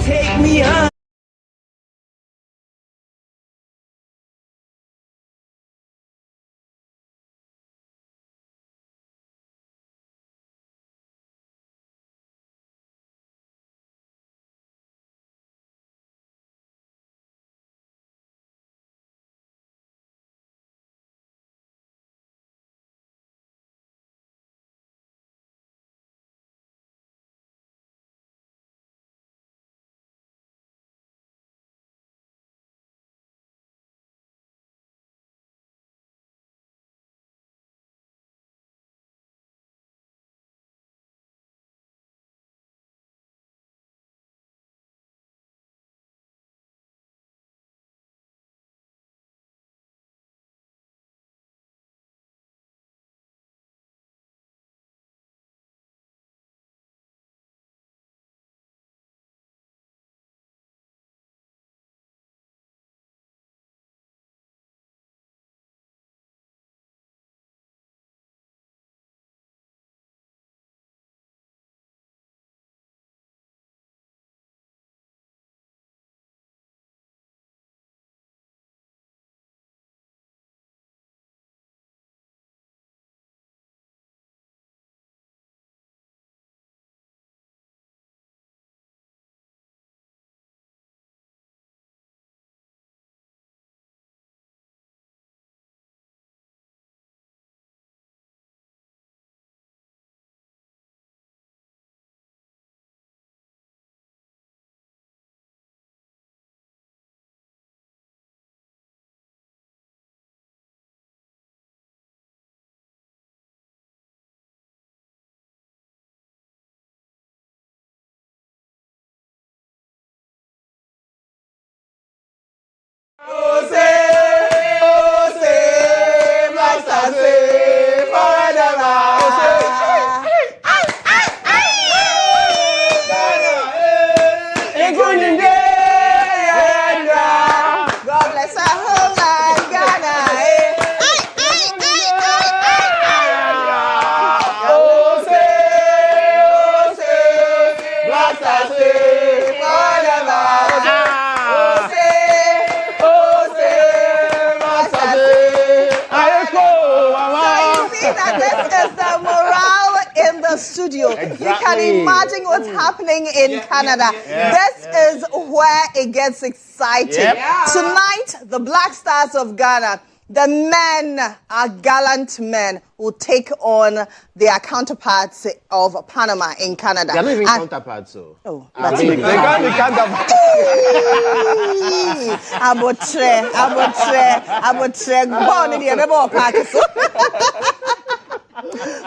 take me home. Studio. Exactly. You can imagine what's happening in Canada. This is where it gets exciting. Tonight, the Black Stars of Ghana, the men are gallant men who take on their counterparts of Panama in Canada. They're not even counterparts, so. Oh, that's they can't be counterparts.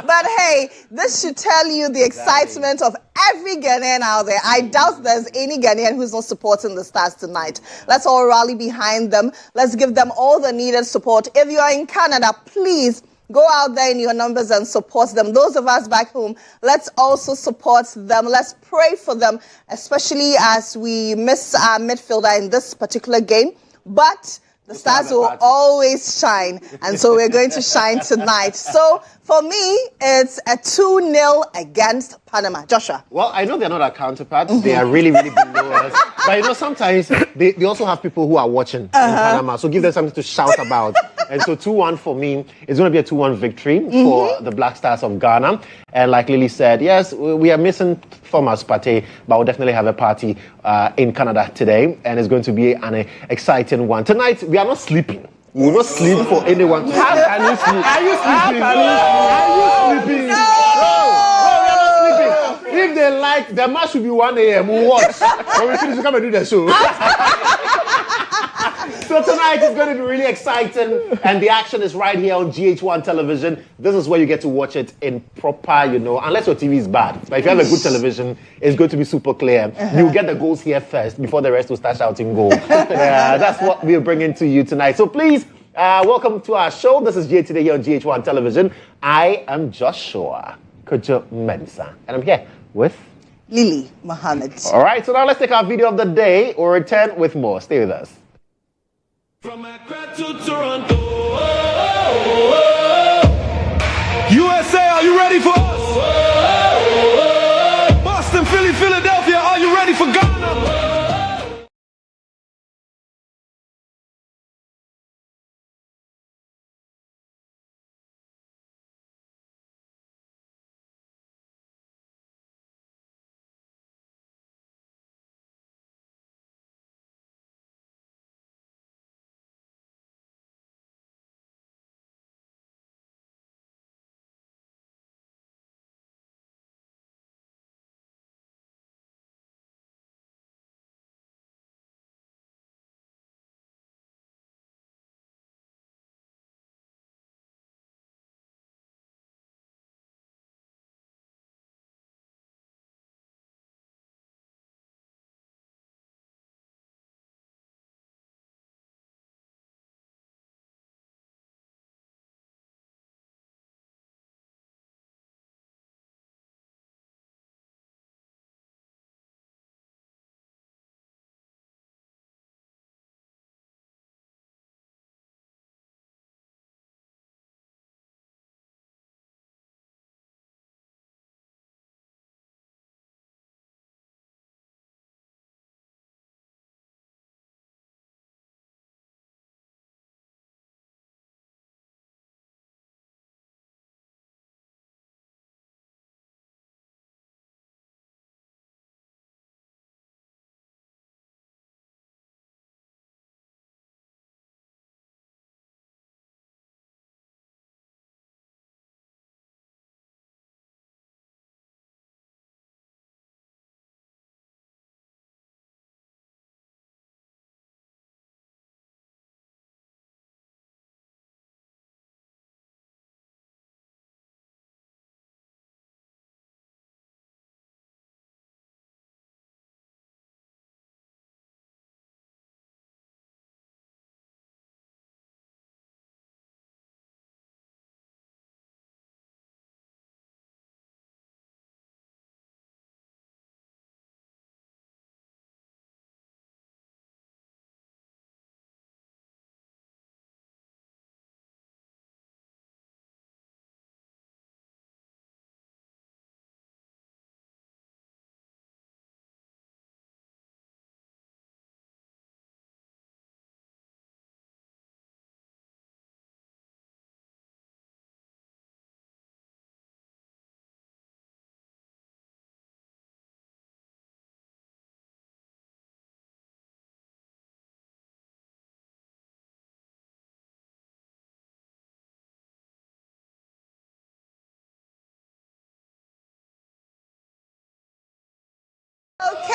But hey, this should tell you the excitement of every Ghanaian out there. I doubt there's any Ghanaian who's not supporting the Stars tonight. Let's all rally behind them. Let's give them all the needed support. If you are in Canada, please go out there in your numbers and support them. Those of us back home, let's also support them. Let's pray for them, especially as we miss our midfielder in this particular game. But the Stars will always shine, and so we're going to shine tonight. So, for me, it's a 2-0 against Panama. Joshua? Well, I know they're not our counterparts. They are really, really below us. But, you know, sometimes they also have people who are watching in Panama, so give them something to shout about. And so 2-1 for me is going to be a 2-1 victory for the Black Stars of Ghana. And like Lily said, yes, we are missing Thomas Partey, but we'll definitely have a party in Canada today. And it's going to be an exciting one. Tonight, we are not sleeping. We will not sleep for anyone to sleep. How can you sleep? Are you sleeping? Are you sleeping? No, we are not sleeping. If they like, the match should be 1 a.m. We'll watch. When we finish, we come and do the show. So tonight is going to be really exciting, and the action is right here on GH1 television. This is where you get to watch it in proper, you know, unless your TV is bad. But if you have a good television, it's going to be super clear. You get the goals here first before the rest will start shouting goal. That's what we're bringing to you tonight. So please, welcome to our show. This is Jay today here on GH1 television. I am Joshua Kodjo Mensah, and I'm here with Lily Mohammed. All right, so now let's take our video of the day. We'll return with more. Stay with us. From Accra to Toronto, USA, are you ready for us? Boston, Philly, Philadelphia, are you ready for Ghana?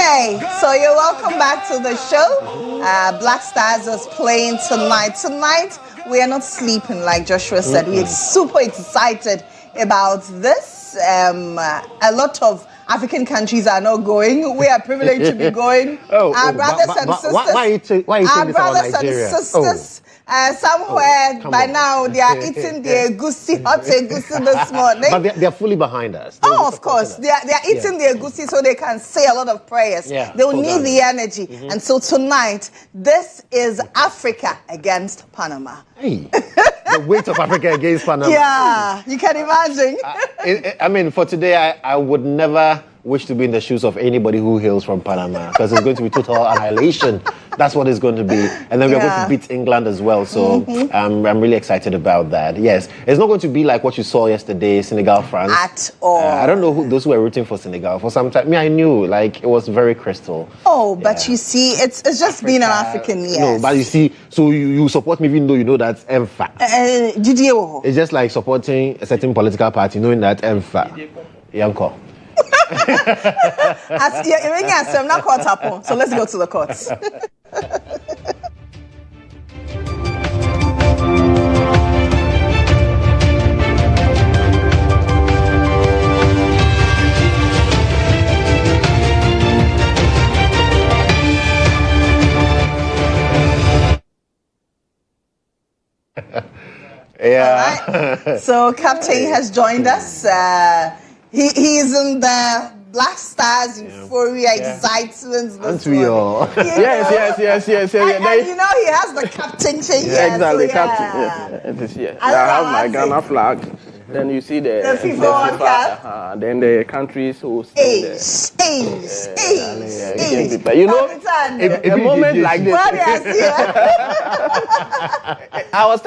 Okay, so you're welcome back to the show. Black Stars is playing tonight. Tonight, we are not sleeping, like Joshua said. We're super excited about this. A lot of African countries are not going. We are privileged to be going. Our brothers and sisters. Why are you saying Our this about brothers and Nigeria? sisters. Somewhere by on. now they are eating their egusi, hot egusi this morning. But they're fully behind us. Oh, of course. They are eating their egusi so they can say a lot of prayers. Yeah, They'll hold need on. the energy. And so tonight, this is Africa against Panama. Hey, the weight of Africa against Panama. Yeah, you can imagine. I mean, for today, I would never wish to be in the shoes of anybody who hails from Panama because it's going to be total annihilation. That's what it's going to be. And then we're going to beat England as well. So I'm really excited about that. Yes, it's not going to be like what you saw yesterday, Senegal, France. At all. I don't know those who were rooting for Senegal for some time. I knew, like, it was very crystal. Oh, but you see, it's just being an African, yes. No, but you see, so you support me even though you know that's EMFA. Didier. It's just like supporting a certain political party knowing that EMFA. Yanko. I'm not caught up. So let's go to the courts. Yeah. All right. So Captain has joined us. He's in the Black Stars euphoria, excitement. Aren't we all? Yes. And you know he has the captain chain. Exactly, so, captain. Yeah. It is here. I I have know, my I Ghana flag. Then you see the FIFA World Cup. Then the countries who Age. You know, a moment like this. Well, yes, I was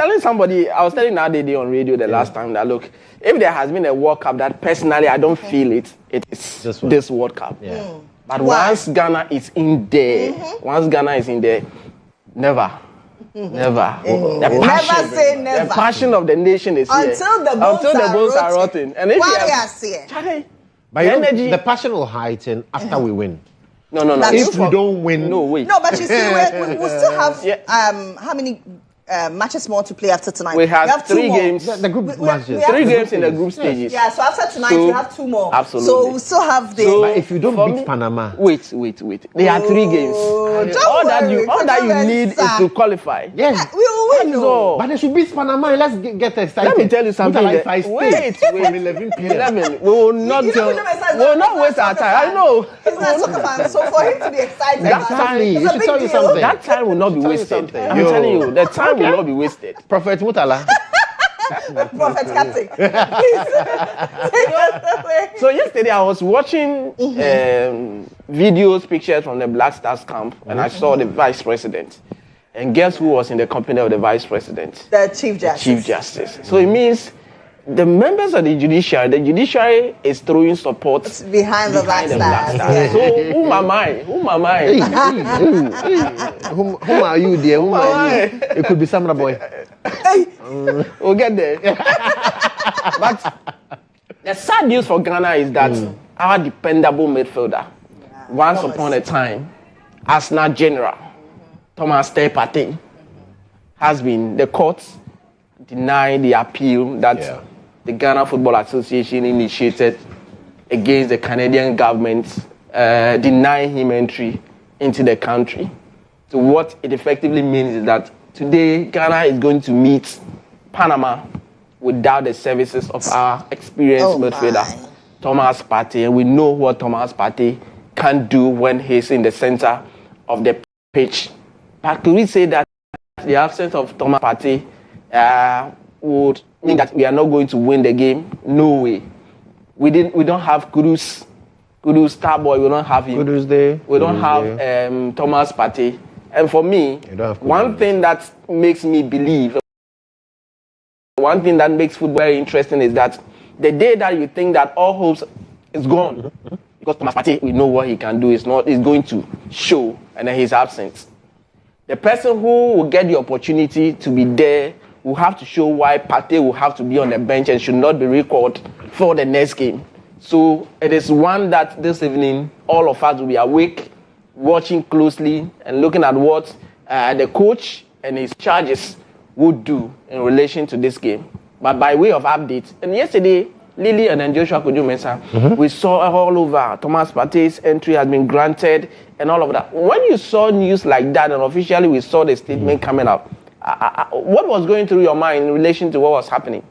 telling that day on radio the last time that look, if there has been a World Cup that personally I don't feel it is this World Cup. Yeah. But once Ghana is in there, never. Never. Never say never. The passion of the nation is here. Until the bones are rotting. And if Why you are here? Charlie, But the you know, energy. the passion will heighten after we win. No. That's If we don't win, No, wait. No, but you see, we still have how many matches more to play after tonight? We have 3 more. games. the group matches. we have 3 two games in the group stages. Yeah, so after tonight So, we have 2 more. absolutely. So we still have the. But if you don't For beat me- Panama, Wait. There are 3 games. don't All that worry, you need is to qualify. yes. We will win. That is though. all. But they should beat Panama. Let's get excited. Let me tell you something. Like Wait. From 11 p.m. 11. We will not. You know, We will not waste our time. I know. He's not a soccer fan, so for him to be excited, Exactly. it's You a should big tell you deal. something. That time will not be Tell you wasted. something. I'm Yo. telling you, the time will not be wasted. Prophet Mutala. Prophet Captain. So yesterday I was watching videos, pictures from the Black Stars camp, and I saw the vice president. And guess who was in the company of the vice president? The Chief Justice. Chief Justice. So it means the members of the judiciary is throwing support behind the Black behind the Black Stars. Stars. Yeah. So whom am I? Whom are you, dear? Whom are you? It could be Samra boy. We'll get there. But the sad news for Ghana is that our dependable midfielder, once upon a time, Arsenal General, Thomas Partey, has been, the courts denied the appeal that the Ghana Football Association initiated against the Canadian government, denying him entry into the country. So what it effectively means is that today Ghana is going to meet Panama without the services of our experienced midfielder, Thomas Partey. And we know what Thomas Partey can do when he's in the center of the pitch. But could we say that the absence of Thomas Partey would mean that we are not going to win the game? No way. We don't have Kudus Starboy. We don't have him. We don't have Thomas Partey. And for me, one thing that makes me believe, one thing that makes football very interesting is that the day that you think that all hopes is gone, because Thomas Partey, we know what he can do, is going to show, and then he's absent. The person who will get the opportunity to be there will have to show why Partey will have to be on the bench and should not be recalled for the next game. So it is one that this evening all of us will be awake, watching closely and looking at what the coach and his charges would do in relation to this game. But by way of update, and yesterday, Lily and then Joshua Kodjo Mensah, we saw all over. Thomas Partey's entry has been granted and all of that. When you saw news like that and officially we saw the statement coming up, what was going through your mind in relation to what was happening?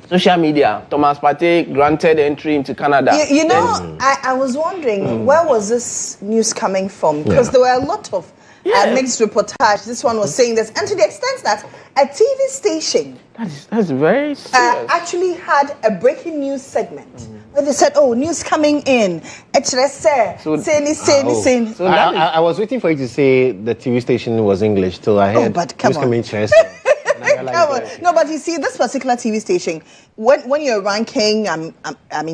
Social media, Thomas Partey granted entry into Canada. You know, I was wondering, where was this news coming from? Because there were a lot of mixed reportage. This one was saying this, and to the extent that a TV station that's very serious. Actually had a breaking news segment where they said, "Oh, news coming in." So I was waiting for you to say the TV station was English till I heard but come news on. coming in. Come on. No, but you see, this particular TV station, when you're ranking, I mean,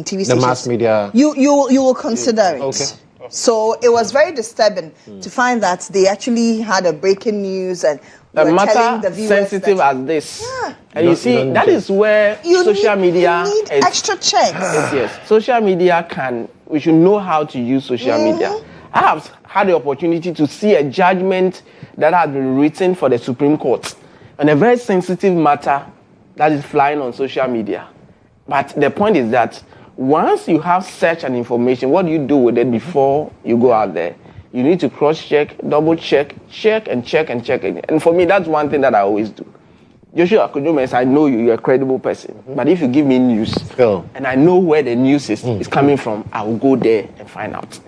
TV stations, The mass media. you will consider it. Okay. So it was very disturbing to find that they actually had a breaking news and a were telling matter the viewers sensitive that, as this. Yeah. And you see, that is where social media you need is. extra checks. Yes. Social media we should know how to use social media. I have had the opportunity to see a judgment that has been written for the Supreme Court on a very sensitive matter that is flying on social media. But the point is that once you have such an information, what do you do with it before you go out there? You need to cross-check, double-check, check and check and check again. And for me, that's one thing that I always do. Joshua Kodjo Mensah, I know you're a credible person. But if you give me news, and I know where the news is coming from, I will go there and find out.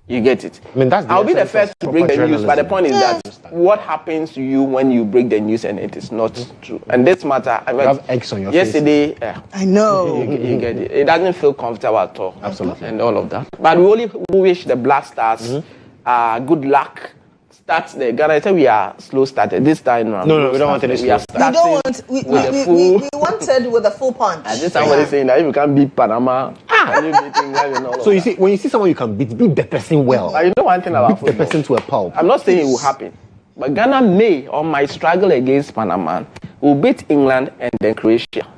You get it? I mean, I'll be the first to break the news, but the point is that what happens to you when you break the news and it is not true? And this matter, I mean, You have eggs on your yesterday, I know. you get it. It doesn't feel comfortable at all. Absolutely. And all of that. But we only wish the Black Stars good luck. Start the Ghana. I said we are slow started this time round. No, we don't want any We are slow We don't starting want. We wanted with a full punch. This somebody saying that if you can't beat Panama, can you beat England and all of So you that? see, when you see someone you can beat the person well. But you know one thing about Beat the football. person to a pulp. I'm not saying it will happen, but Ghana may or might struggle against Panama. We'll beat England and then Croatia.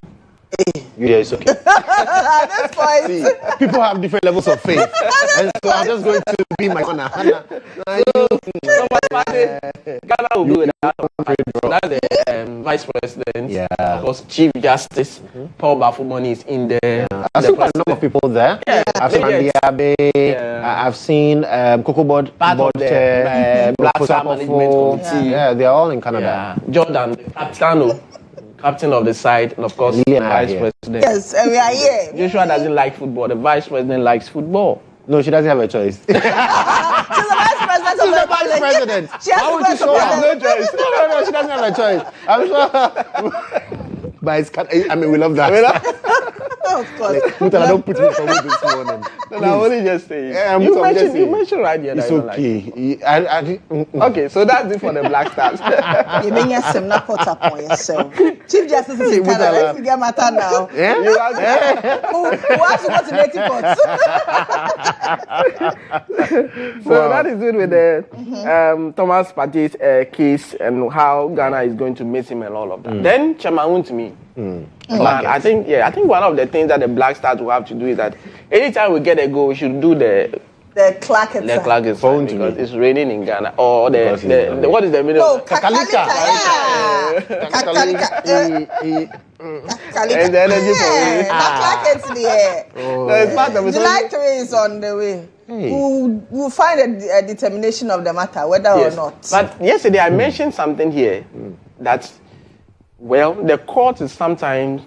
Yeah, it's okay. At this point, See, people have different levels of faith. And so I'm just going to be my corner. Hannah. Ghana will be with that. That's the vice president. Yeah. Of course, Chief Justice Paul Bafumoni is in there. I've seen quite a number of people there. Yeah, I've seen Andy yes. Abe. Yeah. I've seen Coco Board. Part of the Black Star Management Committee. Yeah, they're all in Canada. Yeah. Jordan, captain of the side, and of course, Lily and I vice are here. president. yes, and we are here. Joshua doesn't like football. The vice president likes football. No, she doesn't have a choice. She's the vice president of She's the vice president. She has Why to would you go show to her? president. No choice. No, she doesn't have a choice. I'm sure. But it's, I mean, we love that. Of course. Mutala, don't put me forward this morning. No, I'm only just saying. Yeah, you I'm just saying. mentioned right here. It's that you don't like okay. Okay, so that's it for the Black Stars. You mean yes, I'm not caught up on yourself. Chief Justice is in Canada. Let's get matter now. Yeah? Who has to go to native courts? So that is it with the Thomas Partey's case and how Ghana is going to miss him and all of that. Then Chamaun to me. I think one of the things that the Black Stars will have to do is that anytime we get a goal, we should do the Clark The clock is Phone on to because me. it's raining in Ghana. Or Because the what is the middle? Oh, of Kakalika. Yeah. Kakalika. And the energy for it. Clark is in the air. No, it's part of it. July 3 is on the way. We'll find a determination of the matter, whether Yes. or not. But yesterday I mentioned something here that, well, the court is sometimes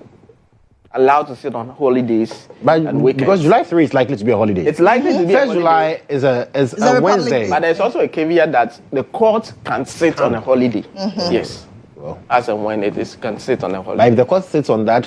allowed to sit on holidays and weekends. Because July 3 is likely to be a holiday. It's likely to be a 1st holiday. July is a Republic Wednesday. Day. But there's also a caveat that the court can sit on a holiday. Yes. Well. As and when it is can sit on a But holiday. if the court sits on that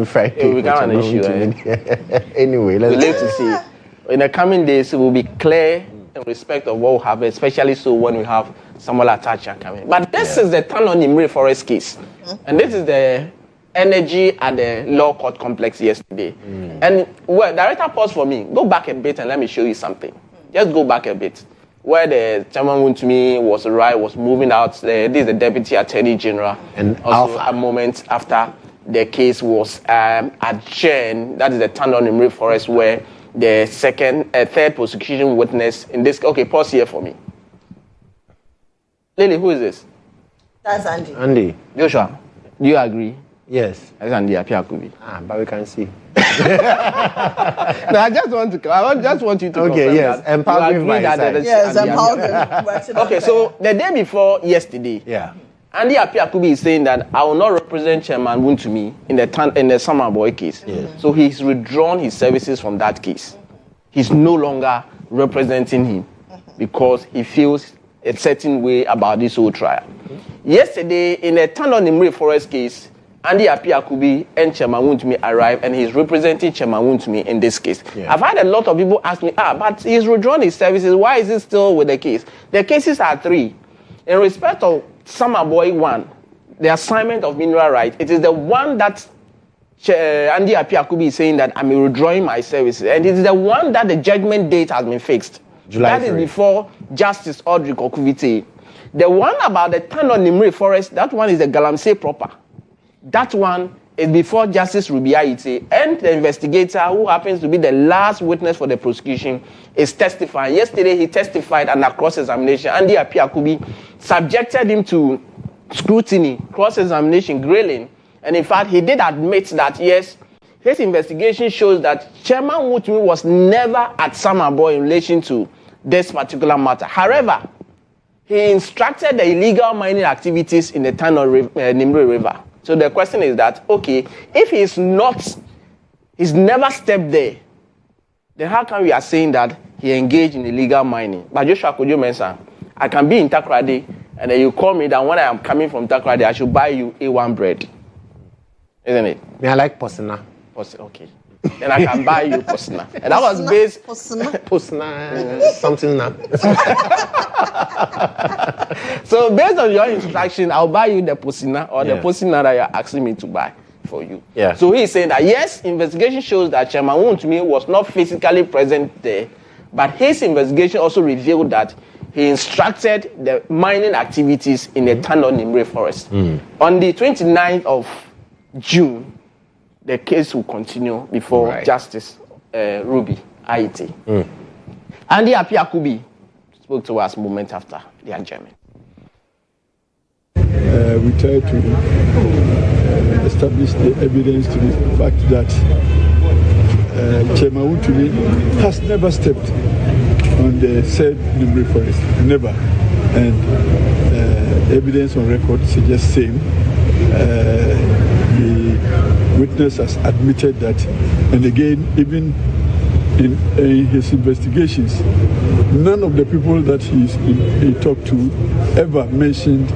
Friday, we can't which issue, I'm not anyway, We let's live to see. In the coming days, it will be clear in respect of what will happen, especially so when we have Samuel Atacha coming. But this is the Tan on Imre Forest case. And this is the energy at the law court complex yesterday. And, well, director, pause for me. Go back a bit and let me show you something. Just go back a bit. Where the chairman Wuntumi was moving out. This is the deputy attorney general. And also Alpha. a moment after the case was adjourned. That is the Tandon Nimri Forest, where the third prosecution witness in this. Okay, pause here for me. Lily, who is this? That's Andy. Andy. Joshua, do you agree? Yes. That's Andy Apiakubi. But we can see. No, I just want you to Okay, confirm yes. that Empower you him agree by that his there is Yes, Andy I'm Apiakubi. how Okay, so the day before yesterday, Yeah. Andy Apiakubi is saying that I will not represent Chairman Wuntumi in the Summer Boy case. Yes. So he's withdrawn his services from that case. He's no longer representing him because he feels a certain way about this whole trial. Yesterday, in the Tandon Nimri Forest case, Andy Apiakubi and Chairman Wuntumi arrived, and he's representing Chairman Wuntumi in this case. Yeah. I've had a lot of people ask me, but he's withdrawn his services. Why is he still with the case? The cases are 3. In respect of Summer Boy 1, the assignment of mineral rights, it is the one that Andy Apiakubi is saying that I'm withdrawing my services, and it is the one that the judgment date has been fixed. July that 3. Is before Justice Audrey Kokuvite. The one about the Tandon Nimri Forest, that one is the Galamsey proper. That one is before Justice Rubiaite, and the investigator, who happens to be the last witness for the prosecution, is testifying. Yesterday, he testified under cross-examination. Andy Apiakubi subjected him to scrutiny, cross-examination, grilling, and in fact, he did admit that, yes, his investigation shows that Chairman Wuntumi was never at Summer Boy in relation to this particular matter. However, he instructed the illegal mining activities in the Tandon Nimri River. So the question is that, okay, if he's never stepped there, then how come we are saying that he engaged in illegal mining? But Joshua Kodjo Mensah, I can be in Takoradi, and then you call me that when I am coming from Takoradi, I should buy you A1 bread. Isn't it? Me, I like Posina. Okay. Then I can buy you Posina. And that was based... Posina, something now. So based on your instruction, I'll buy you the Posina or the Yeah. Posina that you're asking me to buy for you. Yeah. So he's saying that, yes, investigation shows that Chairman Wuntumi was not physically present there, but his investigation also revealed that he instructed the mining activities in the Tandon Nimri Forest. On the 29th of June, the case will continue before Justice Ruby Aite. Andy Apiakubi spoke to us a moment after the adjournment. We try to establish the evidence to the fact that Chairman Wuntumi has never stepped on the said Nimri Forest, never. And evidence on record suggests same. The witness has admitted that, and again, even in his investigations, none of the people that he talked to ever mentioned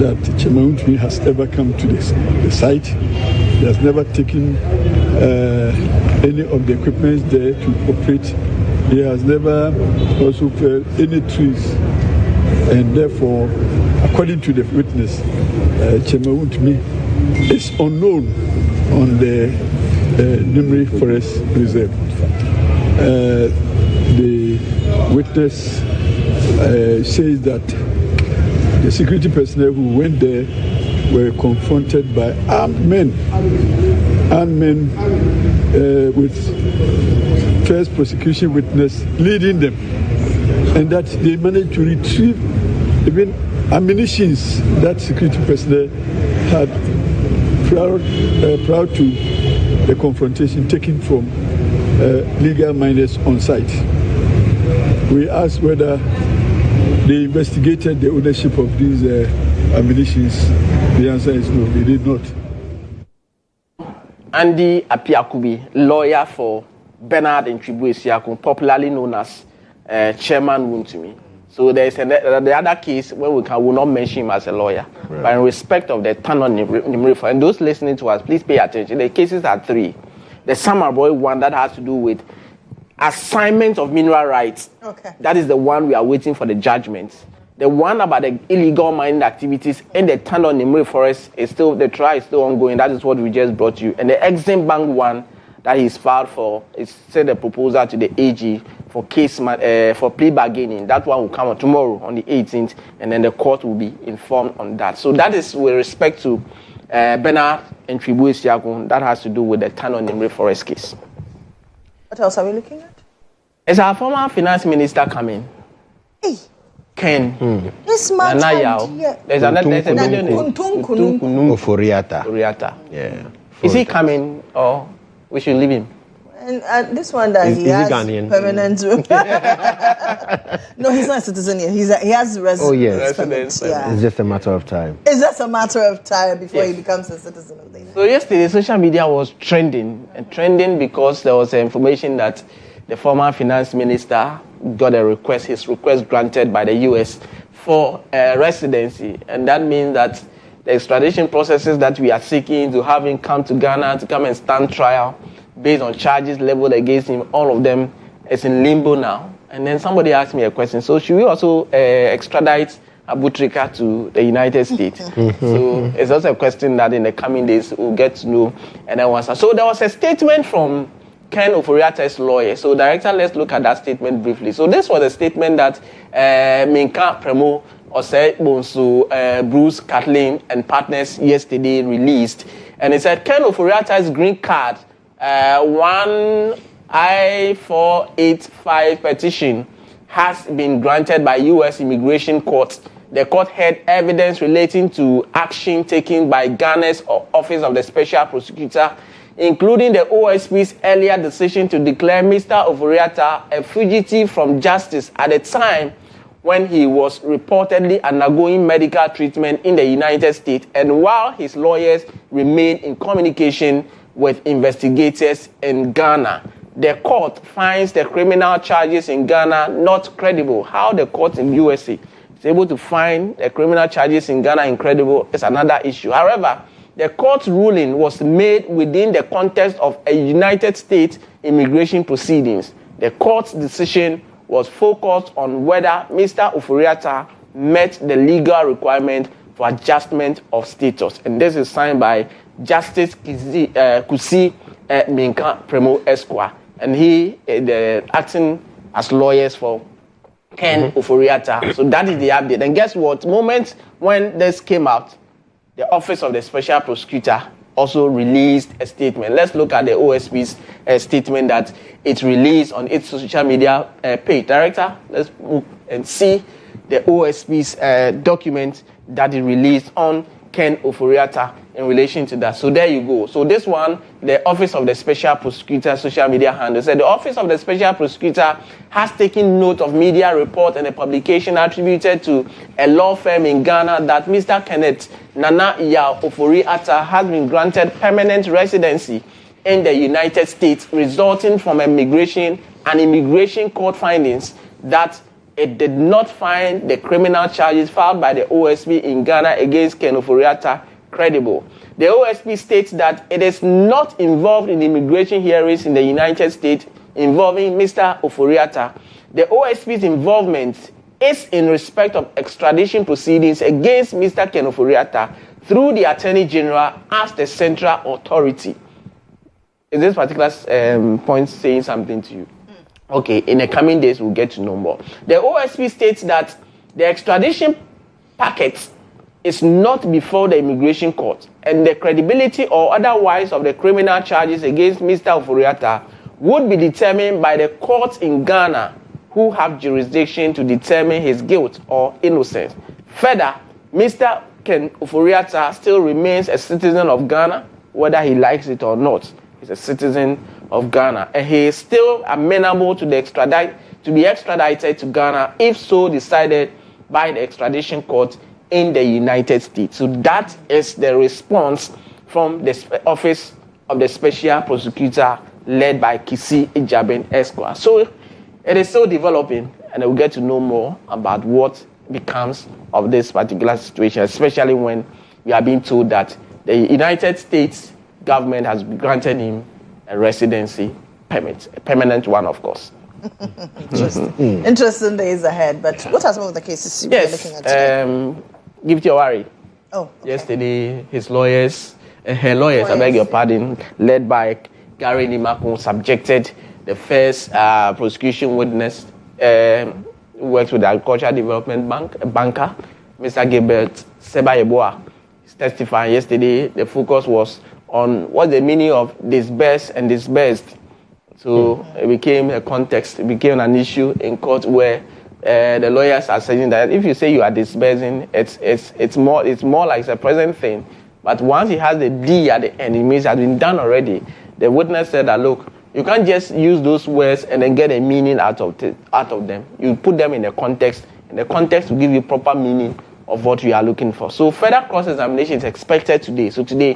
that Chairman Wuntumi has ever come to the site. He has never taken any of the equipment there to operate. He has never also felled any trees, and therefore, according to the witness, Chairman Wuntumi is unknown on the Nimri Forest Reserve. The witness says that the security personnel who went there were confronted by armed men with first prosecution witness leading them, and that they managed to retrieve even ammunitions that security personnel had prior to the confrontation taken from legal miners on site. We asked whether they investigated the ownership of these ammunitions. The answer is no, they did not. Andy Apiakubi, lawyer for Bernard Ntribu Esiakun, popularly known as Chairman Wuntumi. So there's the other case where we will not mention him as a lawyer. Right. But in respect of the Tandon Nimri, and those listening to us, please pay attention. The cases are 3. The Summer Boy one that has to do with assignment of mineral rights. Okay. That is the one we are waiting for the judgment. The one about the illegal mining activities in the Tandon Nimri Forest is still, the trial is still ongoing. That is what we just brought you. And the Exim Bank one that he's filed for is sent a proposal to the AG for for plea bargaining. That one will come on tomorrow on the 18th, and then the court will be informed on that. So that is with respect to Bernard and Tribu Isiagun, that has to do with the Tano Nimre forest case. What else are we looking at? Is our former finance minister coming? Hey, Ken. this man. Nana Yao. There's a million name. Oforiata. Oriata. Yeah. Is he coming or we should leave him? And this one that Is he he has Ghanaian? permanent. No, he's not a citizen here. He has residence. Oh, yes. permit. Yeah. It's just a matter of time. It's just a matter of time before he becomes a citizen of the United States. So yesterday, social media was trending because there was information that the former finance minister got his request granted by the U.S. for residency, and that means that the extradition processes that we are seeking to have him come to Ghana to come and stand trial based on charges leveled against him, all of them is in limbo now. And then somebody asked me a question, so should we also extradite Abu Trika to the United States? So it's also a question that in the coming days we'll get to know and then answer. So there was a statement from Ken Oforiata's lawyer. So director, let's look at that statement briefly. So this was a statement that Minka Premo, Osei Bonsu, Bruce, Kathleen, and partners yesterday released. And it said Ken Oforiata's green card 1 I-485 petition has been granted by U.S. Immigration Court. The court heard evidence relating to action taken by Ghana's Office of the Special Prosecutor, including the OSP's earlier decision to declare Mr. Oforiata a fugitive from justice at a time when he was reportedly undergoing medical treatment in the United States and while his lawyers remained in communication with investigators in Ghana. The court finds the criminal charges in Ghana not credible. How the court in USA is able to find the criminal charges in Ghana incredible is another issue. However, the court's ruling was made within the context of a United States immigration proceedings. The court's decision was focused on whether Mr. Oforiata met the legal requirement for adjustment of status. And this is signed by Justice Kusi Minka Premo Esquire. And he acting as lawyers for Ken Oforiata. So that is the update. And guess what? Moment when this came out, the Office of the Special Prosecutor also released a statement. Let's look at the OSP's statement that it released on its social media page. Director, let's move and see the OSP's document that it released on Ken Oforiata in relation to that. So there you go. So this one, the Office of the Special Prosecutor social media handle said the Office of the Special Prosecutor has taken note of media report and a publication attributed to a law firm in Ghana that Mr. Kenneth Nana Iya Oforiata has been granted permanent residency in the United States, resulting from immigration court findings that it did not find the criminal charges filed by the OSP in Ghana against Ken Oforiata credible. The OSP states that it is not involved in immigration hearings in the United States involving Mr. Oforiata. The OSP's involvement is in respect of extradition proceedings against Mr. Ken Oforiata through the Attorney General as the central authority. Is this particular point saying something to you? Okay, in the coming days, we'll get to know more. The OSP states that the extradition packet is not before the immigration court, and the credibility or otherwise of the criminal charges against Mr. Oforiata would be determined by the courts in Ghana who have jurisdiction to determine his guilt or innocence. Further, Mr. Ken Oforiata still remains a citizen of Ghana, whether he likes it or not. He's a citizen of Ghana, and he is still amenable to be extradited to Ghana if so decided by the extradition court in the United States. So that is the response from the Office of the Special Prosecutor led by Kisi Ijaben Esquire. So it is still developing, and we'll get to know more about what becomes of this particular situation, especially when we are being told that the United States government has granted him a residency permit, a permanent one, of course. Interesting days ahead. But what are some of the cases you were looking at today? Gifty Owari. Oh, okay. Yesterday, her lawyers, I beg your pardon, led by Gary Nimakun, subjected the first prosecution witness, who works with the Agricultural Development Bank, a banker, Mr. Gilbert Sebayeboa, He's testifying. Yesterday, the focus was on what the meaning of disburse and disbursed. So it became a context, it became an issue in court where the lawyers are saying that if you say you are disbursing, it's more like it's a present thing. But once he has the D at the end, it means it has been done already. The witness said that, look, you can't just use those words and then get a meaning out of them. You put them in a context, and the context will give you proper meaning of what you are looking for. So further cross-examination is expected today. So today,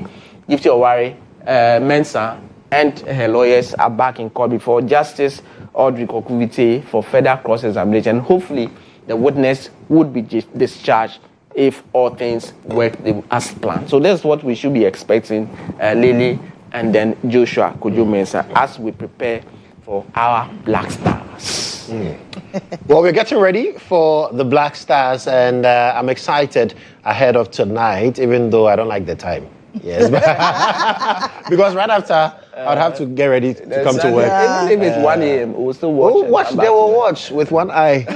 Gifty Owari, Mensah, and her lawyers are back in court before Justice Audrey Kokuvite for further cross-examination. Hopefully, the witness would be discharged if all things work as planned. So that's what we should be expecting, Lily and then Joshua Kodjo Mensah, as we prepare for our Black Stars. Well, we're getting ready for the Black Stars, and I'm excited ahead of tonight, even though I don't like the time. Yes, because right after I'd have to get ready to come to work. Even if it's 1 a.m., we'll still watch. They will watch with one eye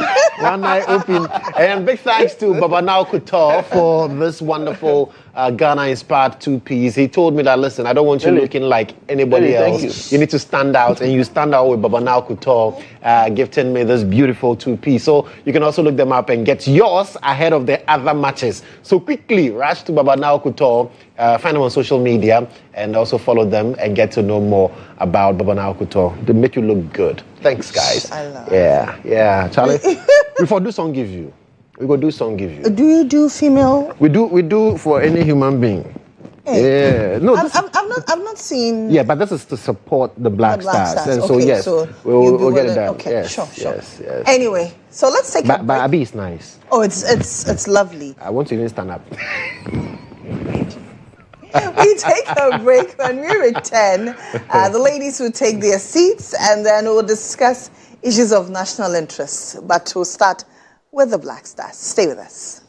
open. And big thanks to Babanao Couture for this wonderful Ghana-inspired two-piece. He told me that, listen, I don't want you looking like anybody else. You need to stand out, and you stand out with Babanao Couture gifting me this beautiful two-piece. So you can also look them up and get yours ahead of the other matches. So quickly, rush to Babanao Couture, find them on social media, and also follow them and get to know more about Babanao Couture. They make you look good. Thanks, guys. I love Yeah. Charlie, before do song give you. We go do song give you. Do you do female? We do for any human being. Hey. Yeah. No, I'm not seeing. yeah, but this is to support the Black Stars. And so Okay, yes, so we'll get it done. Okay, Yes, sure. Yes. Anyway, so let's take a But break. Abi is nice. Oh, it's lovely. I want you to stand up. We take a break. When we return, the ladies will take their seats, and then we'll discuss issues of national interest. But we'll start with the Black Stars. Stay with us.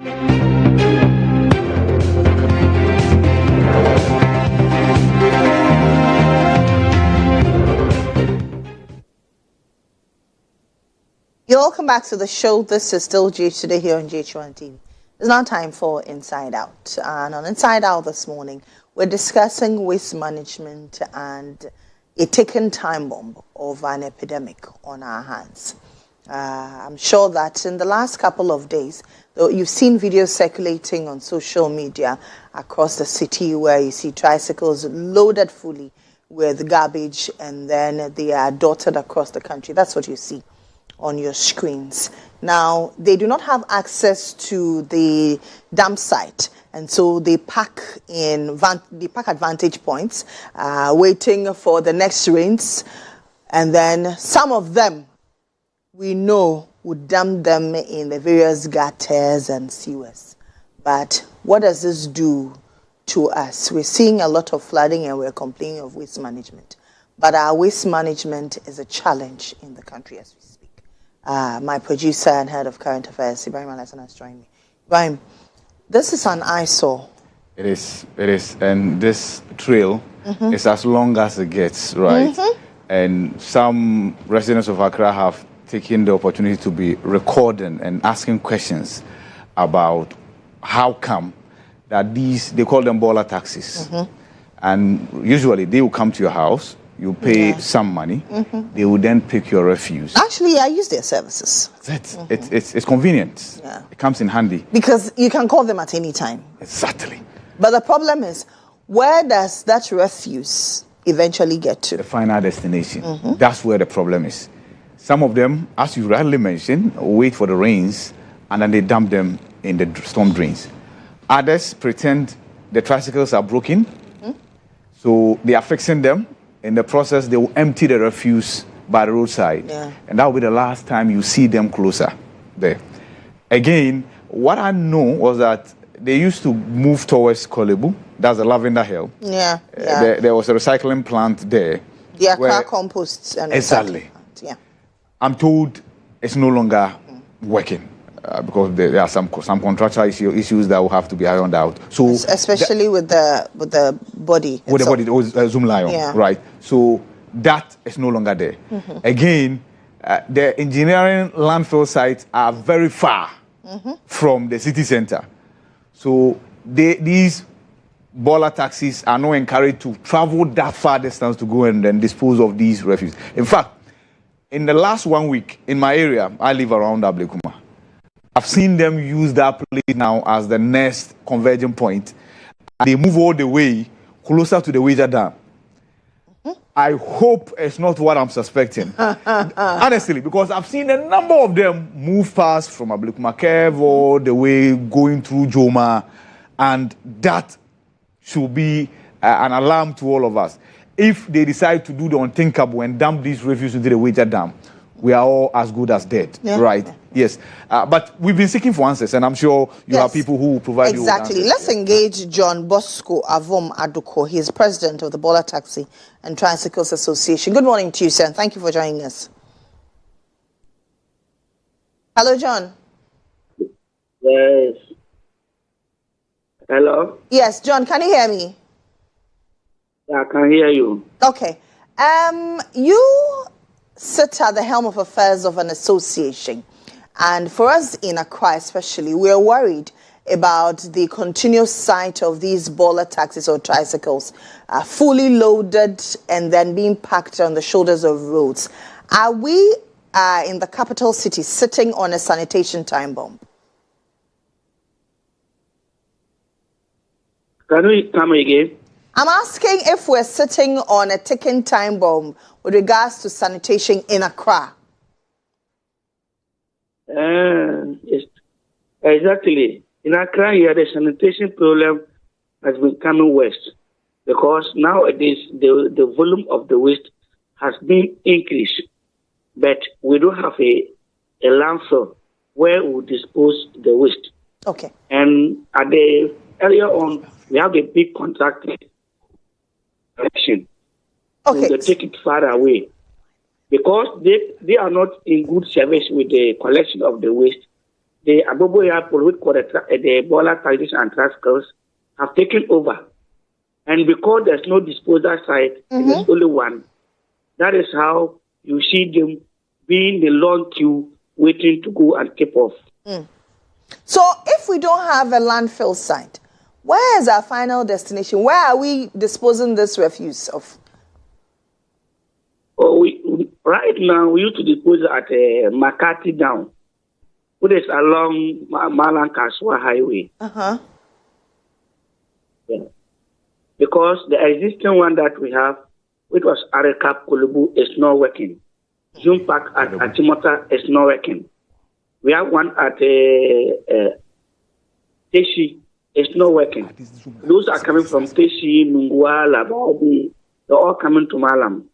Welcome back to the show. This is still GH Today here on GH1 TV. It's now time for Inside Out. And on Inside Out this morning, we're discussing waste management and a ticking time bomb of an epidemic on our hands. I'm sure that in the last couple of days, you've seen videos circulating on social media across the city where you see tricycles loaded fully with garbage and then they are dotted across the country. That's what you see on your screens. Now, they do not have access to the dump site, and so they park at vantage points, waiting for the next rains, and then some of them, we know, would dump them in the various gutters and sewers. But what does this do to us? We're seeing a lot of flooding and we're complaining of waste management. But our waste management is a challenge in the country as we speak. My producer and head of current affairs, Ibrahim Alassane, has joined me. Ibrahim, this is an eyesore. It is, and this trail is as long as it gets, right? And some residents of Accra have taken the opportunity to be recording and asking questions about how come that they call them baller taxis. And usually they will come to your house, you pay some money, they will then pick your refuse. Actually, I use their services. That's it. It's convenient. Yeah. It comes in handy. Because you can call them at any time. Exactly. But the problem is, where does that refuse eventually get to? The final destination. That's where the problem is. Some of them, as you rightly mentioned, wait for the rains and then they dump them in the storm drains. Others pretend the tricycles are broken, so they are fixing them. In the process, they will empty the refuse by the roadside. Yeah. And that will be the last time you see them closer there. Again, what I know was that they used to move towards Kolebu. That's the Lavender Hill. Yeah. There was a recycling plant there. The Accra composts and exactly. Yeah. I'm told it's no longer working because there are some contractual issues that will have to be ironed out. So especially with the body. With the body, it was Zoom Lion, right? So that is no longer there. Again, the engineering landfill sites are very far from the city center. So these baller taxis are not encouraged to travel that far distance to go and then dispose of these refuse. In fact, in the last 1 week, in my area, I live around Ablekuma. I've seen them use that place now as the next converging point. And they move all the way closer to the Wager Dam. I hope it's not what I'm suspecting. Honestly, because I've seen a number of them move past from Ablekuma Curve all the way going through Joma. And that should be an alarm to all of us. If they decide to do the unthinkable and dump these refuse into the Wager Dam, we are all as good as dead, right? Yes. But we've been seeking for answers, and I'm sure you have people who will provide you with answers. Exactly. Let's engage John Bosco Avom Aduko. He is president of the Baller Taxi and Tricycles Association. Good morning to you, sir, and thank you for joining us. Hello, John. Yes. Hello? Yes, John, can you hear me? Yeah, I can hear you. Okay. You sit at the helm of affairs of an association. And for us in Accra especially, we are worried about the continuous sight of these baller taxis or tricycles fully loaded and then being packed on the shoulders of roads. Are we in the capital city sitting on a sanitation time bomb? Can we come again? I'm asking if we're sitting on a ticking time bomb with regards to sanitation in Accra. Exactly. In Accra, here, the sanitation problem has been coming west because nowadays the volume of the waste has been increased, but we don't have a landfill where we dispose the waste. Okay. And earlier on, we have a big contractor collection. Okay. So they take it far away because they are not in good service with the collection of the waste. the Abobo Airport, which called the Bola Taxis and Rascals, have taken over. And because there's no disposal site, there's only one. That is how you see them being the long queue waiting to go and tip off. So if we don't have a landfill site, where is our final destination? Where are we disposing this refuse of? Oh, right now, we used to dispose at Makati Down, which is along Malang Kaswa Highway. Yeah. Because the existing one that we have, which was Arekap Kolubu, is not working. Zoom Park at Achimota is not working. We have one at Teshi, it's not working. Those are coming from Teshi, Nungwa, Lababi, they're all coming to Malam.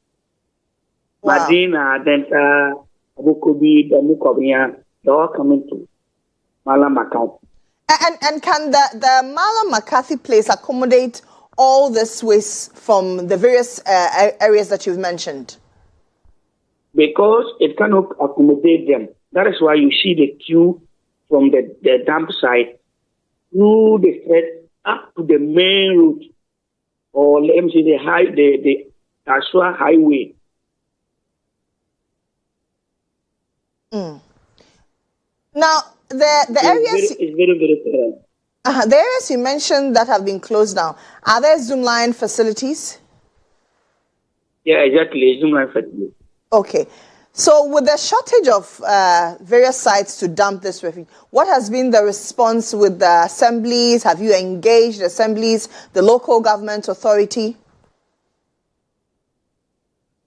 Wow. Madina, Denta, Abukubi, Damukobia, they're all coming to Malam account. And can the Malam McCarthy place accommodate all this waste from the various areas that you've mentioned? Because it cannot accommodate them. That is why you see the queue from the dump site through the stretch up to the main route, or let me say the Kaswa Highway. Now, the areas... It's very clear. The areas you mentioned that have been closed down, are there Zoomline facilities? Yeah, exactly, Zoomline facilities. Okay. So with the shortage of various sites to dump this refuse, what has been the response with the assemblies? Have you engaged the assemblies, the local government authority?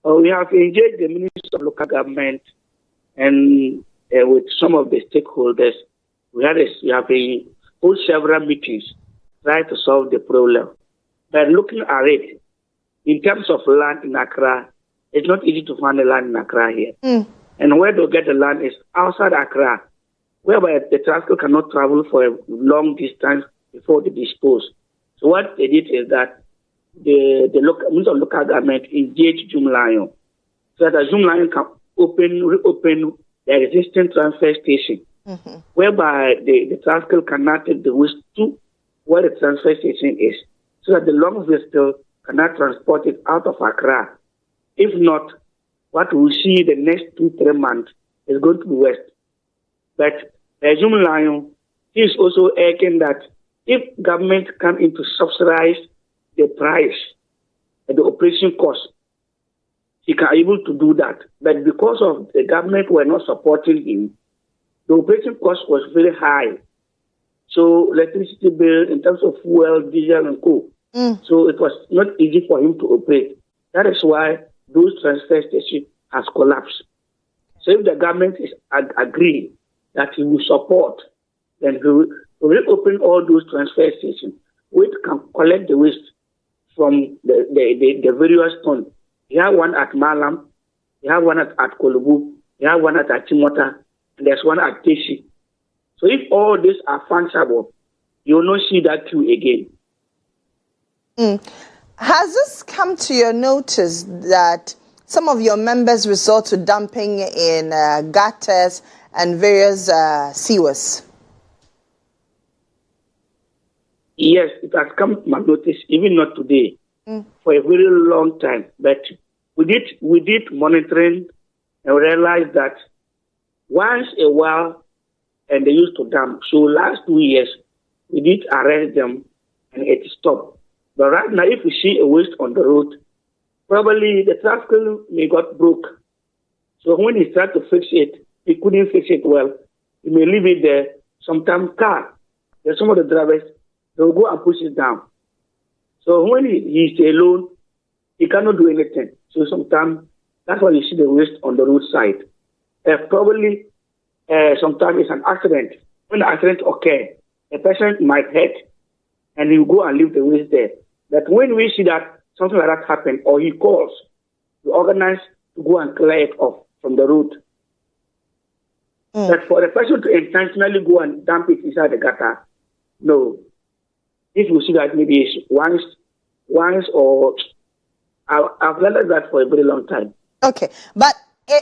We have engaged the Ministry of Local Government and with some of the stakeholders. We have hold several meetings trying to solve the problem. But looking at it, in terms of land in Accra, it's not easy to find the land in Accra here. And where to get the land is outside Accra, whereby the transport cannot travel for a long distance before they dispose. So what they did is that the Minister of Local Government engaged Zoomline so that Zoomline can reopen the existing transfer station, whereby the transport cannot take the waste to where the transfer station is, so that the long vehicle cannot transport it out of Accra. If not, what we see the next 2-3 months is going to be worse. But Zoomline is also urging that if government come in to subsidize the price and the operation cost, he can able to do that. But because of the government were not supporting him, the operation cost was very high. So electricity bill in terms of fuel, diesel and coal. So it was not easy for him to operate. That is why those transfer stations has collapsed. So if the government is agree that he will support, then he will reopen all those transfer stations, which can collect the waste from the various towns. You have one at Malam, you have one at Kolubu, you have one at Achimota, and there's one at Teshi. So if all these are functional, you will not see that queue again. Has this come to your notice that some of your members resort to dumping in gutters and various sewers? Yes, it has come to my notice, even not today, for a very long time. But we did monitoring and realized that once a while, and they used to dump. So last 2 years, we did arrest them, and it stopped. But right now, if we see a waste on the road, probably the traffic may got broke. So when he tried to fix it, he couldn't fix it well. He may leave it there. Sometimes there's some of the drivers, they'll go and push it down. So when he's alone, he cannot do anything. So sometimes that's why you see the waste on the roadside. Probably sometimes it's an accident. When the accident occurs, a person might hurt and he'll go and leave the waste there. But when we see that something like that happen, or he calls, we organize to go and clear it off from the road. But for the person to intentionally go and dump it inside the gutter, no. If you see that maybe it's once or I've realized that for a very long time. Okay, but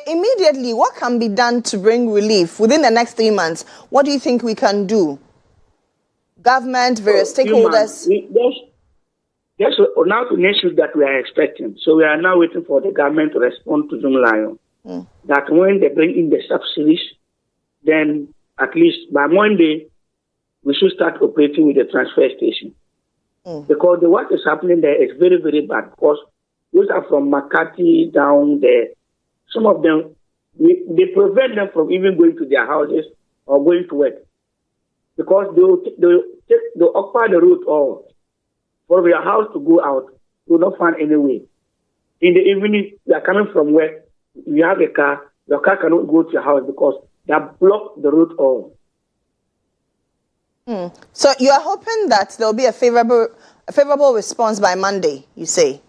immediately, what can be done to bring relief within the next 3 months? What do you think we can do? Government, various stakeholders. There's now the next week that we are expecting. So we are now waiting for the government to respond to Zoom Lion. That when they bring in the subsidies, then at least by Monday, we should start operating with the transfer station. Because what is happening there is very, very bad. Because those are from Makati down there. Some of them, they prevent them from even going to their houses or going to work. Because they'll occupy the road or for your house to go out, you will not find any way. In the evening, you are coming from work, you have a car, your car cannot go to your house because they have blocked the road all. So you are hoping that there will be a favorable response by Monday, you say?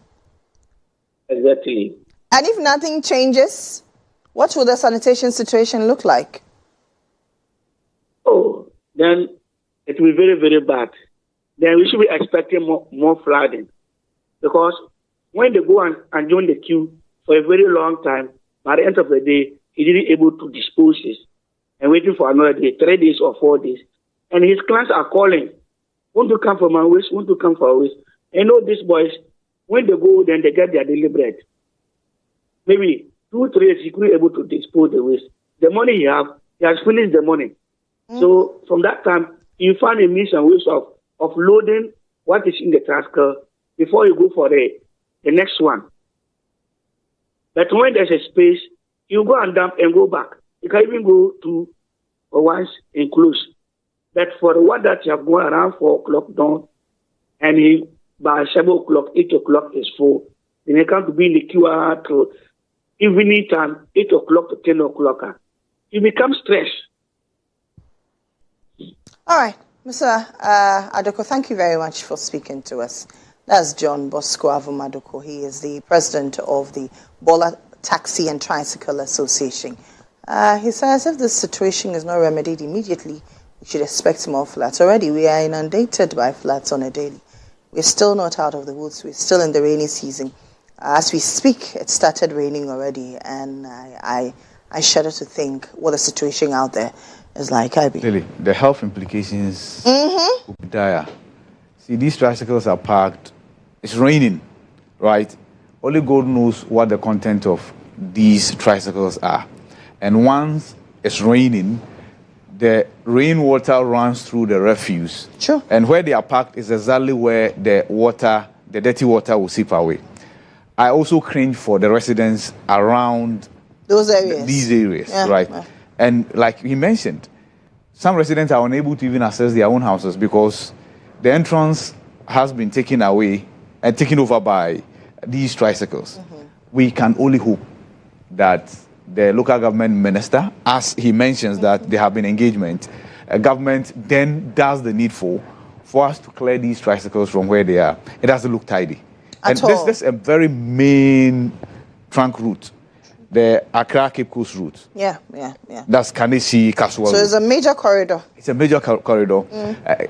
Exactly. And if nothing changes, what will the sanitation situation look like? Oh, then it will be very, very bad. Then we should be expecting more flooding. Because when they go and join the queue for a very long time, by the end of the day, he didn't able to dispose it and waiting for another day, 3 days or 4 days. And his clients are calling, want to come for my waste, want to come for our waste. And these boys, when they go, then they get their daily bread. Maybe 2, 3 days, he couldn't able to dispose the waste. The money he has finished the money. So from that time, you find a means and ways of loading what is in the trash car before you go for the next one. But when there's a space, you go and dump and go back. You can even go to once and close. But for the one that you have gone around 4 o'clock down, and by 7 o'clock, 8 o'clock is full, then you come to be in the QR to evening time, 8 o'clock to 10 o'clock. You become stressed. All right. Mr. Adoko, thank you very much for speaking to us. That's John Bosco Avumadoko. He is the president of the Bola Taxi and Tricycle Association. He says if this situation is not remedied immediately, we should expect more floods. Already, we are inundated by floods on a daily. We're still not out of the woods. We're still in the rainy season. As we speak, it started raining already, and I shudder to think what the situation out there is like. Really, the health implications will be dire. See, these tricycles are parked. It's raining, right? Only God knows what the content of these tricycles are. And once it's raining, the rainwater runs through the refuse. Sure. And where they are parked is exactly where the dirty water will seep away. I also cringe for the residents around those areas. These areas, right? Yeah. And like he mentioned, some residents are unable to even access their own houses because the entrance has been taken away and taken over by these tricycles. We can only hope that the local government minister, as he mentions that there have been engagement, government then does the needful for us to clear these tricycles from where they are. It doesn't look tidy. And this is a very main trunk route, the Accra Cape Coast route. Yeah. That's Kanesi, Kaswa. So it's a major corridor. It's a major corridor.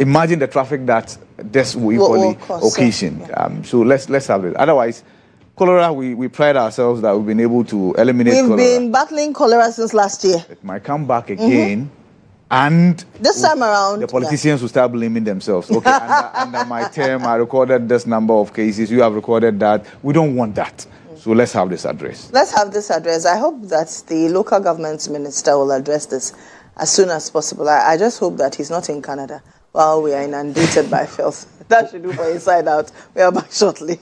Imagine the traffic that this will equally occasion. So let's have it. Otherwise, cholera, we pride ourselves that we've been able to eliminate cholera. We've been battling cholera since last year. It might come back again. And this time around, the politicians will start blaming themselves. Okay, under my term, I recorded this number of cases. You have recorded that. We don't want that. So let's have this address. Let's have this address. I hope that the local government minister will address this as soon as possible. I just hope that he's not in Canada while we are inundated by filth. That should do for Inside Out. We are back shortly.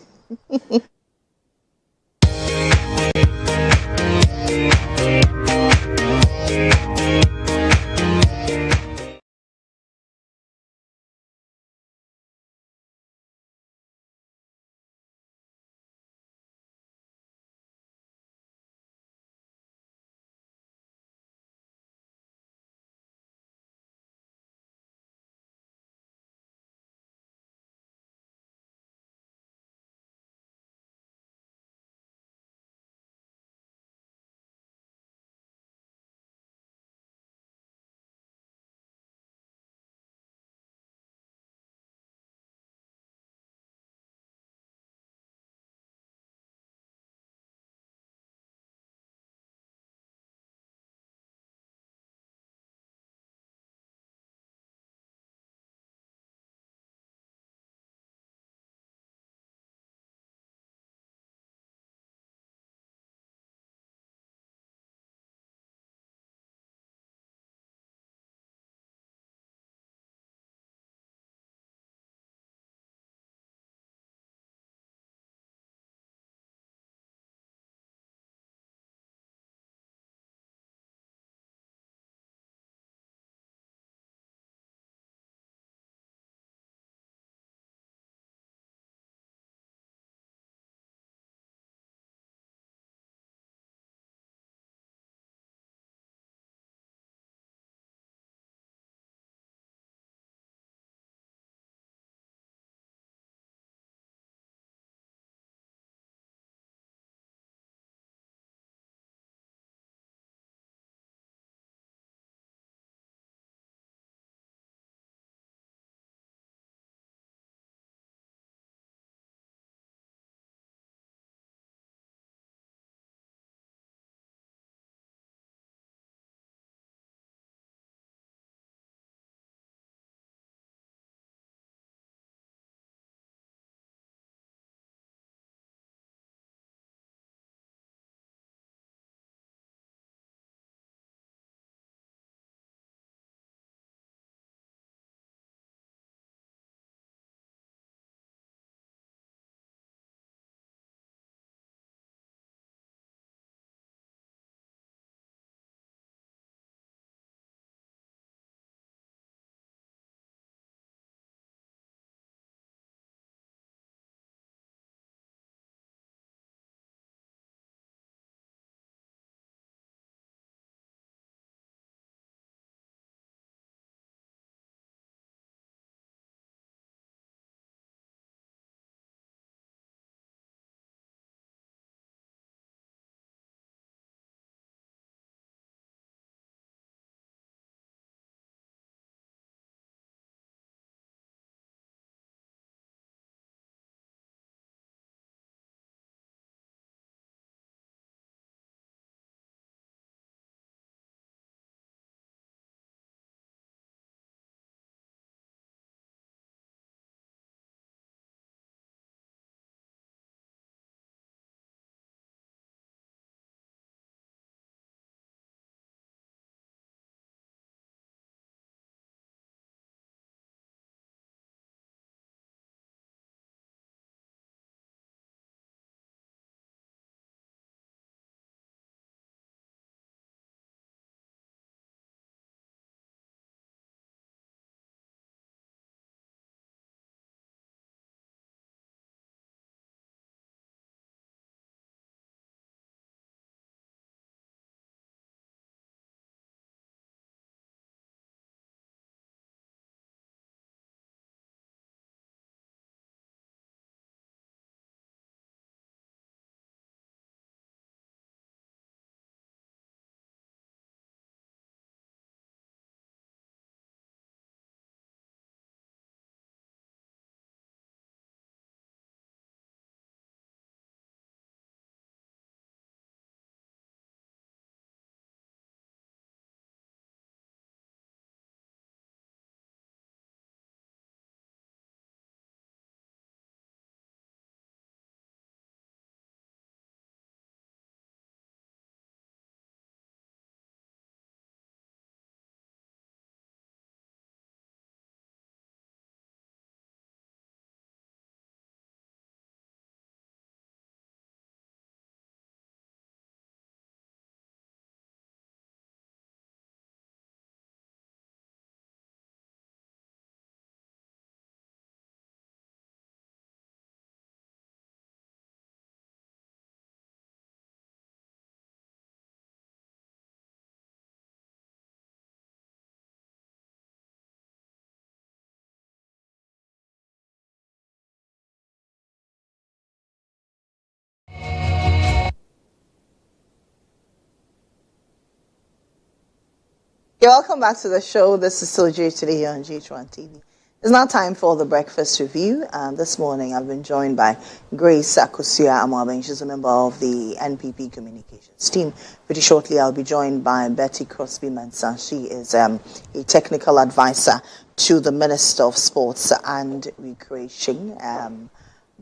You're welcome back to the show. This is still J today here on GH1 TV. It's now time for the breakfast review. This morning I've been joined by Grace Akosua Amwabeng. She's a member of the NPP communications team. Pretty shortly I'll be joined by Betty Crosby Mensah. She is a technical advisor to the Minister of Sports and Recreation.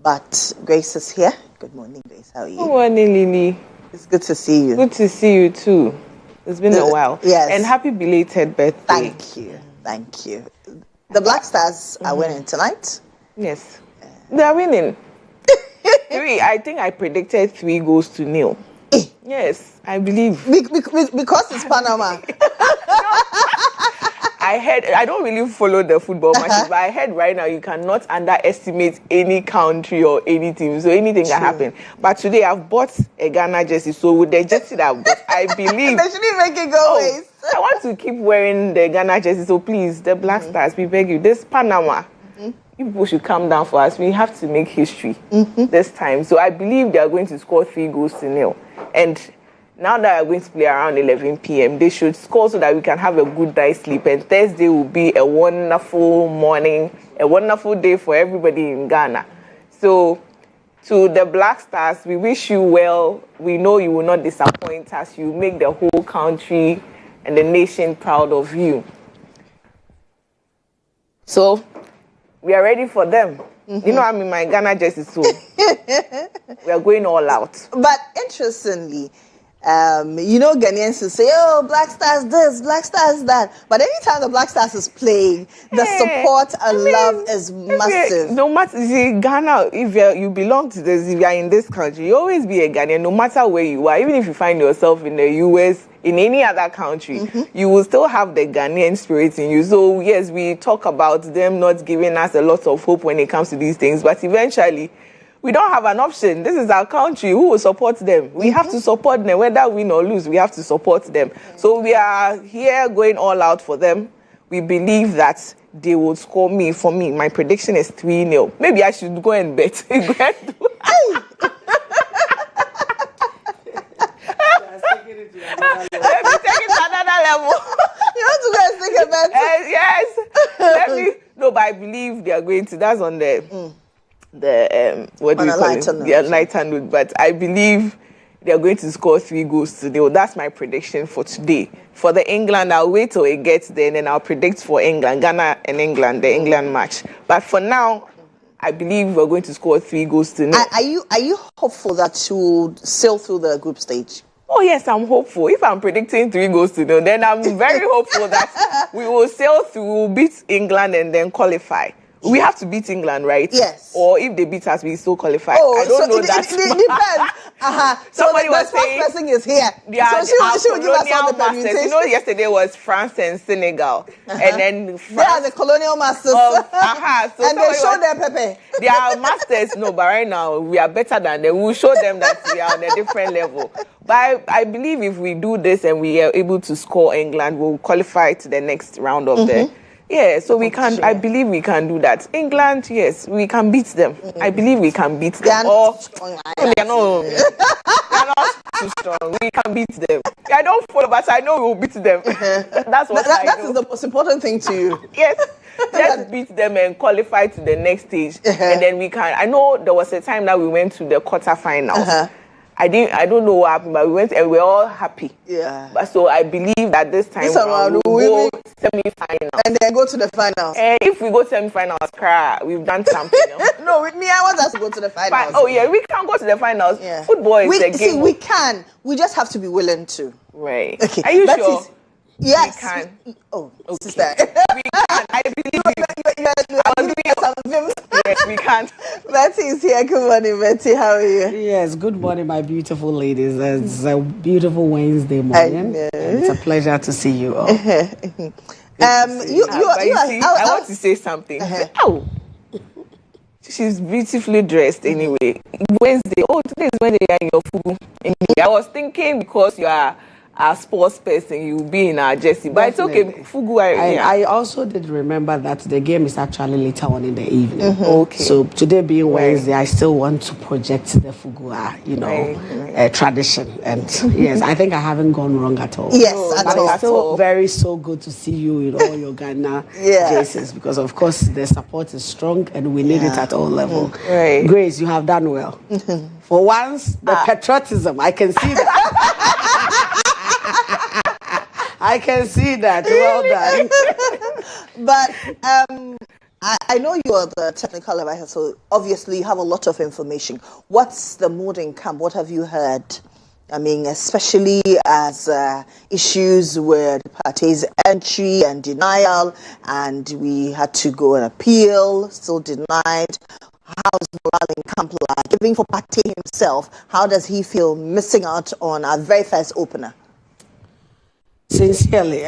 But Grace is here. Good morning, Grace. How are you? Good morning, Lily. It's good to see you. Good to see you too. It's been a while. Yes. And happy belated birthday. Thank you. Thank you. The Black Stars are winning tonight. Yes. They are winning. 3. I think I predicted 3 goals to 0. Yes, I believe. Because it's Panama. I heard, I don't really follow the football matches, but I heard right now you cannot underestimate any country or any team. So anything can happen. But today I've bought a Ghana jersey. So with the jersey that I've bought, I believe. They shouldn't make it go waste. I want to keep wearing the Ghana jersey. So please, the Black Stars, we beg you. This Panama, you people should come down for us. We have to make history this time. So I believe they are going to score 3 goals to 0. And now that we're going to play around 11 p.m., they should score so that we can have a good night's sleep. And Thursday will be a wonderful morning, a wonderful day for everybody in Ghana. So, to the Black Stars, we wish you well. We know you will not disappoint us. You make the whole country and the nation proud of you. So, we are ready for them. You know, I'm in my Ghana jersey, so we are going all out. But interestingly, you know, Ghanaians will say, oh, Black Stars this, Black Stars that. But anytime the Black Stars is playing, the support and love is massive. No matter, see, Ghana, if you belong to this, if you are in this country, you always be a Ghanaian, no matter where you are. Even if you find yourself in the US, in any other country, you will still have the Ghanaian spirit in you. So, yes, we talk about them not giving us a lot of hope when it comes to these things, but eventually, we don't have an option. This is our country. Who will support them? We have to support them. Whether win or lose, we have to support them. So we are here going all out for them. We believe that they will score me. For me, my prediction is 3-0. Maybe I should go and bet. Let me take it to another level. You want to go and take a bet? Yes. No, but I believe they are going to. That's on the... what do you call it? The lighter note. But I believe they are going to score 3 goals to 0. That's my prediction for today. For the England, I'll wait till it gets there, and then I'll predict for England, Ghana and England, the England match. But for now, I believe we're going to score 3 goals to 0. Are you hopeful that you will sail through the group stage? Oh yes, I'm hopeful. If I'm predicting 3 goals to 0, then I'm very hopeful that we will sail through, we'll beat England and then qualify. We have to beat England, right? Yes. Or if they beat us, we still qualify. Oh, I don't know it that. It depends. Somebody so was saying the person is here. Yeah, so she will give us all the masters. You know, yesterday was France and Senegal, and then France, they are the colonial masters. So and they show their pepe. They are masters. No, but right now we are better than them. We'll show them that we are on a different level. But I believe if we do this and we are able to score England, we'll qualify to the next round of the. Yeah, so we can. Sure. I believe we can do that. England, yes, we can beat them. I believe we can beat them. They are not strong. They are not too strong. We can beat them. I don't follow, but I know we will beat them. That's what I know. That is the most important thing to you. Yes, let's beat them and qualify to the next stage, and then we can. I know there was a time that we went to the quarterfinals. I don't know what happened, but we went and we're all happy. Yeah. But so I believe that this time we'll go semi-final. And then go to the finals. And if we go semi-finals, we've done something. No, with me, I want us to go to the finals. But, we can go to the finals. Yeah. Football is a game. See, we can. We just have to be willing to. Right. Okay. Are you sure? Yes. We can. Okay. Sister. We can. I believe Yes, we can. Betty is here. Good morning, Betty. How are you? Yes, good morning, my beautiful ladies. It's a beautiful Wednesday morning. It's a pleasure to see you all. I want to say something. Oh, she's beautifully dressed anyway. Wednesday. Oh, today is when they are in your food. Anyway, I was thinking because you are a sports person, you will be in our jersey. But Definitely. it's okay. Fugu, I also did remember that the game is actually later on in the evening. Okay. So today being Wednesday, I still want to project the Fugu, tradition. And yes, I think I haven't gone wrong at all. Yes, but it's still so good to see you in all your Ghana jerseys, because of course the support is strong and we need it at all levels. Right. Grace, you have done well. For once, the patriotism, I can see that. I can see that. Well done. But I know you are the technical advisor, so obviously you have a lot of information. What's the mood in camp? What have you heard? I mean, especially as issues with Partey's entry and denial, and we had to go and appeal, still denied. How's morale in camp like? Even for Partey himself, how does he feel missing out on our very first opener? Sincerely,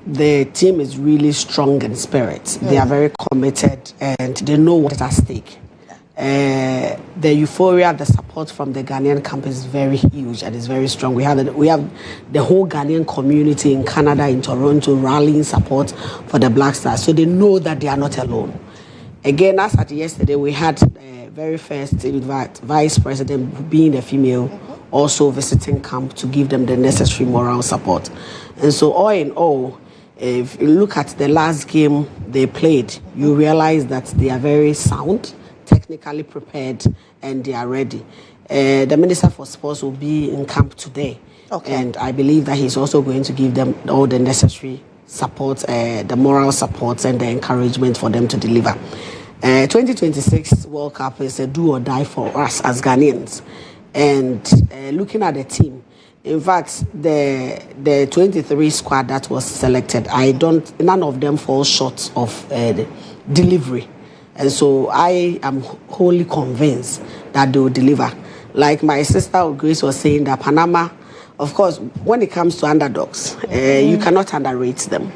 the team is really strong in spirit. They are very committed and they know what is at stake. The euphoria, the support from the Ghanaian camp is very huge and it's very strong. We have the whole Ghanaian community in Canada, in Toronto, rallying support for the Black Stars. So they know that they are not alone. Again, as at yesterday, we had the very first vice president, being a female, also visiting camp to give them the necessary moral support. And so all in all, if you look at the last game they played, you realize that they are very sound, technically prepared, and they are ready. The Minister for Sports will be in camp today. Okay. And I believe that he's also going to give them all the necessary support, the moral support and the encouragement for them to deliver. 2026 World Cup is a do or die for us as Ghanaians. And looking at the team, in fact, the 23 squad that was selected, none of them fall short of delivery. And so I am wholly convinced that they will deliver. Like my sister Grace was saying, that Panama, of course, when it comes to underdogs, you cannot underrate them.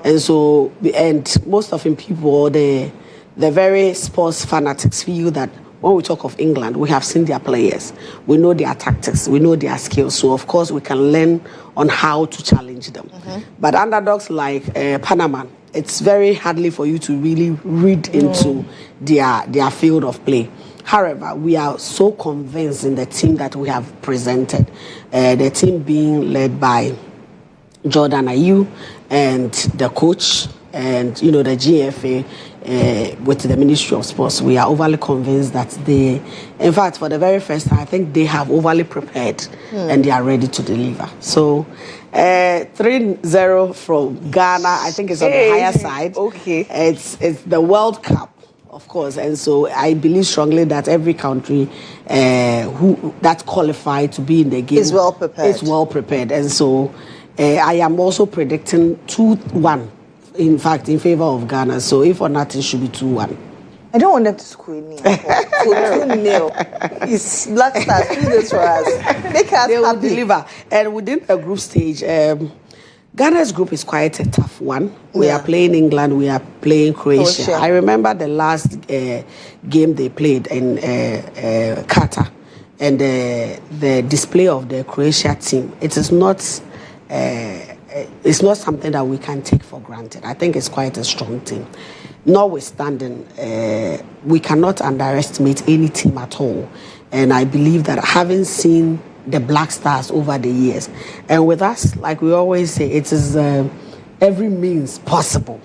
And so, and most often people, the very sports fanatics feel that when we talk of England, we have seen their players. We know their tactics. We know their skills. So, of course, we can learn on how to challenge them. But underdogs like Panama, it's very hardly for you to really read into their field of play. However, we are so convinced in the team that we have presented. The team being led by Jordan Ayew and the coach and, the GFA with the Ministry of Sports. We are overly convinced that in fact, for the very first time, I think they have overly prepared and they are ready to deliver. So, 3-0 from Ghana, I think it's on the higher side. Okay. It's the World Cup, of course, and so I believe strongly that every country that qualified to be in the game is well prepared. And so I am also predicting 2-1, in fact, in favor of Ghana. So if or not, it should be 2-1. I don't want them to squeeze me. So 2-0. It's Black Stars. Do this for us. Make us they will happy. deliver. And within the group stage, Ghana's group is quite a tough one. We are playing England. We are playing Croatia. I remember the last game they played in Qatar, and the display of the Croatia team. It is not. It's not something that we can take for granted. I think it's quite a strong team. Notwithstanding, we cannot underestimate any team at all. And I believe that having seen the Black Stars over the years, and with us, like we always say, it is every means possible.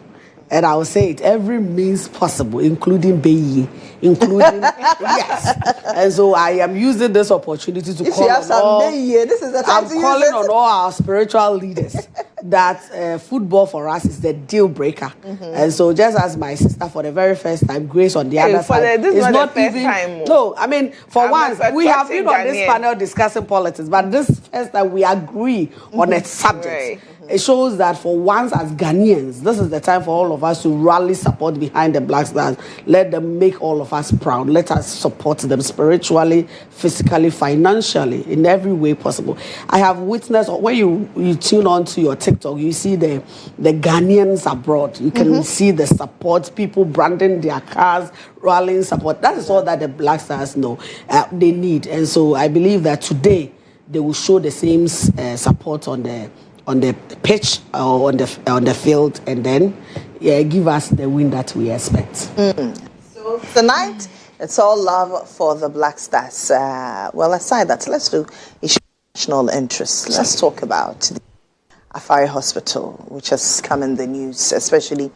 And I will say it, every means possible, including Beyi, including, yes. And so I am using this opportunity to call on all, this is the time I'm calling on all our spiritual leaders that football for us is the deal breaker. And so just as my sister for the very first time, Grace on the other side, this is not even, time. No, I mean, for once, we have been on this panel discussing politics, but this first time we agree on a subject. Right. It shows that for once as Ghanaians, this is the time for all of us to rally support behind the Black Stars. Let them make all of us proud. Let us support them spiritually, physically, financially, in every way possible. I have witnessed, when you tune on to your TikTok, you see the Ghanaians abroad. You can see the support, people branding their cars, rallying support. That is all that the Black Stars know they need. And so I believe that today, they will show the same support on the pitch or on the field, and then give us the win that we expect. So tonight, it's all love for the Black Stars. Well, aside that, let's do issue of national interest. Let's talk about the Afari Hospital, which has come in the news, especially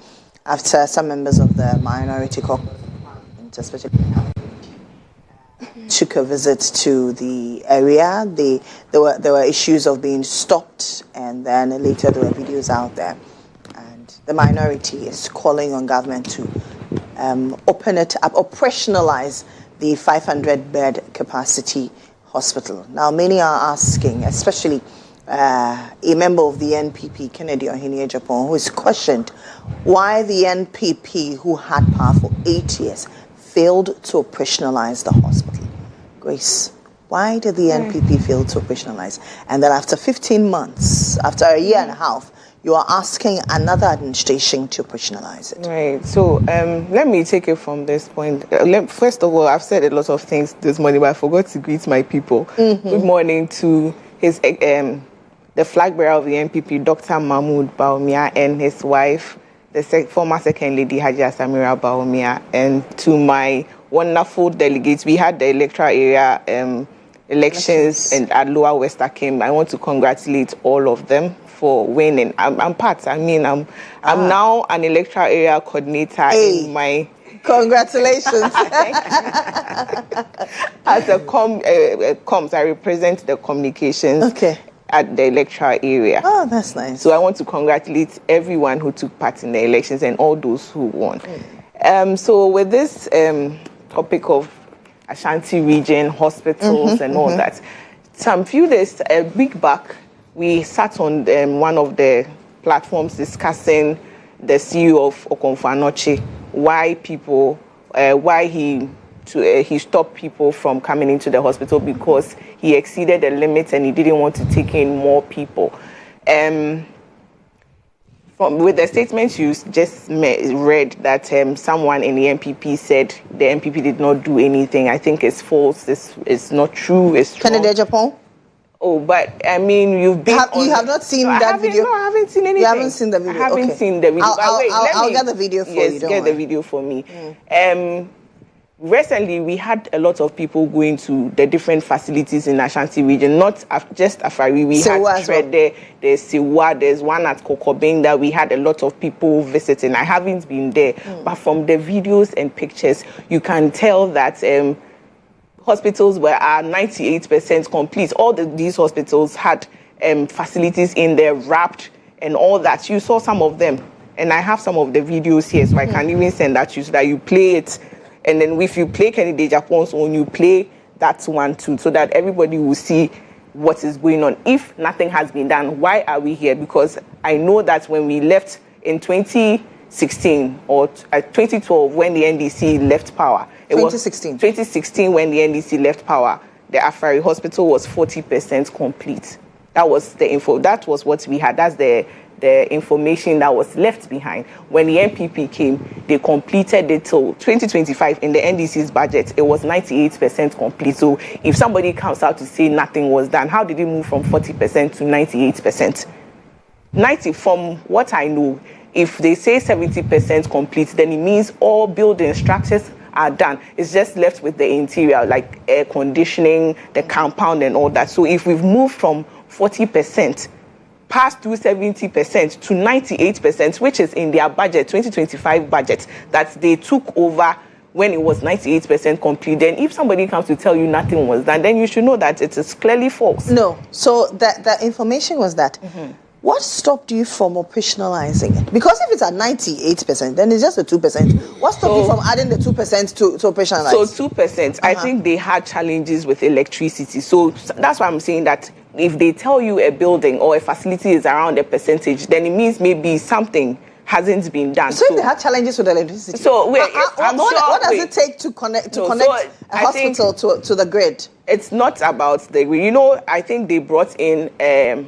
after some members of the minority caucus, especially took a visit to the area. There were issues of being stopped, and then later there were videos out there. And the minority is calling on government to open it up, operationalize the 500-bed capacity hospital. Now, many are asking, especially a member of the NPP, Kennedy Ohene Japan, who is questioned why the NPP, who had power for 8 years, failed to operationalize the hospital. Grace, why did the NPP fail to operationalize? And then after 15 months, after a year and a half, you are asking another administration to operationalize it. Right. So let me take it from this point. First of all, I've said a lot of things this morning, but I forgot to greet my people. Good morning to his the flag bearer of the NPP, Dr. Mahmoud Bawumia, and his wife, the former Second Lady Hajiya Samira Bawumia, and to my wonderful delegates. We had the electoral area elections and at Lower West Akim. I want to congratulate all of them for winning. I'm part. I mean, I'm now an electoral area coordinator in my. Congratulations. As a comms, I represent the communications at the electoral area. Oh, that's nice. So I want to congratulate everyone who took part in the elections and all those who won. So with this topic of Ashanti region, hospitals and all that, some few days, a week back, we sat on one of the platforms discussing the CEO of Okonfo-Anokye, why he stopped people from coming into the hospital because he exceeded the limits and he didn't want to take in more people. With the statement you just read that someone in the NPP said the NPP did not do anything, I think it's false. It's not true. It's wrong. Kennedy Japan? Oh, but I mean, you've been. You have not seen that video? No, I haven't seen anything. You haven't seen the video? I haven't seen the video. I'll get the video for you. Yes, get the video for me. Recently, we had a lot of people going to the different facilities in Ashanti region, not just Afari. We had Trede, there's Siwa, there's one at Kokobeng that we had a lot of people visiting. I haven't been there, but from the videos and pictures, you can tell that hospitals are 98% complete. All these hospitals had facilities in there wrapped and all that. You saw some of them, and I have some of the videos here, so I can even send that to you so that you play it. And then if you play Kennedy Japan's own, you play that one too, so that everybody will see what is going on. If nothing has been done, why are we here? Because I know that when we left in 2016 or 2012, when the NDC left power, 2016 when the NDC left power, the Afari Hospital was 40% complete. That was the info. That was what we had. That's the information that was left behind. When the NPP came, they completed it till 2025 in the NDC's budget. It was 98% complete. So if somebody comes out to say nothing was done, how did it move from 40% to 98%? 90, from what I know, if they say 70% complete, then it means all building structures are done. It's just left with the interior, like air conditioning, the compound and all that. So if we've moved from 40% past to 70% to 98%, which is in their budget, 2025 budget, that they took over when it was 98% complete, then if somebody comes to tell you nothing was done, then you should know that it is clearly false. No. So the information was that. What stopped you from operationalizing it? Because if it's at 98%, then it's just a 2%. What stopped you from adding the 2% to operationalize? So 2%, I think they had challenges with electricity. So that's why I'm saying that if they tell you a building or a facility is around a percentage, then it means maybe something hasn't been done. So if they had challenges with electricity, so wait, what does it take to connect a hospital to the grid? It's not about the grid. You know, I think they brought in a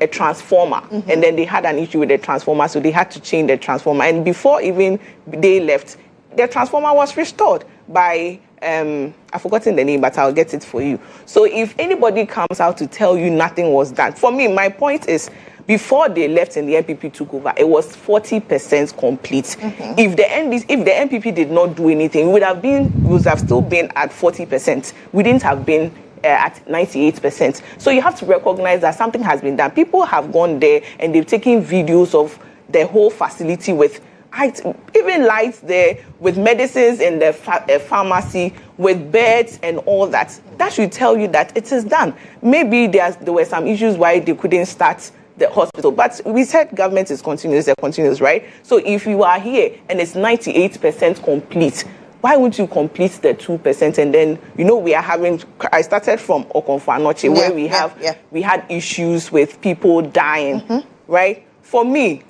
transformer, and then they had an issue with the transformer, so they had to change the transformer. And before even they left, the transformer was restored by I've forgotten the name, but I'll get it for you. So if anybody comes out to tell you nothing was done, for me, my point is, before they left and the NPP took over, it was 40% complete. If the NPP did not do anything, we would have still been at 40%. We didn't have been at 98%. So you have to recognize that something has been done. People have gone there and they've taken videos of the whole facility with even lights there, with medicines in the pharmacy, with beds and all that. That should tell you that it is done. Maybe there were some issues why they couldn't start the hospital, but we said government is continuous, right? So if you are here and it's 98% complete, why wouldn't you complete the 2%? And then, we are having, I started from Okonfo-Anoche, where we had issues with people dying, right? For me,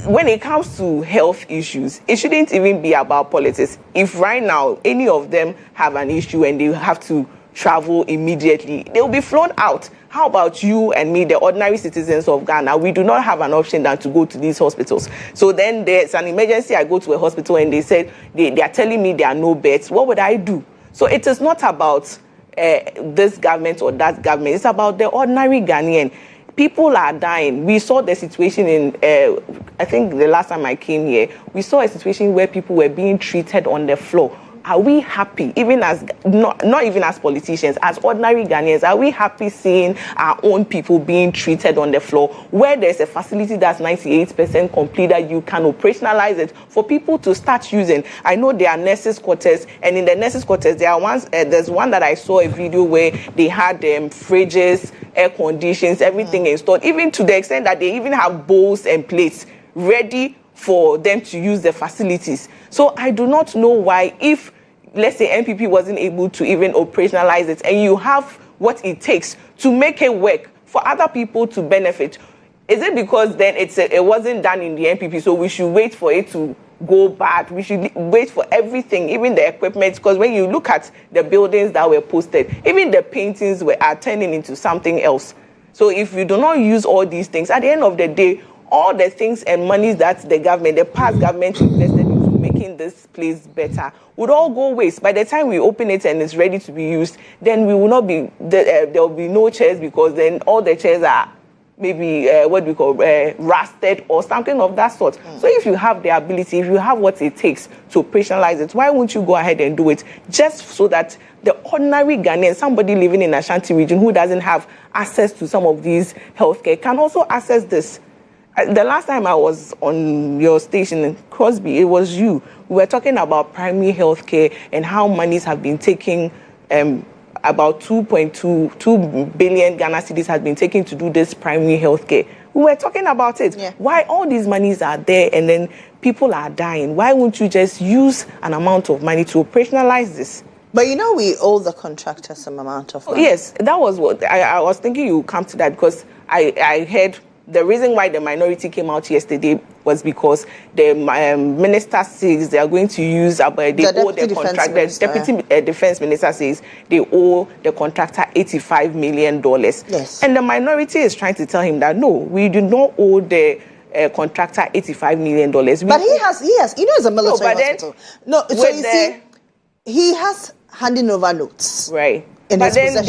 when it comes to health issues, it shouldn't even be about politics. If right now any of them have an issue and they have to travel immediately, they'll be flown out. How about you and me, the ordinary citizens of Ghana? We do not have an option than to go to these hospitals. So then there's an emergency, I go to a hospital and they said, they are telling me there are no beds. What would I do? So it is not about this government or that government. It's about the ordinary Ghanaian. People are dying. We saw the situation in, I think the last time I came here, we saw a situation where people were being treated on the floor. Are we happy, even as, not even as politicians, as ordinary Ghanaians, are we happy seeing our own people being treated on the floor where there's a facility that's 98% complete that you can operationalize it for people to start using? I know there are nurses' quarters, and in the nurses' quarters, there's one that I saw a video where they had fridges, air conditions, everything installed, even to the extent that they even have bowls and plates ready for them to use the facilities. So I do not know why, if, let's say, NPP wasn't able to even operationalize it, and you have what it takes to make it work for other people to benefit, is it because then it wasn't done in the NPP, so we should wait for it to go bad? We should wait for everything, even the equipment, because when you look at the buildings that were posted, even the paintings are turning into something else. So if you do not use all these things, at the end of the day, all the things and monies that the past government invested into making this place better would all go waste. By the time we open it and it's ready to be used, then we will not be, there will be no chairs, because then all the chairs are maybe rusted or something of that sort. So if you have the ability, if you have what it takes to operationalize it, why won't you go ahead and do it, just so that the ordinary Ghanaian, somebody living in Ashanti region who doesn't have access to some of these healthcare, can also access this? The last time I was on your station in Crosby, it was you. We were talking about primary health care and how monies have been taken, about 2.2 billion Ghana cedis has been taken to do this primary health care. We were talking about it. Yeah. Why all these monies are there and then people are dying? Why won't you just use an amount of money to operationalize this? But we owe the contractor some amount of money. Yes, that was what I was thinking you come to that, because I heard the reason why the minority came out yesterday was because the minister says they are going to use, they owe the contractor, the deputy defense minister says they owe the contractor $85 million. Yes. And the minority is trying to tell him that, no, we do not owe the contractor $85 million. But he has, it's a military hospital. So you see, he has handing over notes. Right. But then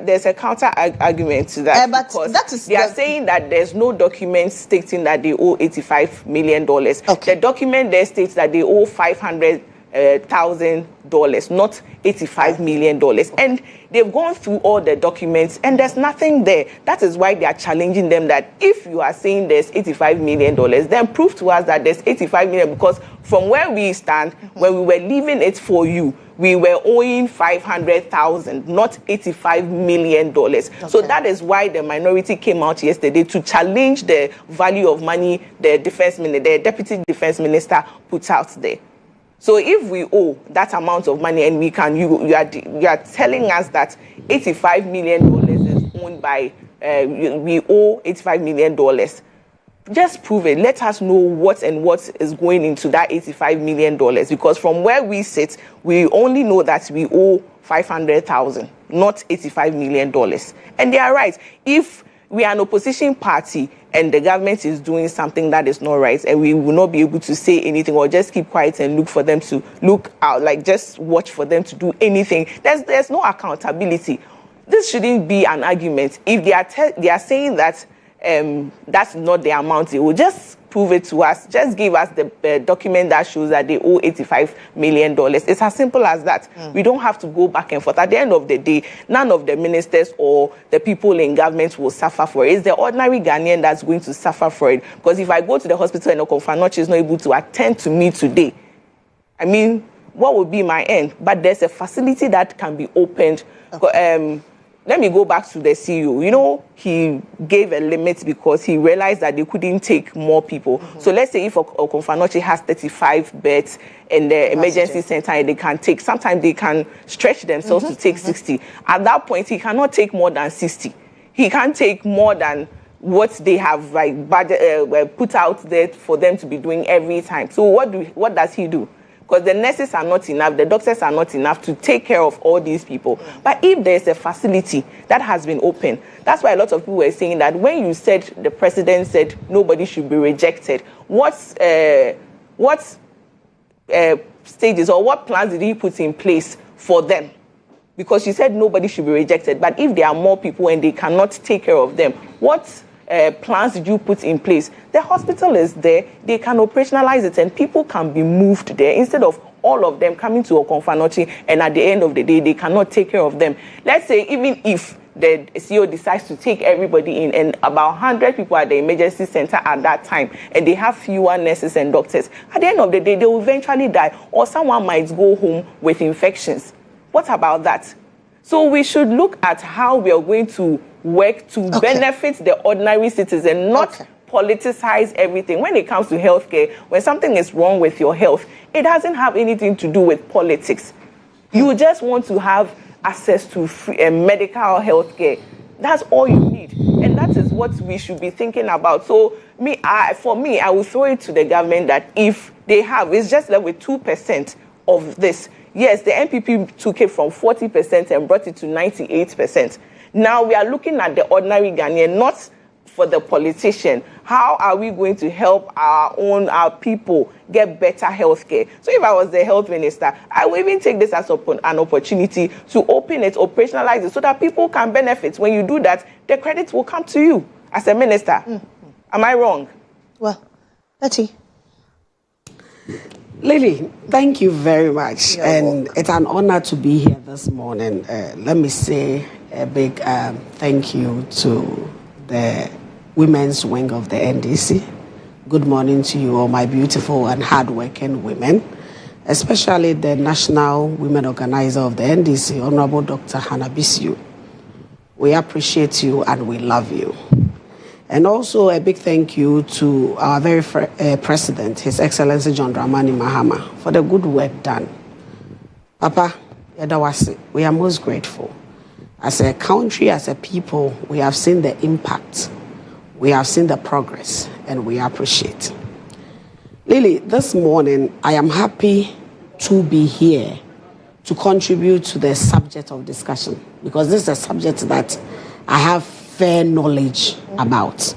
there's a counter argument to that, because they are saying that there's no document stating that they owe $85 million. Okay. The document there states that they owe $500,000, not $85 million. Okay. And they've gone through all the documents and there's nothing there. That is why they are challenging them that if you are saying there's $85 million, then prove to us that there's $85 million, because from where we stand, when we were leaving it for you, we were owing $500,000, not $85 million. Okay. So that is why the minority came out yesterday to challenge the value of money the deputy defense minister put out there. So if we owe that amount of money and you are telling us that $85 million is owned by, we owe $85 million, just prove it. Let us know what is going into that $85 million, because from where we sit, we only know that we owe $500,000, not $85 million. And they are right. If we are an opposition party and the government is doing something that is not right, and we will not be able to say anything or just keep quiet and look for them to look out, like just watch for them to do anything. There's no accountability. This shouldn't be an argument. If they are saying that that's not the amount, they will just prove it to us. Just give us the document that shows that they owe $85 million. It's as simple as that. We don't have to go back and forth. At the end of the day, none of the ministers or the people in government will suffer for it. It's the ordinary Ghanaian that's going to suffer for it. Because if I go to the hospital and Okonfa-Notch is not able to attend to me today, I mean, what would be my end? But there's a facility that can be opened. Okay. Let me go back to the CEO. You know, he gave a limit because he realized that they couldn't take more people. So let's say if Okonfa-Notch has 35 beds in the emergency center and they can take, sometimes they can stretch themselves to take 60. At that point, he cannot take more than 60. He can't take more than what they have like budget, put out there for them to be doing every time. So what does he do? Because the nurses are not enough, the doctors are not enough to take care of all these people. But if there's a facility that has been open, that's why a lot of people were saying that when you said, the president said nobody should be rejected, what stages or what plans did he put in place for them? Because you said nobody should be rejected, but if there are more people and they cannot take care of them, what plans did you put in place? The hospital is there, they can operationalize it and people can be moved there instead of all of them coming to Okonfa-Notch and at the end of the day, they cannot take care of them. Let's say even if the CEO decides to take everybody in and about 100 people at the emergency center at that time and they have fewer nurses and doctors, at the end of the day, they will eventually die or someone might go home with infections. What about that? So we should look at how we are going to work to benefit the ordinary citizen, not politicize everything. When it comes to healthcare, when something is wrong with your health, it doesn't have anything to do with politics. You just want to have access to free, medical healthcare. That's all you need. And that is what we should be thinking about. So for me, I will throw it to the government that if they have, it's just left with 2% of this. Yes, the NPP took it from 40% and brought it to 98%. Now we are looking at the ordinary Ghanaian, not for the politician. How are we going to help our people get better health care? So if I was the health minister, I would even take this as an opportunity to open it, operationalize it, so that people can benefit. When you do that, the credit will come to you as a minister. Am I wrong? Well, Betty. Lily, thank you very much. And it's an honor to be here this morning. Let me say a big thank you to the women's wing of the NDC. Good morning to you all, my beautiful and hardworking women, especially the National Women Organizer of the NDC, Honorable Dr. Hannah Bisiu. We appreciate you and we love you. And also a big thank you to our very president, His Excellency John Dramani Mahama, for the good work done. Papa, we are most grateful. As a country, as a people, we have seen the impact. We have seen the progress, and we appreciate. Lily, this morning, I am happy to be here to contribute to the subject of discussion, because this is a subject that I have fair knowledge about.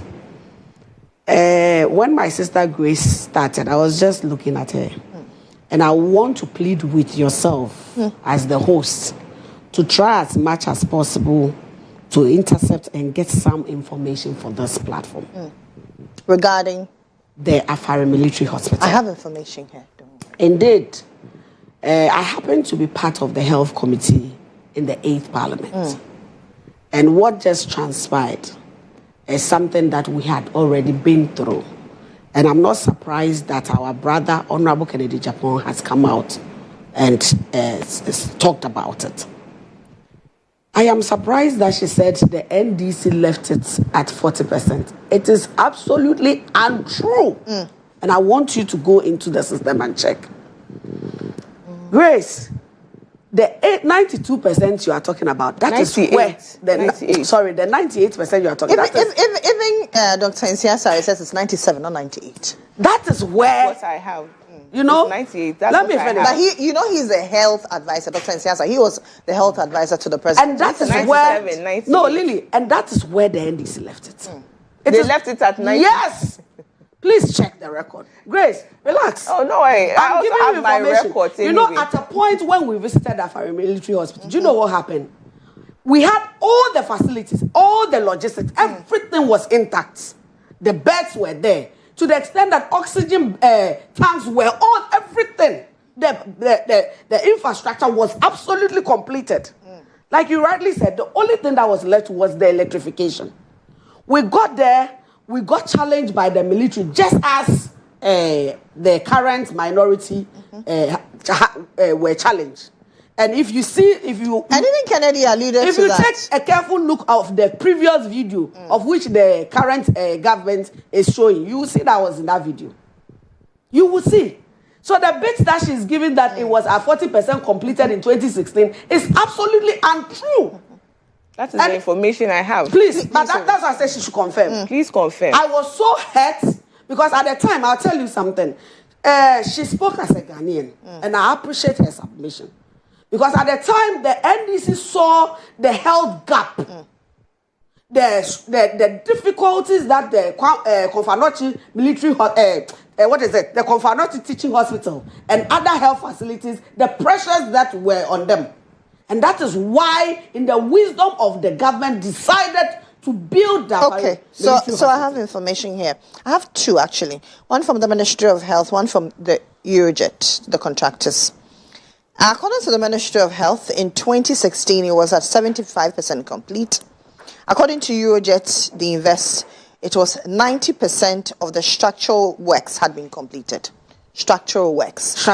When my sister Grace started, I was just looking at her, and I want to plead with yourself as the host to try as much as possible to intercept and get some information for this platform. Regarding? The Afari Military Hospital. I have information here. Indeed. I happen to be part of the Health Committee in the 8th Parliament. And what just transpired is something that we had already been through. And I'm not surprised that our brother, Honorable Kennedy Japan, has come out and talked about it. I am surprised that she said the NDC left it at 40%. It is absolutely untrue. And I want you to go into the system and check. Grace, the 92% you are talking about, that 98. Is where the 98% you are talking about. Even Dr. Nsiasa says it's 97, not 98. That is where what I have. You know, 98. Let me finish. But he's a health advisor, Dr. Nsiasa. He was the health advisor to the president. And that is where, no, Lily, and that is where the NDC left it. They left it at 90. Yes. Please check the record. Grace, relax. Oh, no way. I'm giving you have my information. records You know, anyway. at a point when we visited Afari Military Hospital, do you know what happened? We had all the facilities, all the logistics, everything was intact. The beds were there. To the extent that oxygen tanks were on, everything. The infrastructure was absolutely completed. Like you rightly said, the only thing that was left was the electrification. We got there, we got challenged by the military, just as the current minority were challenged. And if you see, and even Kennedy alluded if to you that. take a careful look of the previous video of which the current government is showing, you will see that was in that video. You will see. So the bit that she's giving that it was at 40% completed in 2016 is absolutely untrue. That is the information I have. Please, but that's why I said she should confirm. Please confirm. I was so hurt because at the time, I'll tell you something. She spoke as a Ghanaian, and I appreciate her submission. Because at the time, the NDC saw the health gap, the difficulties that the Konfanochi military, the Konfanochi teaching hospital and other health facilities, the pressures that were on them. And that is why, in the wisdom of the government, decided to build that. Okay, so I have information here. I have two, actually. One from the Ministry of Health, one from the Eurojet, the contractors. According to the Ministry of Health, in 2016, it was at 75% complete. According to Eurojet, the Invest, it was 90% of the structural works had been completed. Structural works.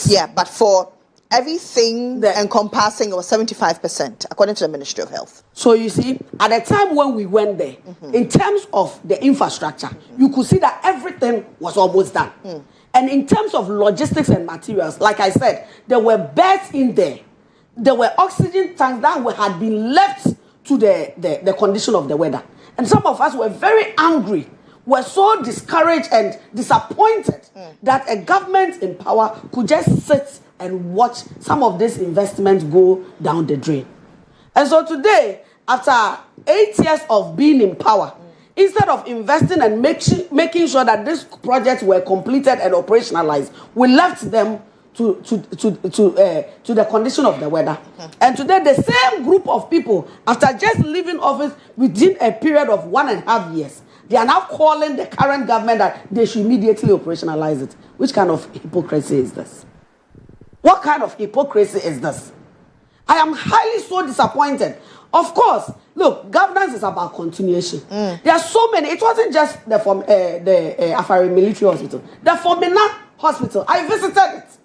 Yeah, but for everything encompassing, it was 75%, according to the Ministry of Health. So you see, at the time when we went there, in terms of the infrastructure, you could see that everything was almost done. And in terms of logistics and materials, like I said, there were beds in there. There were oxygen tanks that had been left to the condition of the weather. And some of us were very angry, were so discouraged and disappointed that a government in power could just sit and watch some of these investments go down the drain. And so today, after 8 years of being in power, instead of investing and making sure that these projects were completed and operationalized, we left them to the condition of the weather. And today, the same group of people, after just leaving office within a period of 1.5 years, they are now calling the current government that they should immediately operationalize it. Which kind of hypocrisy is this? What kind of hypocrisy is this? I am highly so disappointed. Of course, look, governance is about continuation. There are so many. It wasn't just the Afari Military Hospital. The Fomena Hospital, I visited it.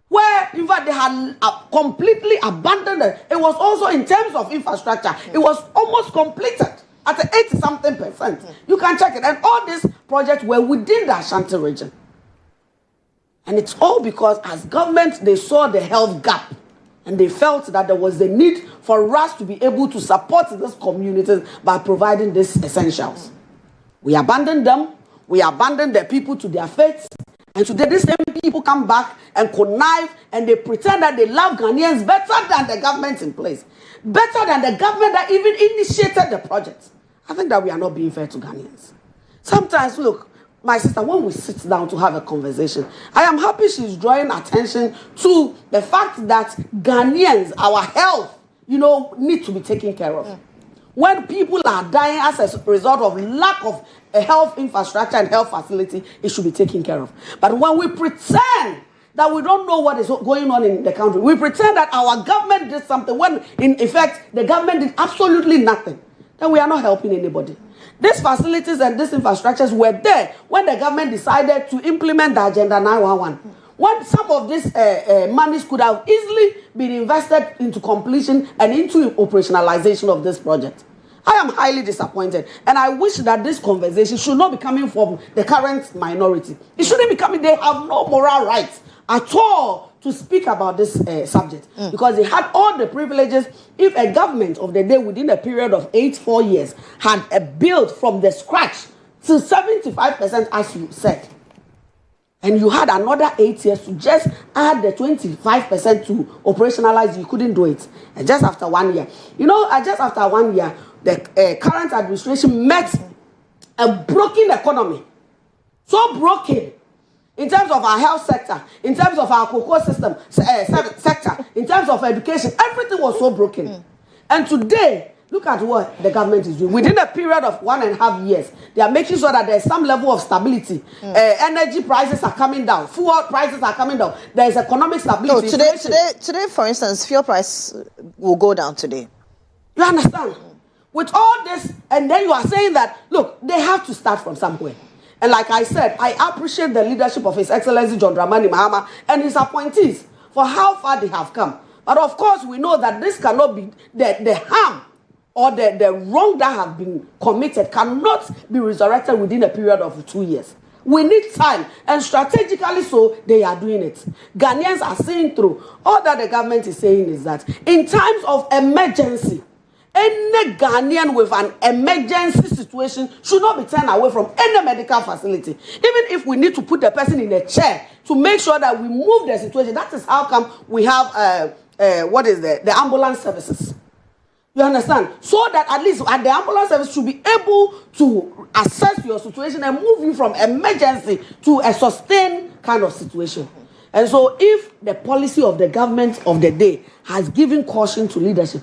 Where, in fact, they had completely abandoned it. It was also, in terms of infrastructure, it was almost completed at 80-something%. You can check it. And all these projects were within the Ashanti region. And it's all because, as government, they saw the health gap. And they felt that there was a need for us to be able to support these communities by providing these essentials. We abandoned them. We abandoned the people to their fates. And today, these same people come back and connive and they pretend that they love Ghanaians better than the government in place. Better than the government that even initiated the project. I think that we are not being fair to Ghanaians. Sometimes, look, my sister, when we sit down to have a conversation, I am happy she's drawing attention to the fact that Ghanaians, our health, need to be taken care of. When people are dying as a result of lack of a health infrastructure and health facility, it should be taken care of. But when we pretend that we don't know what is going on in the country, we pretend that our government did something when, in effect, the government did absolutely nothing, then we are not helping anybody. These facilities and these infrastructures were there when the government decided to implement the Agenda 911. When some of these monies could have easily been invested into completion and into operationalization of this project. I am highly disappointed. And I wish that this conversation should not be coming from the current minority. It shouldn't be coming. They have no moral rights at all to speak about this subject. Because they had all the privileges. If a government of the day within a period of 4 years had built from the scratch to 75%, as you said, and you had another 8 years to just add the 25% to operationalize, you couldn't do it. And just after 1 year. Just after 1 year, the current administration met a broken economy. So broken in terms of our health sector, in terms of our cocoa system sector, in terms of education, everything was so broken. And today, look at what the government is doing. Within a period of 1.5 years, they are making sure that there's some level of stability. Energy prices are coming down. Fuel prices are coming down. There is economic stability. No, today, for instance, fuel price will go down today. You understand? With all this, and then you are saying that, look, they have to start from somewhere. And like I said, I appreciate the leadership of His Excellency John Dramani Mahama and his appointees for how far they have come. But of course, we know that this cannot be, the harm or the wrong that have been committed cannot be resurrected within a period of 2 years. We need time, and strategically so, they are doing it. Ghanaians are seeing through. All that the government is saying is that in times of emergency, any Ghanaian with an emergency situation should not be turned away from any medical facility. Even if we need to put the person in a chair to make sure that we move the situation. That is how come we have the ambulance services. You understand? So that at least the ambulance service should be able to assess your situation and move you from emergency to a sustained kind of situation. And so if the policy of the government of the day has given caution to leadership,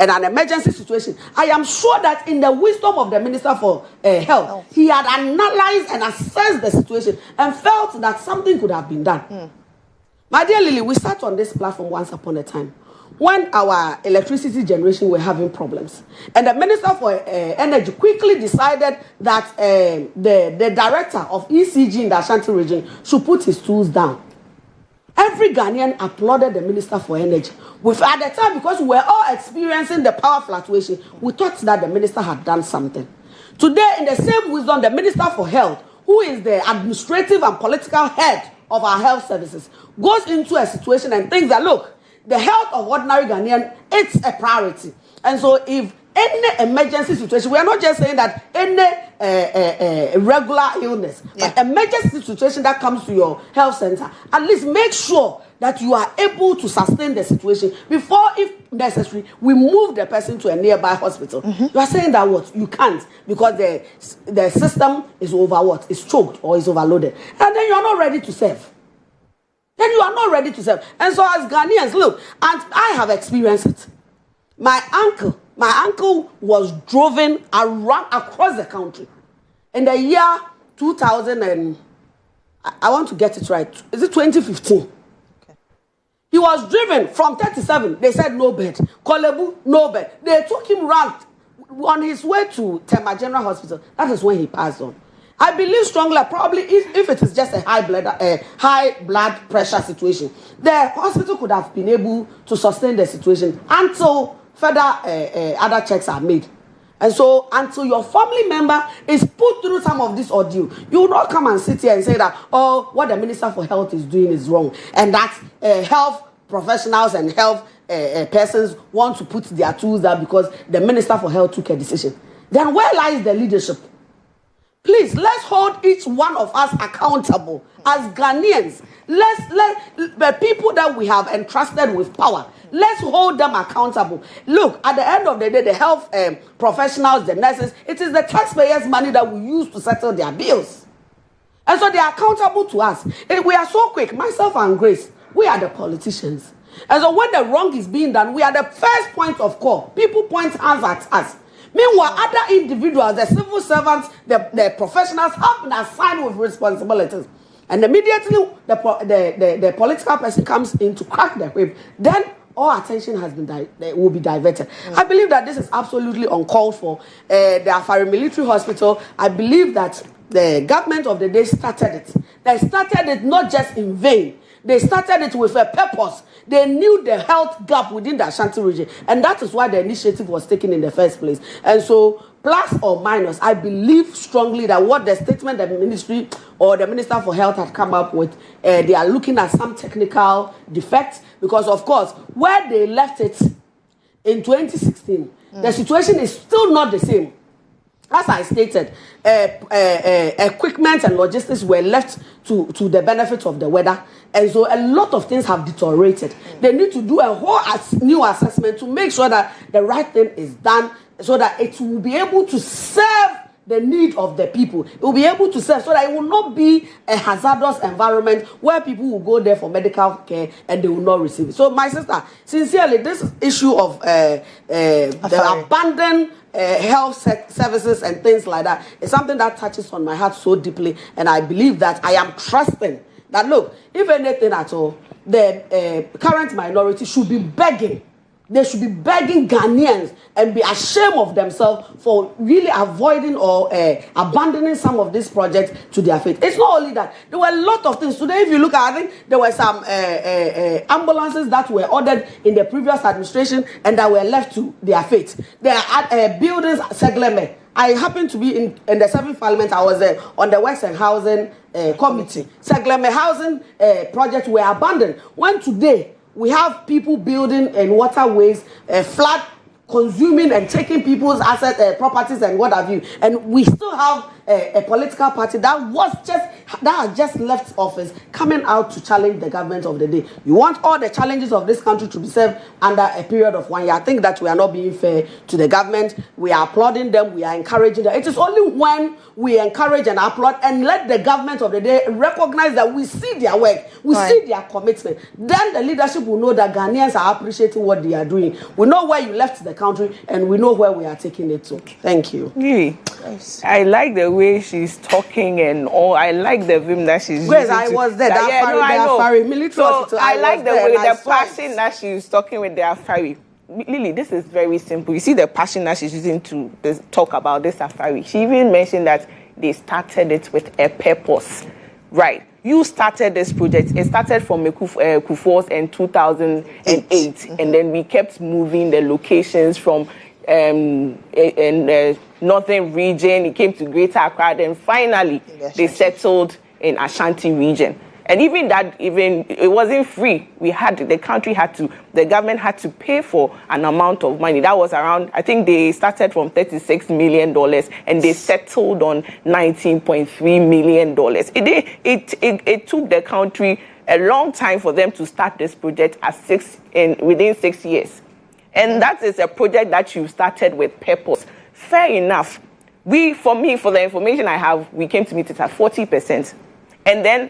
and an emergency situation, I am sure that in the wisdom of the Minister for Health, he had analyzed and assessed the situation and felt that something could have been done. My dear Lily, we sat on this platform once upon a time when our electricity generation were having problems. And the Minister for Energy quickly decided that the director of ECG in the Ashanti region should put his tools down. Every Ghanaian applauded the Minister for Energy. At the time, because we were all experiencing the power fluctuation, we thought that the minister had done something. Today, in the same wisdom, the Minister for Health, who is the administrative and political head of our health services, goes into a situation and thinks that, look, the health of ordinary Ghanaian, it's a priority. And so if any emergency situation, we are not just saying that any regular illness, but emergency situation that comes to your health center, at least make sure that you are able to sustain the situation before, if necessary, we move the person to a nearby hospital. You are saying that what? You can't, because the system is over what? It's choked or is overloaded. And then you are not ready to serve. Then you are not ready to serve. And so as Ghanaians, look, and I have experienced it. My uncle was driven around across the country in the year 2000 and I want to get it right. Is it 2015? Okay. He was driven from 37. They said no bed. Kolebu, no bed. They took him round on his way to Tema General Hospital. That is when he passed on. I believe strongly, probably if it is just a high blood pressure situation, the hospital could have been able to sustain the situation until further other checks are made. And so until your family member is put through some of this ordeal, you will not come and sit here and say that, oh, what the Minister for Health is doing is wrong. And that health professionals and health persons want to put their tools down because the Minister for Health took a decision. Then where lies the leadership? Please, let's hold each one of us accountable as Ghanaians. Let the people that we have entrusted with power, let's hold them accountable. Look, at the end of the day, the health professionals, the nurses, it is the taxpayers' money that we use to settle their bills. And so they are accountable to us. And we are so quick, myself and Grace, we are the politicians. And so when the wrong is being done, we are the first point of call. People point hands at us. Meanwhile, other individuals, the civil servants, the professionals have been assigned with responsibilities. And immediately the political person comes in to crack the whip, then all attention will be diverted. I believe that this is absolutely uncalled for. The Afari Military Hospital, I believe that the government of the day started it. They started it not just in vain. They started it with a purpose. They knew the health gap within the Ashanti region. And that is why the initiative was taken in the first place. And so, plus or minus, I believe strongly that what the statement that the ministry or the Minister for Health had come up with, they are looking at some technical defects. Because, of course, where they left it in 2016, the situation is still not the same. As I stated, equipment and logistics were left to the benefit of the weather. And so a lot of things have deteriorated. They need to do a whole new assessment to make sure that the right thing is done so that it will be able to serve the need of the people. It will be able to serve so that it will not be a hazardous environment where people will go there for medical care and they will not receive it. So, my sister, sincerely, this issue of the abandoned health services and things like that is something that touches on my heart so deeply, and I believe that I am trusting that, look, if anything at all, the current minority should be begging. They should be begging Ghanaians and be ashamed of themselves for really avoiding or abandoning some of these projects to their fate. It's not only that. There were a lot of things. Today, if you look at, I think there were some ambulances that were ordered in the previous administration and that were left to their fate. There are buildings, Segleme. I happened to be in the 7th Parliament. I was on the Western Housing Committee. Segleme housing projects were abandoned. When today, we have people building in waterways, flood consuming and taking people's assets, properties, and what have you. And we still have a political party that has just left office coming out to challenge the government of the day. You want all the challenges of this country to be served under a period of 1 year. I think that we are not being fair to the government. We are applauding them. We are encouraging them. It is only when we encourage and applaud and let the government of the day recognize that we see their work, we see their commitment. Then the leadership will know that Ghanaians are appreciating what they are doing. We know where you left the country and we know where we are taking it to. Thank you. Really? Yes. I like the way she's talking and all. I like the vim that she's using. Yes, I was there. I like the way, the passion that she's talking with the Afari. Lily, this is very simple. You see the passion that she's using to talk about this Afari. She even mentioned that they started it with a purpose. Right. You started this project. It started from Kufuor's in 2008. And then we kept moving the locations from northern region. It came to Greater Accra. Then finally, they settled in Ashanti region. And even that, it wasn't free. The government had to pay for an amount of money. That was around, I think they started from $36 million and they settled on $19.3 million. It took the country a long time for them to start this project within 6 years. And that is a project that you started with purpose. Fair enough. For the information I have, we came to meet it at 40%. And then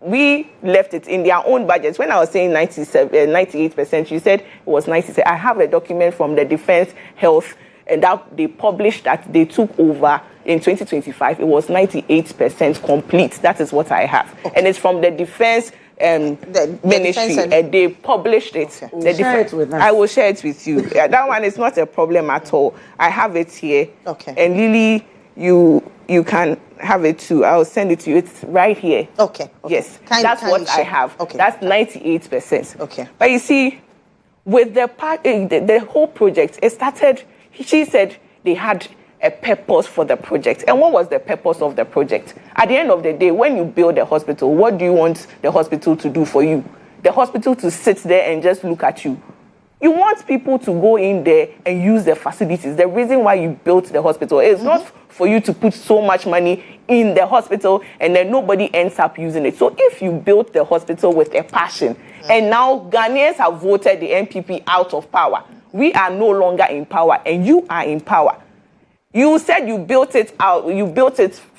we left it in their own budgets. When I was saying 98%, you said it was 97%. I have a document from the Defense Health and that they published that they took over in 2025. It was 98% complete. That is what I have. Okay. And it's from the Defense Ministry. They published it. Okay. Share it with us. I will share it with you. That one is not a problem at all. I have it here. Okay. And Lily, you can have it too. I'll send it to you. It's right here. Okay. Yes. That's what I have. Okay. That's 98%. Okay. But you see, with the whole project, it started, she said they had a purpose for the project. And what was the purpose of the project? At the end of the day, when you build a hospital, what do you want the hospital to do for you? The hospital to sit there and just look at you. You want people to go in there and use the facilities. The reason why you built the hospital is not for you to put so much money in the hospital and then nobody ends up using it. So if you built the hospital with a passion and now Ghanaians have voted the NPP out of power, we are no longer in power and you are in power. You said you built it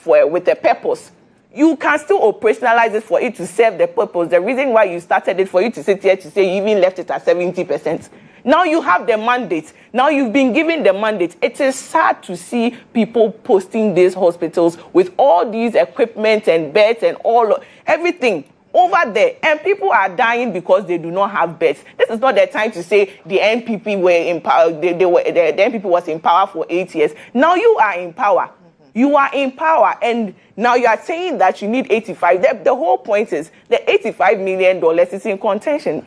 with a purpose. You can still operationalize it for it to serve the purpose. The reason why you started it for you to sit here to say you even left it at 70%. Now you have the mandate. Now you've been given the mandate. It is sad to see people posting these hospitals with all these equipment and beds and everything over there. And people are dying because they do not have beds. This is not the time to say the NPP were in power. The NPP was in power for 8 years. Now you are in power. You are in power, and now you are saying that you need 85. The whole point is the $85 million is in contention.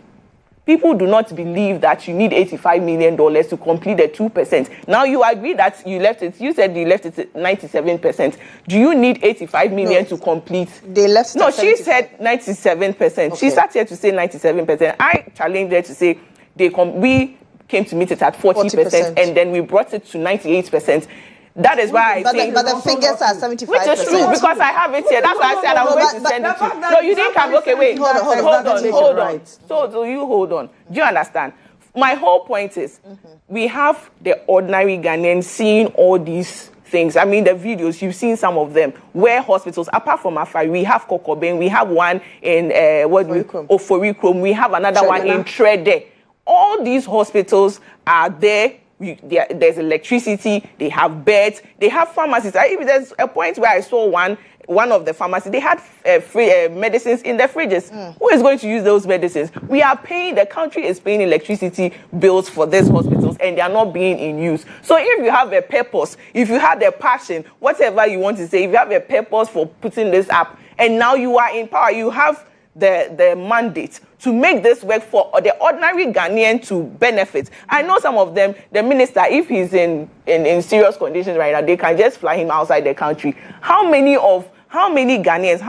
People do not believe that you need $85 million to complete the 2%. Now you agree that you left it. You said you left it at 97%. Do you need $85 million to complete? They left. No, she said 97%. Okay. She sat here to say 97%. I challenged her to say we came to meet it at 40%, and then we brought it to 98%. That is why I think. But the figures are 75%. Which is true, because I have it here. That's why I said I'm going to send it to you. No, you didn't come. Okay, wait. Hold on. So you hold on. Do you understand? My whole point is we have the ordinary Ghanaian seeing all these things. I mean, the videos, you've seen some of them, where hospitals, apart from Afari, we have Kokobeng, we have one in Oforikrom, we have another one in Trede. All these hospitals are there. There's electricity, they have beds, they have pharmacies. There's a point where I saw one of the pharmacies, they had free medicines in their fridges. Who is going to use those medicines? We are paying, the country is paying electricity bills for these hospitals, and they are not being in use. So if you have a purpose, if you have a passion, whatever you want to say, if you have a purpose for putting this up, and now you are in power, you have the mandate to make this work for the ordinary Ghanaian to benefit. I know some of them, the minister, if he's in serious conditions right now, they can just fly him outside the country. How many Ghanaians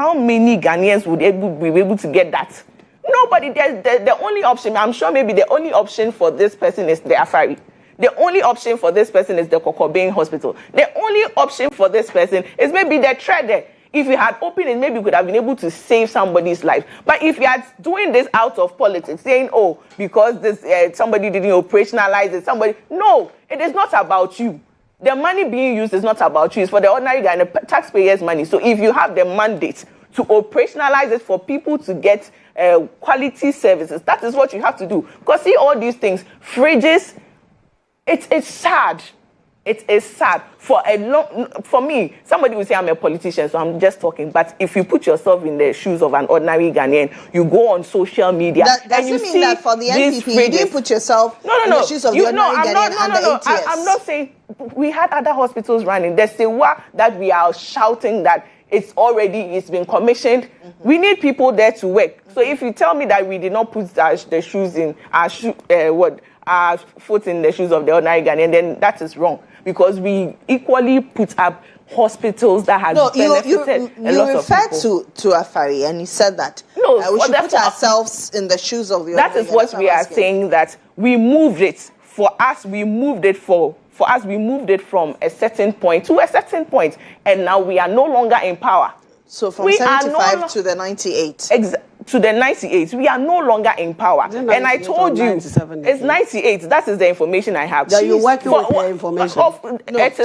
would be able to get that? Nobody. The only option, I'm sure maybe the only option for this person is the Afari. The only option for this person is the Kokobeng Hospital. The only option for this person is maybe the Trede. If you had opened it, maybe you could have been able to save somebody's life. But if you are doing this out of politics, saying, oh, because this somebody didn't operationalize it, no, it is not about you. The money being used is not about you. It's for the ordinary guy and the taxpayers' money. So if you have the mandate to operationalize it for people to get quality services, that is what you have to do. Because see all these things, fridges, it's sad. It is sad. For me, somebody will say I'm a politician, so I'm just talking. But if you put yourself in the shoes of an ordinary Ghanaian, you go on social media and you see that for the NPP, you didn't put yourself in the shoes of the ordinary Ghanaian and the ATS. I'm not saying we had other hospitals running. There's Sewa that we are shouting that it's been commissioned. We need people there to work. So if you tell me that we did not put our foot in the shoes of the ordinary Ghanaian, then that is wrong. Because we equally put up hospitals that have benefited a lot of people. You referred to Afari and you said that we should put ourselves in the shoes of the That is what we are saying, that we moved it. For us, we moved it from a certain point to a certain point, and now we are no longer in power. So from 75 to the 98. To the 98, we are no longer in power. And I told you, it's 98. That is the information I have. You're working with the information.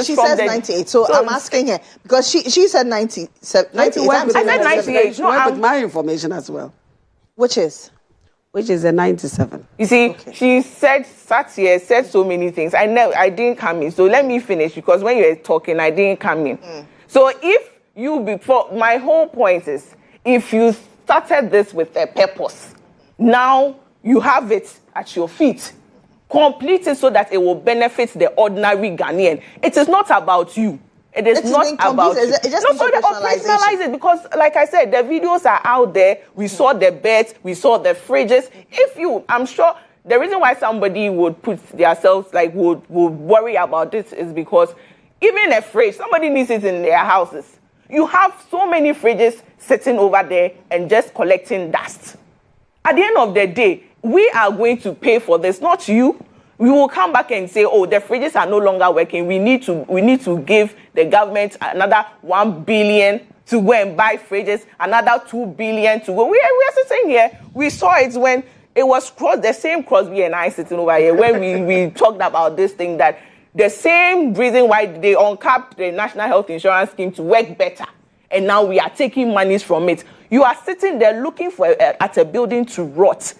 She says 98. So I'm asking her, because she said 97. 98. I said 98. No, I'm with my information as well. Which is a 97. You see, she sat here, said so many things. I didn't come in. So let me finish, because when you were talking, I didn't come in. So my whole point is, if you started this with a purpose, now you have it at your feet. Complete it so that it will benefit the ordinary Ghanaian. It is not about you. It is not about you. It's just operationalize it, because, like I said, the videos are out there. We saw the beds, we saw the fridges. I'm sure the reason why somebody would put themselves, would worry about this is because even a fridge, somebody needs it in their houses. You have so many fridges sitting over there and just collecting dust. At the end of the day, we are going to pay for this, not you. We will come back and say, oh, the fridges are no longer working. We need to give the government another 1 billion to go and buy fridges, another 2 billion to go. We are sitting here. We saw it when it was the same Crosby and I sitting over here when we talked about this thing, that the same reason why they uncapped the National Health Insurance Scheme to work better. And now we are taking monies from it. You are sitting there looking at a building to rot.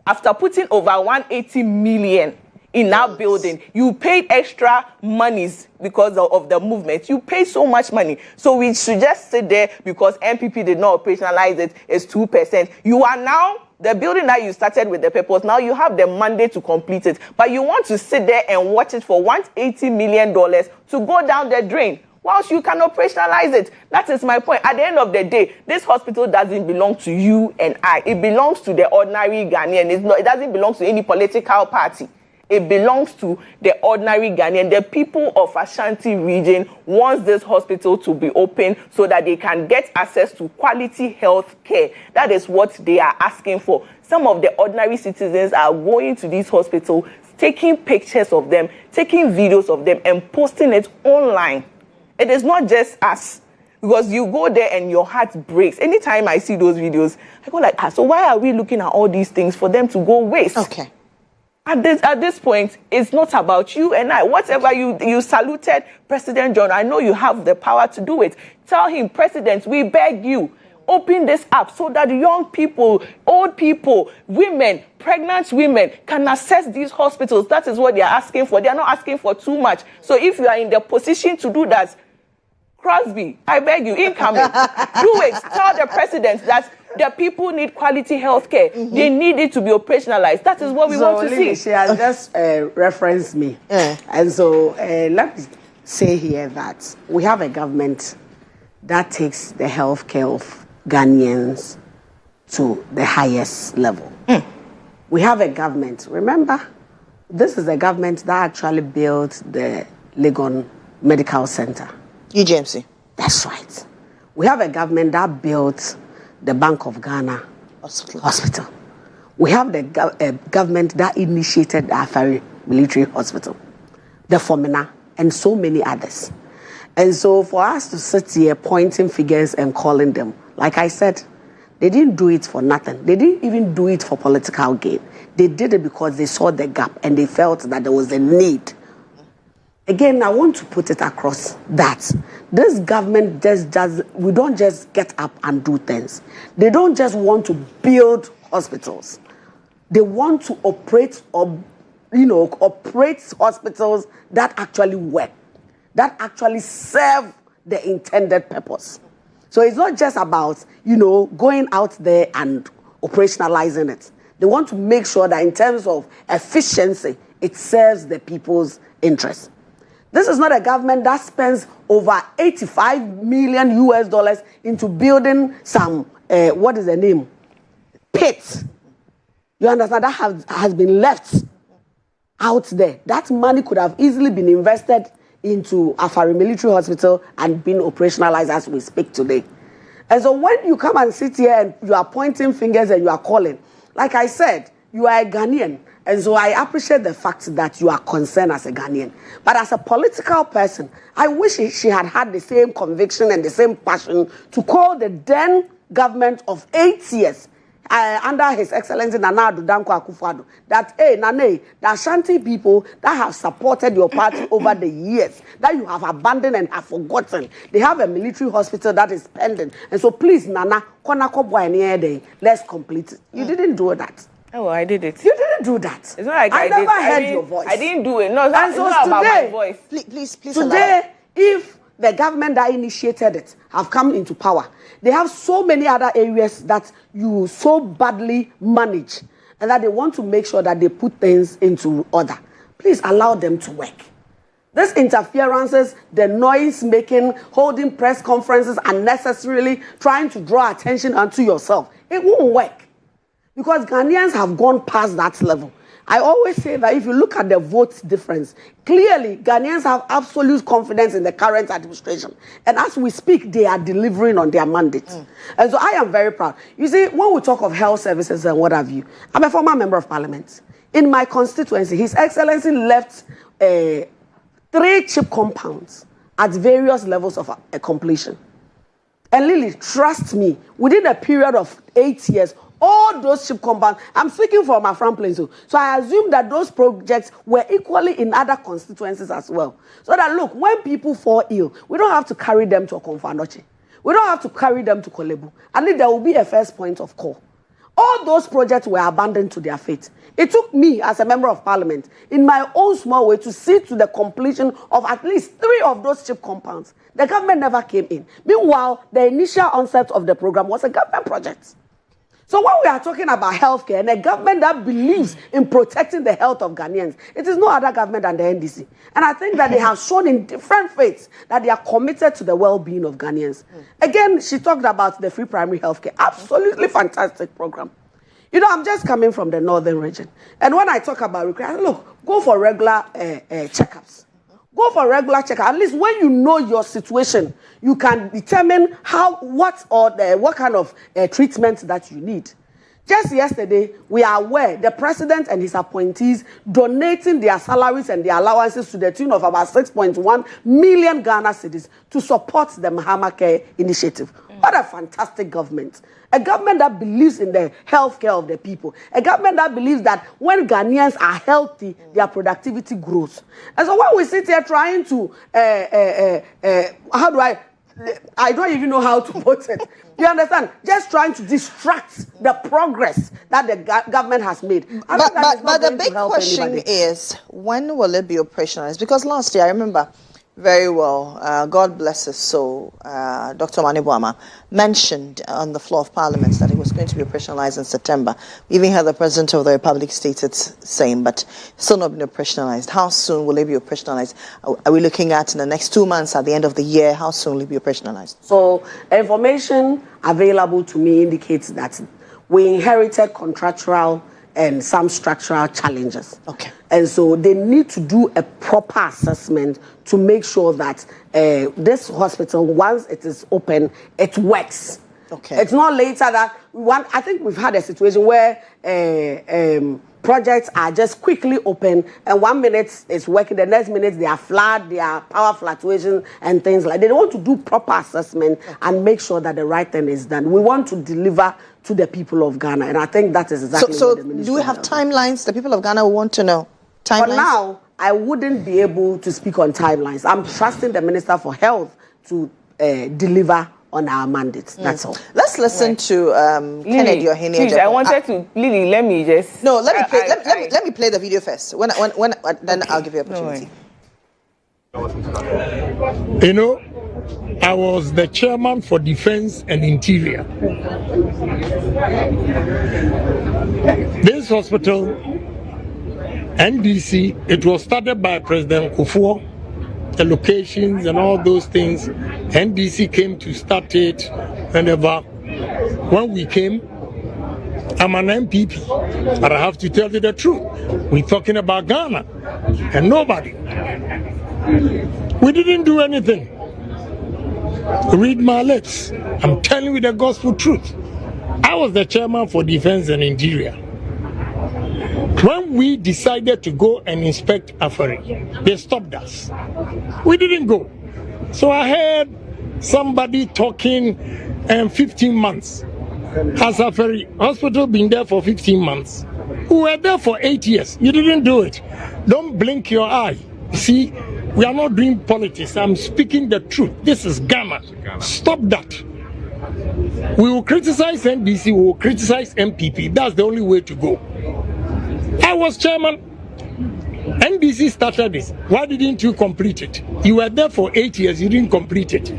After putting over 180 million in that building, you paid extra monies because of the movement. You paid so much money. So we should just sit there because MPP did not operationalize it. It's 2%. You are now, the building that you started with the purpose, now you have the mandate to complete it. But you want to sit there and watch it for $180 million to go down the drain, whilst you can operationalize it. That is my point. At the end of the day, this hospital doesn't belong to you and I. It belongs to the ordinary Ghanaian. It doesn't belong to any political party. It belongs to the ordinary Ghanaian. The people of Ashanti region wants this hospital to be open so that they can get access to quality health care. That is what they are asking for. Some of the ordinary citizens are going to these hospitals, taking pictures of them, taking videos of them, and posting it online. It is not just us. Because you go there and your heart breaks. Anytime I see those videos, I go like, so why are we looking at all these things for them to go waste? Okay. At this point, it's not about you and I. Whatever you saluted President John, I know you have the power to do it. Tell him, President, we beg you, open this up so that young people, old people, women, pregnant women can access these hospitals. That is what they are asking for. They are not asking for too much. So if you are in the position to do that, Crosby, I beg you, incoming, do it. Tell the president that the people need quality health care. They need it to be operationalized. That is what we want to see. She has just referenced me. And so let me say here that we have a government that takes the health care of Ghanaians to the highest level. We have a government. Remember, this is a government that actually built the Legon Medical Center. UGMC. That's right. We have a government that built the Bank of Ghana Hospital. We have the government that initiated the Afari Military Hospital, the Fomina, and so many others. And so for us to sit here pointing figures and calling them, like I said, they didn't do it for nothing. They didn't even do it for political gain. They did it because they saw the gap and they felt that there was a need. Again, I want to put it across that this government we don't just get up and do things. They don't just want to build hospitals. They want to operate hospitals that actually work, that actually serve the intended purpose. So it's not just about, going out there and operationalizing it. They want to make sure that in terms of efficiency, it serves the people's interests. This is not a government that spends over $85 million into building some, what is the name? Pits. You understand? That has been left out there. That money could have easily been invested into Afari Military Hospital and been operationalized as we speak today. And so when you come and sit here and you are pointing fingers and you are calling, like I said, you are a Ghanaian. And so I appreciate the fact that you are concerned as a Ghanaian. But as a political person, I wish she had had the same conviction and the same passion to call the then government of 8 years under His Excellency Nana Addo Dankwa Akufo-Addo that, hey, Nane, the Ashanti people that have supported your party over the years, that you have abandoned and have forgotten, they have a military hospital that is pending. And so please, Nana, let's complete it. You didn't do that. Oh, I did it. You didn't do that. It's not like I never heard your voice. I didn't do it. No, it's not about my voice. Please. Today, if the government that initiated it have come into power, they have so many other areas that you so badly manage and that they want to make sure that they put things into order. Please allow them to work. These interferences, the noise making, holding press conferences unnecessarily, trying to draw attention onto yourself, it won't work. Because Ghanaians have gone past that level. I always say that if you look at the vote difference, clearly Ghanaians have absolute confidence in the current administration. And as we speak, they are delivering on their mandate. And so I am very proud. You see, when we talk of health services and what have you, I'm a former member of parliament. In my constituency, His Excellency left 3 chip compounds at various levels of completion. And Lily, trust me, within a period of 8 years, all those chip compounds, I'm speaking from my front place, so I assume that those projects were equally in other constituencies as well. So that, look, when people fall ill, we don't have to carry them to Okonfa-Anokye. We don't have to carry them to Kolebu. At least there will be a first point of call. All those projects were abandoned to their fate. It took me, as a member of parliament, in my own small way, to see to the completion of at least 3 of those chip compounds. The government never came in. Meanwhile, the initial onset of the program was a government project. So when we are talking about healthcare and a government that believes in protecting the health of Ghanaians, it is no other government than the NDC. And I think that they have shown in different faiths that they are committed to the well-being of Ghanaians. Again, she talked about the free primary healthcare. Absolutely fantastic program. I'm just coming from the northern region. And when I talk about recruitment, look, go for regular checkups. Go for regular checkup. At least when you know your situation, you can determine what kind of treatment that you need. Just yesterday, we are aware the president and his appointees donating their salaries and their allowances to the tune of about 6.1 million Ghana cedis to support the Mahama Care initiative. What a fantastic government. A government that believes in the healthcare of the people. A government that believes that when Ghanaians are healthy, their productivity grows. And so when we sit here trying to, I don't even know how to put it. You understand? Just trying to distract the progress that the government has made. But the big question is, when will it be operationalized? Because last year, I remember very well, God bless his soul, Dr. Mani Buama mentioned on the floor of Parliament that it was going to be operationalized in September. We even had the President of the Republic stated same, but still not been operationalized. How soon will it be operationalized? Are we looking at in the next 2 months, at the end of the year? How soon will it be operationalized? So information available to me indicates that we inherited contractual and some structural challenges. Okay. And so they need to do a proper assessment to make sure that this hospital, once it is open, it works. Okay. It's not later that I think we've had a situation where projects are just quickly open, and 1 minute it's working, the next minute they are flood, there are power fluctuations and things like that. They want to do proper assessment and make sure that the right thing is done. We want to deliver to the people of Ghana, and I think that is exactly what the ministry. So do we have timelines? The people of Ghana want to know timelines. For now, I wouldn't be able to speak on timelines. I'm trusting the Minister for Health to deliver on our mandates. That's all. Let's listen to Kennedy Ohene. Please, I wanted to Lily. Let me just. No, let me play. Let me play the video first. When then I'll give you opportunity. You know, I was the chairman for Defense and Interior. This hospital, NDC, it was started by President Kufuor. The locations and all those things, NDC came to start it whenever. When we came, I'm an MPP, but I have to tell you the truth. We're talking about Ghana and nobody. We didn't do anything. Read my lips. I'm telling you the gospel truth. I was the chairman for Defense and Interior. When we decided to go and inspect Afari, they stopped us. We didn't go. So I heard somebody talking 15 months. Has Afari Hospital been there for 15 months? We were there for 8 years. You didn't do it. Don't blink your eye. See, we are not doing politics. I'm speaking the truth. This is Ghana. Stop that. We will criticize NDC, we will criticize MPP. That's the only way to go. I was chairman. NDC started this. Why didn't you complete it? You were there for 8 years, you didn't complete it.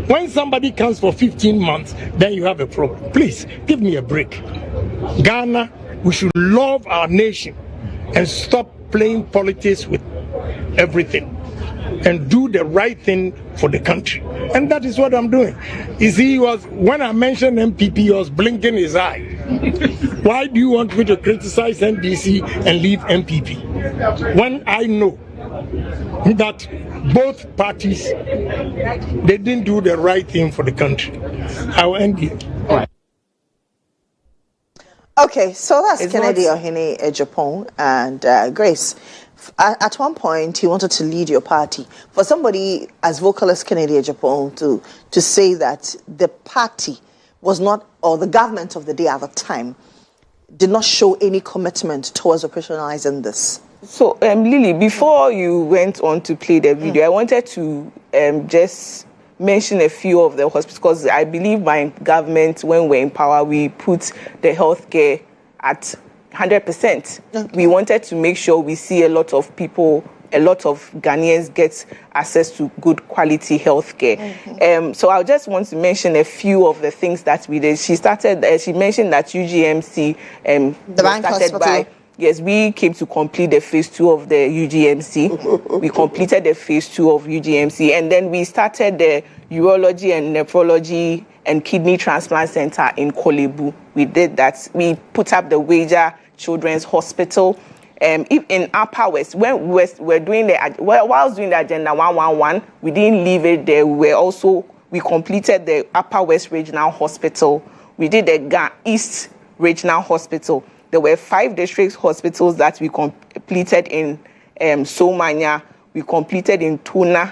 When somebody comes for 15 months, then you have a problem. Please, give me a break. Ghana, we should love our nation and stop playing politics with everything and do the right thing for the country. And that is what I'm doing. You see, when I mentioned MPP, he was blinking his eye. Why do you want me to criticize NDC and leave MPP? When I know that both parties, they didn't do the right thing for the country. I will end here. Okay, so that's Kennedy Ohene Ejapon and Grace. At one point, he wanted to lead your party. For somebody as vocal as Kennedy Ejapon to say that the party was not, or the government of the day at the time, did not show any commitment towards operationalizing this. So, Lily, before you went on to play the video, I wanted to just mention a few of the hospitals, because I believe my government, when we're in power, we put the healthcare at 100%. Okay. We wanted to make sure we see a lot of people, a lot of Ghanaians get access to good quality healthcare. Mm-hmm. So I just want to mention a few of the things that we did. She mentioned that UGMC the bank hospital. Yes, we came to complete the phase 2 of the UGMC. We completed the phase 2 of UGMC, and then we started the urology and nephrology and kidney transplant center in Kolebu. We did that. We put up the Wager Children's Hospital. In Upper West, when whilst doing the Agenda 111, we didn't leave it there. We completed the Upper West Regional Hospital. We did the East Regional Hospital. There were 5 district hospitals that we completed in Somanya. We completed in Tuna.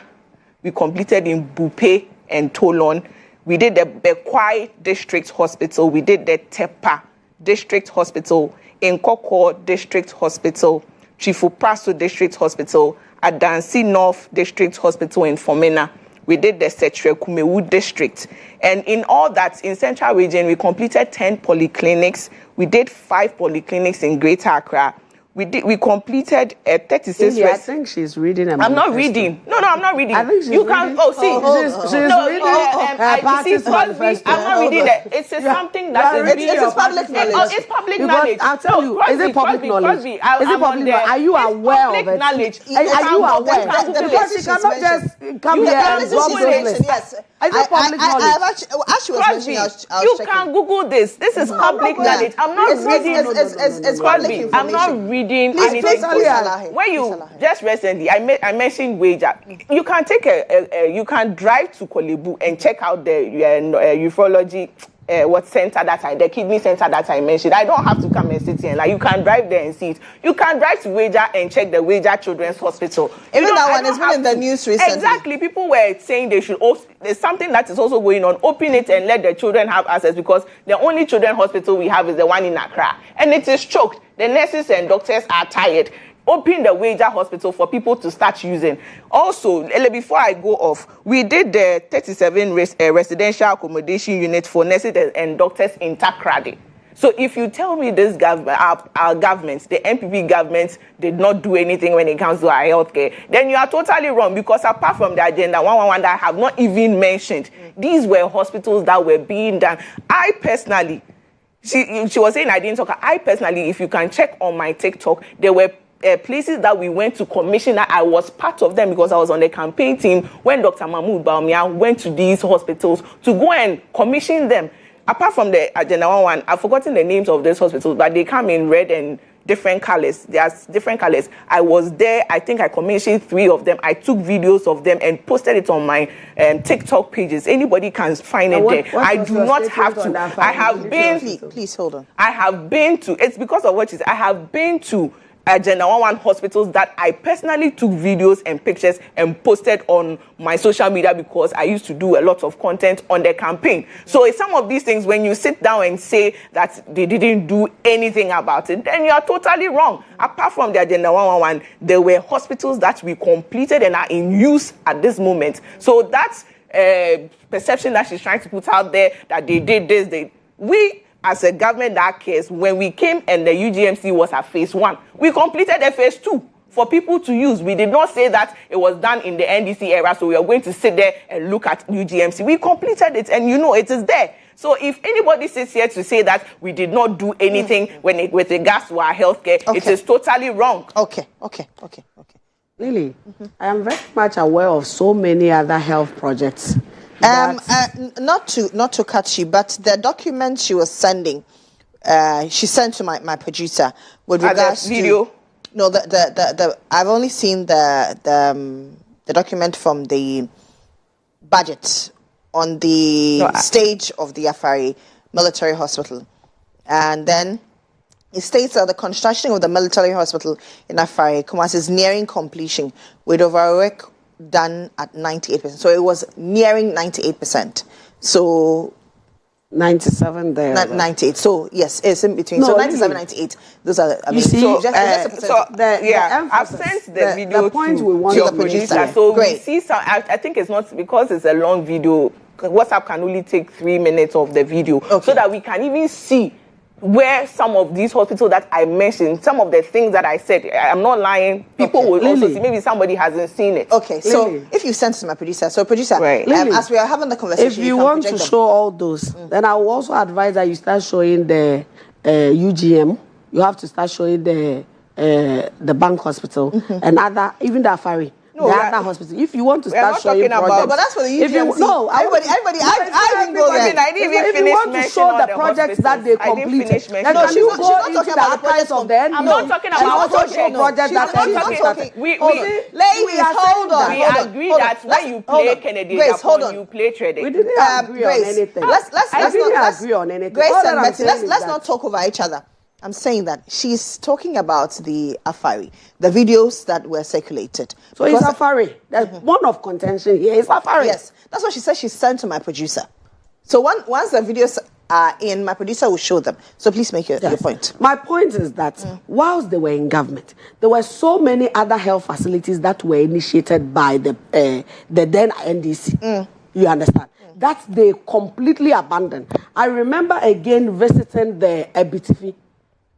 We completed in Bupe and Tolon. we did the Bekwai District Hospital, we did the Tepa District Hospital, Nkoko District Hospital, Chifupraso District Hospital, Adansi North District Hospital in Fomena. We did the Setre Kumewu District. And in all that, in Central Region, we completed 10 polyclinics. We did 5 polyclinics in Greater Accra. We completed 36. India, I think she's reading. I'm not reading. No, I'm not reading. I think she's you reading. can. Oh, see, she's reading. I'm not reading that. It's something that is. It's public knowledge. It's public knowledge. I'll tell you. Is it public knowledge? Is it public knowledge? Are you aware of it? Knowledge. Are you aware? Because you cannot just come here and drop this. Yes. Is it public knowledge? As she was mentioning, I was you checking. can Google this. This is public knowledge. I'm not reading. It's public information. I'm not reading. Please allow him. When you just recently, I mentioned wager. You can take you can drive to Kolebu and check out the urology what center that the kidney center that I mentioned. I don't have to come and sit here. Like you can drive there and see it. You can drive to Wager and check the Wager Children's Hospital. Even that one has been in the news recently. Exactly. People were saying they should also, there's something that is also going on. Open it and let the children have access because the only children's hospital we have is the one in Accra. And it is choked. The nurses and doctors are tired. Open the Wager Hospital for people to start using. Also, before I go off, we did the 37 residential accommodation unit for nurses and doctors in Takrady. So if you tell me this government, our government, the NPP government, did not do anything when it comes to our healthcare, then you are totally wrong because apart from the agenda 111 that I have not even mentioned, these were hospitals that were being done. I personally, she was saying I didn't talk. I personally, if you can check on my TikTok, there were places that we went to commission that I was part of them because I was on the campaign team when Dr. Mahmoud Baumia went to these hospitals to go and commission them. Apart from the Agenda 111, I've forgotten the names of these hospitals, but they come in red and different colors. There's different colors. I was there. I think I commissioned 3 of them. I took videos of them and posted it on my TikTok pages. Anybody can find it there. I do not have to. I have been. Please hold on. I have been to. It's because of what is. I have been to Agenda 111 hospitals that I personally took videos and pictures and posted on my social media because I used to do a lot of content on the campaign. So some of these things, when you sit down and say that they didn't do anything about it, then you are totally wrong. Apart from the Agenda 111, there were hospitals that we completed and are in use at this moment. So that's perception that she's trying to put out there that they did this, we as a government that cares, when we came and the UGMC was at phase 1, we completed the phase 2 for people to use. We did not say that it was done in the NDC era, so we are going to sit there and look at UGMC. We completed it, and you know it is there. So if anybody sits here to say that we did not do anything with regards to our healthcare, it is totally wrong. Okay. Really, I am very much aware of so many other health projects. Not to cut you, but the document she was sending, she sent to my producer with regards the video. To no, the I've only seen the document from the budget on the stage of the Afari military hospital, and then it states that the construction of the military hospital in Afari, Kumasi, is nearing completion with overwork done at 98%. So it was nearing 98%. So 97 there. 98. So yes, it's in between. No, so 97, 98. Those are. I mean, see, I've sent the video the point to we want your to producer. So we see some. I think it's not because it's a long video. WhatsApp can only take 3 minutes of the video, so that we can even see where some of these hospitals that I mentioned, some of the things that I said, I'm not lying. People will also see. Maybe somebody hasn't seen it. Okay, so if you sent it to my producer, as we are having the conversation, if you want to show all those, then I will also advise that you start showing the UGM. You have to start showing the bank hospital and other, even the Afari. No, the other hospital. If you want to start showing projects, but that's for the UGMC. Everybody, I didn't go there. If you want to show the projects that they completed, then can you go into the archives of the NPO? I'm not talking about projects that started. Ladies, hold on. We agree that when you play Kennedy, you play trading. We didn't agree on anything. Let's agree on anything. Grace and Betty, let's not talk over each other. I'm saying that she's talking about the Afari, the videos that were circulated. So it's Afari. That's one of contention here. It's Afari. Yes, that's what she said. She sent to my producer. So once the videos are in, my producer will show them. So please make your point. My point is that whilst they were in government, there were so many other health facilities that were initiated by the then NDC. You understand? That they completely abandoned. I remember again visiting the Ebitifi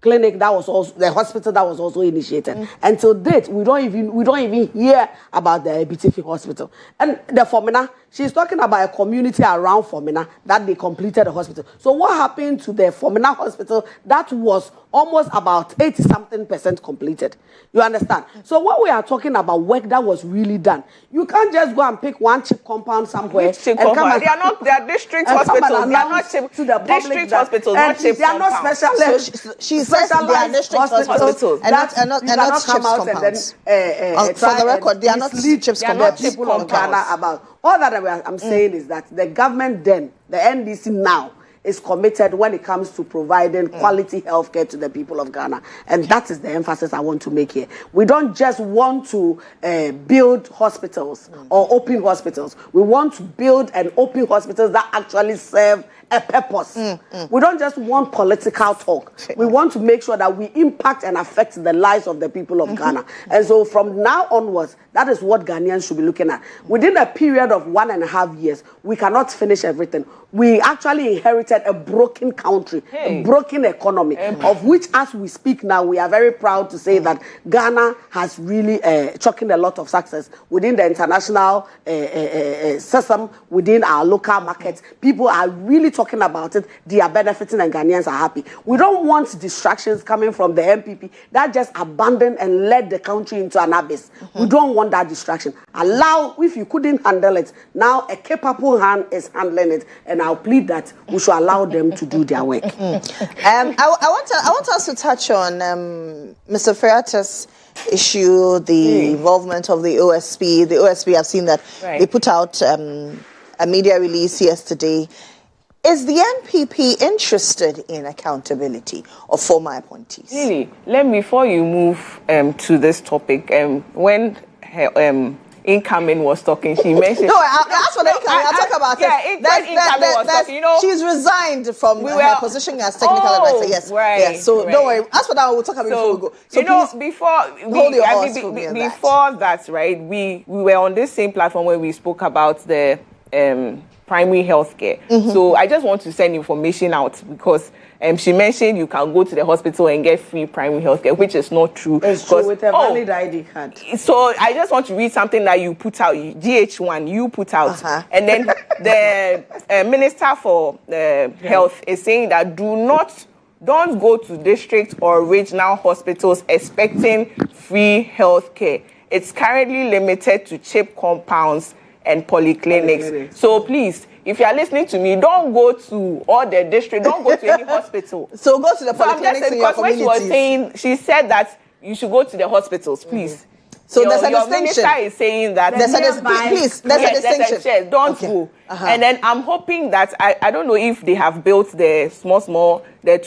clinic that was also the hospital that was also initiated. Until date, we don't even hear about the Ebitifi hospital. And the Fomena, she's talking about a community around Fomena that they completed the hospital. So what happened to the Fomena hospital that was almost about 80-something% completed? You understand? So when we are talking about work that was really done, you can't just go and pick one cheap compound somewhere. Cheap compound? They are district hospitals. They are not cheap. To the district hospitals, not cheap they are not specialist. So she says they are district hospitals and not chips compounds. For the record, they are not chips compounds. People of Ghana about. All that I'm saying is that the government then, the NDC now, is committed when it comes to providing quality healthcare to the people of Ghana. And that is the emphasis I want to make here. We don't just want to build hospitals or open hospitals. We want to build and open hospitals that actually serve a purpose. We don't just want political talk. We want to make sure that we impact and affect the lives of the people of Ghana. And so from now onwards, that is what Ghanaians should be looking at. Within a period of 1.5 years, we cannot finish everything. We actually inherited a broken country, a broken economy, of which, as we speak now, we are very proud to say that Ghana has really choking a lot of success within the international system, within our local markets. People are really talking about it. They are benefiting and Ghanaians are happy. We don't want distractions coming from the MPP that just abandoned and led the country into an abyss. We don't want that distraction. Allow, if you couldn't handle it, now a capable hand is handling it, and I'll plead that we should allow them to do their work. I want us to touch on Mr. Ferreira's issue, the involvement of the OSP. The OSP, I've seen that they put out a media release yesterday. Is the NPP interested in accountability of former appointees? Really, before you move to this topic, when her incoming was talking, she mentioned... No, as for the incoming, I'll talk about it. You know, she's resigned from her position as technical advisor. Yes, yes. So don't worry. As for that, we'll talk about it before we go. So you know, before that, right? We were on this same platform where we spoke about the primary health care. So I just want to send information out because she mentioned you can go to the hospital and get free primary health care, which is not true. It's true with a valid ID card. So I just want to read something that you put out, GH1, you put out. And then the Minister for Health is saying that don't go to district or regional hospitals expecting free health care. It's currently limited to cheap compounds and polyclinics. So please, if you are listening to me, don't go to all the district, don't go to any hospital. So go to the polyclinics in your communities. When she was saying, she said that you should go to the hospitals, please. So there's a your distinction. Minister is saying that there's a distinction. Don't go. And then I'm hoping that I don't know if they have built the the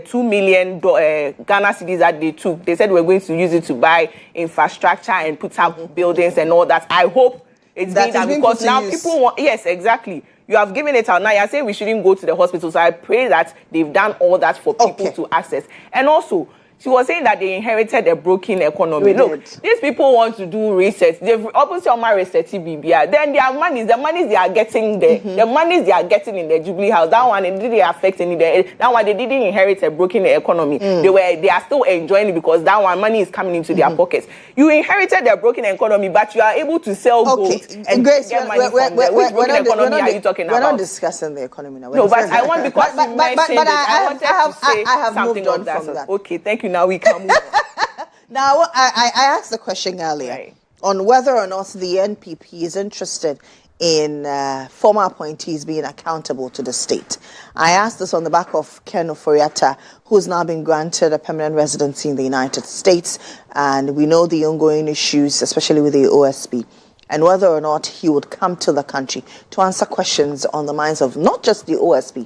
2 million Ghana cedis that they took. They said we're going to use it to buy infrastructure and put up buildings and all that. I hope it's being done because now people want. Yes, exactly. You have given it out. Now you're saying we shouldn't go to the hospital. So I pray that they've done all that for people to access. And also, she was saying that they inherited a broken economy. Look, these people want to do research. They've obviously on my research, BBR. Then their monies, the monies they are getting there, the monies they are getting in the Jubilee House, that one, it didn't affect any. That one, they didn't inherit a broken economy. They are still enjoying it because that one, money is coming into their pockets. You inherited a broken economy, but you are able to sell gold and Grace, get money from there. Which broken economy are you talking about? We're not discussing the economy now. No, but I want, because you mentioned it, I wanted to say something on that. Okay, thank you. Now we can move on. Now, I asked the question earlier on whether or not the NPP is interested in former appointees being accountable to the state. I asked this on the back of Ken Oforiatta, who's now been granted a permanent residency in the United States, and we know the ongoing issues, especially with the OSP, and whether or not he would come to the country to answer questions on the minds of not just the OSP,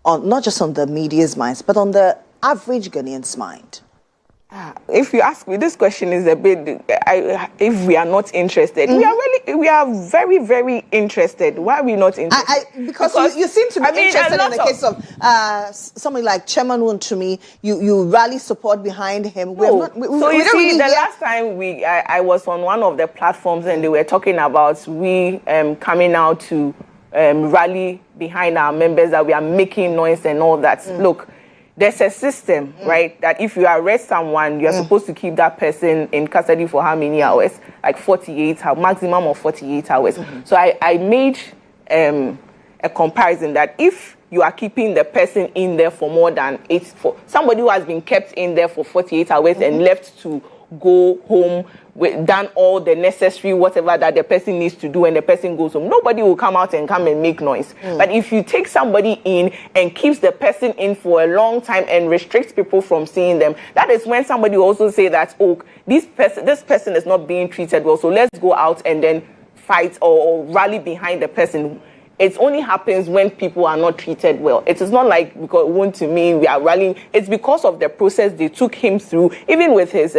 not just on the media's minds, but on the average Ghanaian's mind. If you ask me, this question is a bit, if we are not interested, we are really, we are very, very interested. Why are we not interested? Because you seem to be interested in the case of somebody like Chairman Woon to me. You rally support behind him. No. Last time I was on one of the platforms and they were talking about we coming out to rally behind our members, that we are making noise and all that. Look, there's a system, right, that if you arrest someone, you're supposed to keep that person in custody for how many hours? Like 48 hours, maximum of 48 hours. So I made a comparison that if you are keeping the person in there for more than somebody who has been kept in there for 48 hours and left to go home, done all the necessary whatever that the person needs to do, and the person goes home, nobody will come out and make noise. But if you take somebody in and keeps the person in for a long time and restricts people from seeing them, that is when somebody will also say that, oh, this person is not being treated well, so let's go out and then fight or rally behind the person. It only happens when people are not treated well. It is not like because Woon to me we are rallying. It's because of the process they took him through, even with his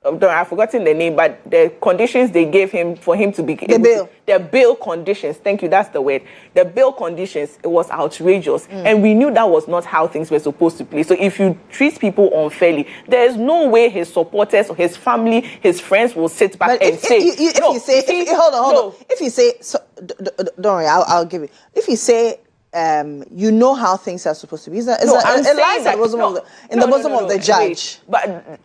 I've forgotten the name, but the conditions they gave him for him to be the bail conditions. Thank you, that's the word. The bail conditions, it was outrageous, and we knew that was not how things were supposed to play. So if you treat people unfairly, there is no way his supporters, or his family, his friends will sit back and say. Hold on. If you say, don't worry, I'll give you. If you say. You know how things are supposed to be. It lies in the bosom of the judge. But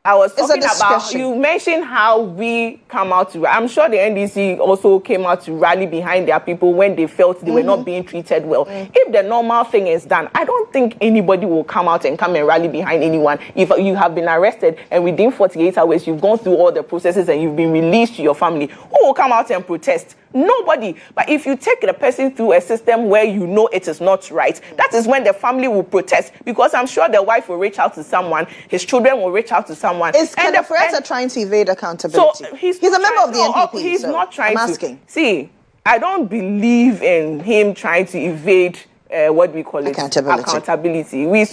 I was talking about, you mentioned how we come out to, I'm sure the NDC also came out to rally behind their people when they felt they were not being treated well. If the normal thing is done, I don't think anybody will come out and rally behind anyone. If you have been arrested and within 48 hours you've gone through all the processes and you've been released to your family, who will come out and protest? Nobody. But if you take the person through a system where you know it is not right, that is when the family will protest, because I'm sure the wife will reach out to someone, his children will reach out to someone. Is Kodjo trying to evade accountability? So he's a member of the NPP. He's not trying I'm asking. See, I don't believe in him trying to evade what we call accountability. We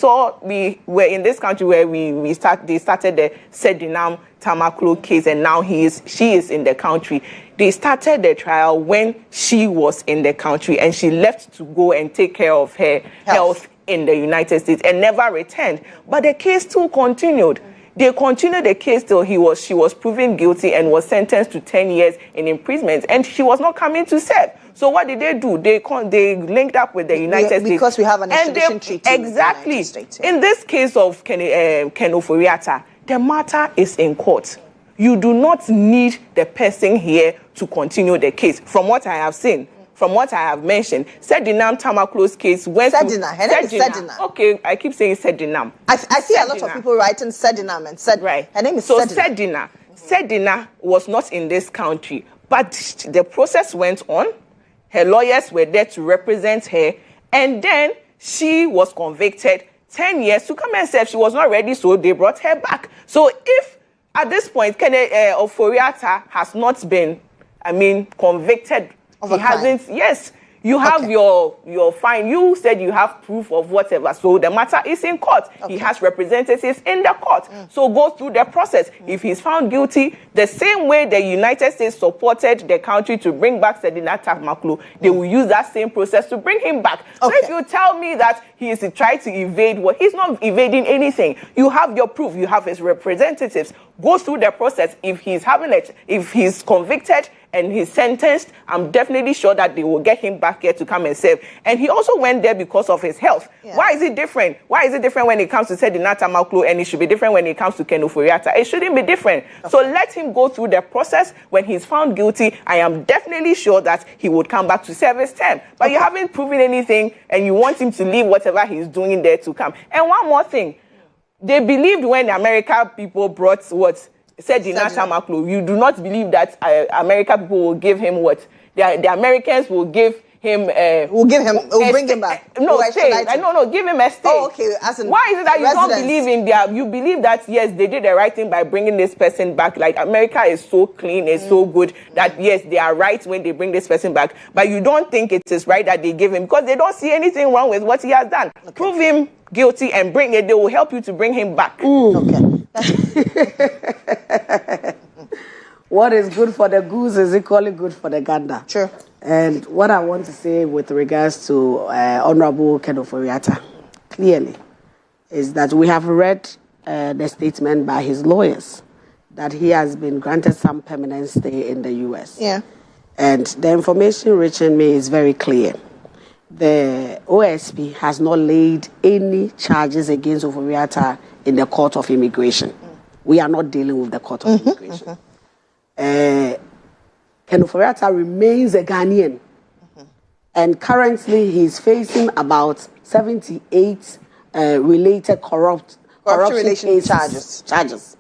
were in this country where they started the Sedinam Tamaklo case, and now she is in the country. They started the trial when she was in the country, and she left to go and take care of her health in the United States and never returned. But the case still continued. They continued the case till she was proven guilty and was sentenced to 10 years in imprisonment, and she was not coming to serve. So what did they do? They linked up with the United States. Because we have an extradition treaty. Exactly. In this case of Ken Ofori-Atta, the matter is in court. You do not need the person here to continue the case. From what I have seen, from what I have mentioned, Sedinam Tamaklo's case went Sedina. Her name is Sedina. Okay, I keep saying Sedinam. I see a lot of people writing Sedinam and Sedina. Right. Her name is Sedina. Sedina was not in this country, but the process went on. Her lawyers were there to represent her, and then she was convicted 10 years to come and serve. She was not ready, so they brought her back. So if at this point, Ofori-Atta has not been, convicted. He hasn't. Yes, you have your fine. You said you have proof of whatever. So the matter is in court. He has representatives in the court. So go through the process. If he's found guilty, the same way the United States supported the country to bring back Sedina Tamaklo, they will use that same process to bring him back. So if you tell me that he is trying to evade, he's not evading anything. You have your proof. You have his representatives. Go through the process. If he's convicted and he's sentenced, I'm definitely sure that they will get him back here to come and serve. And he also went there because of his health. Yeah. Why is it different? Why is it different when it comes to Sedina Tamaklo, and it should be different when it comes to Ken Ofori-Atta? It shouldn't be different. Okay. So let him go through the process. When he's found guilty, I am definitely sure that he would come back to serve his term. But you haven't proven anything, and you want him to leave whatever he's doing there to come. And one more thing. They believed when the American people brought Sedina Tamaklo, you do not believe that American people will give him what? The Americans will give him... will bring him back. No, give him a stay. Oh, okay. Why is it that you don't believe in you believe that, yes, they did the right thing by bringing this person back? Like, America is so clean, it's so good that, yes, they are right when they bring this person back. But you don't think it is right that they give him, because they don't see anything wrong with what he has done. Okay. Prove him guilty and bring it. They will help you to bring him back. Okay. what is good for the goose is equally good for the gander. Sure. And what I want to say with regards to Honorable Kedoforiata, clearly, is that we have read the statement by his lawyers that he has been granted some permanent stay in the U.S. Yeah. And the information reaching me is very clear. The OSP has not laid any charges against Oforiata in the Court of Immigration. We are not dealing with the Court of Immigration. Oforiata remains a Ghanaian. And currently he's facing about 78 related corruption charges.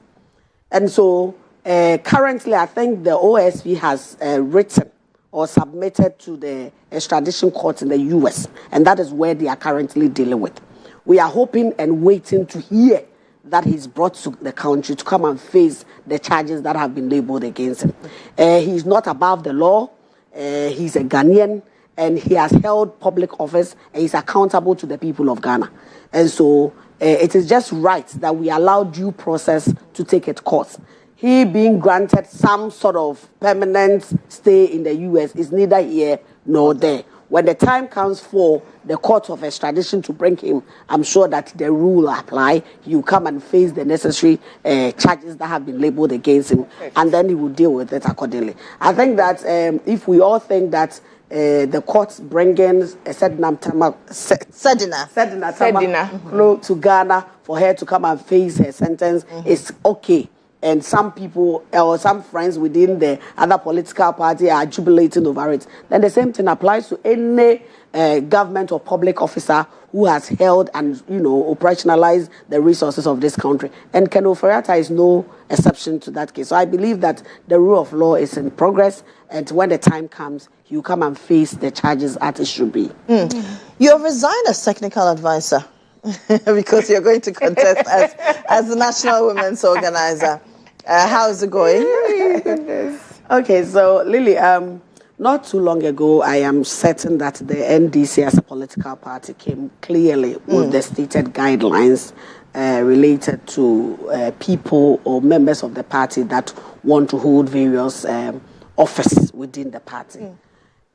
And so currently I think the OSP has written or submitted to the extradition court in the U.S. And that is where they are currently dealing with. We are hoping and waiting to hear that he's brought to the country to come and face the charges that have been labeled against him. He's not above the law. He's a Ghanaian, and he has held public office, and he's accountable to the people of Ghana. And so it is just right that we allow due process to take its course. He being granted some sort of permanent stay in the U.S. is neither here nor there. When the time comes for the court of extradition to bring him, I'm sure that the rule will apply. You come and face the necessary charges that have been labeled against him, and then he will deal with it accordingly. I think that if we all think that the court's bringing Sedina to Ghana for her to come and face her sentence is okay. And some people or some friends within the other political party are jubilating over it. Then the same thing applies to any government or public officer who has held and, operationalized the resources of this country. And Ken Oforiata is no exception to that case. So I believe that the rule of law is in progress, and when the time comes, you come and face the charges as it should be. You have resigned as technical advisor because you're going to contest as the National Women's Organizer. How is it going? Okay, so Lily, not too long ago, I am certain that the NDC as a political party came clearly with the stated guidelines related to people or members of the party that want to hold various offices within the party.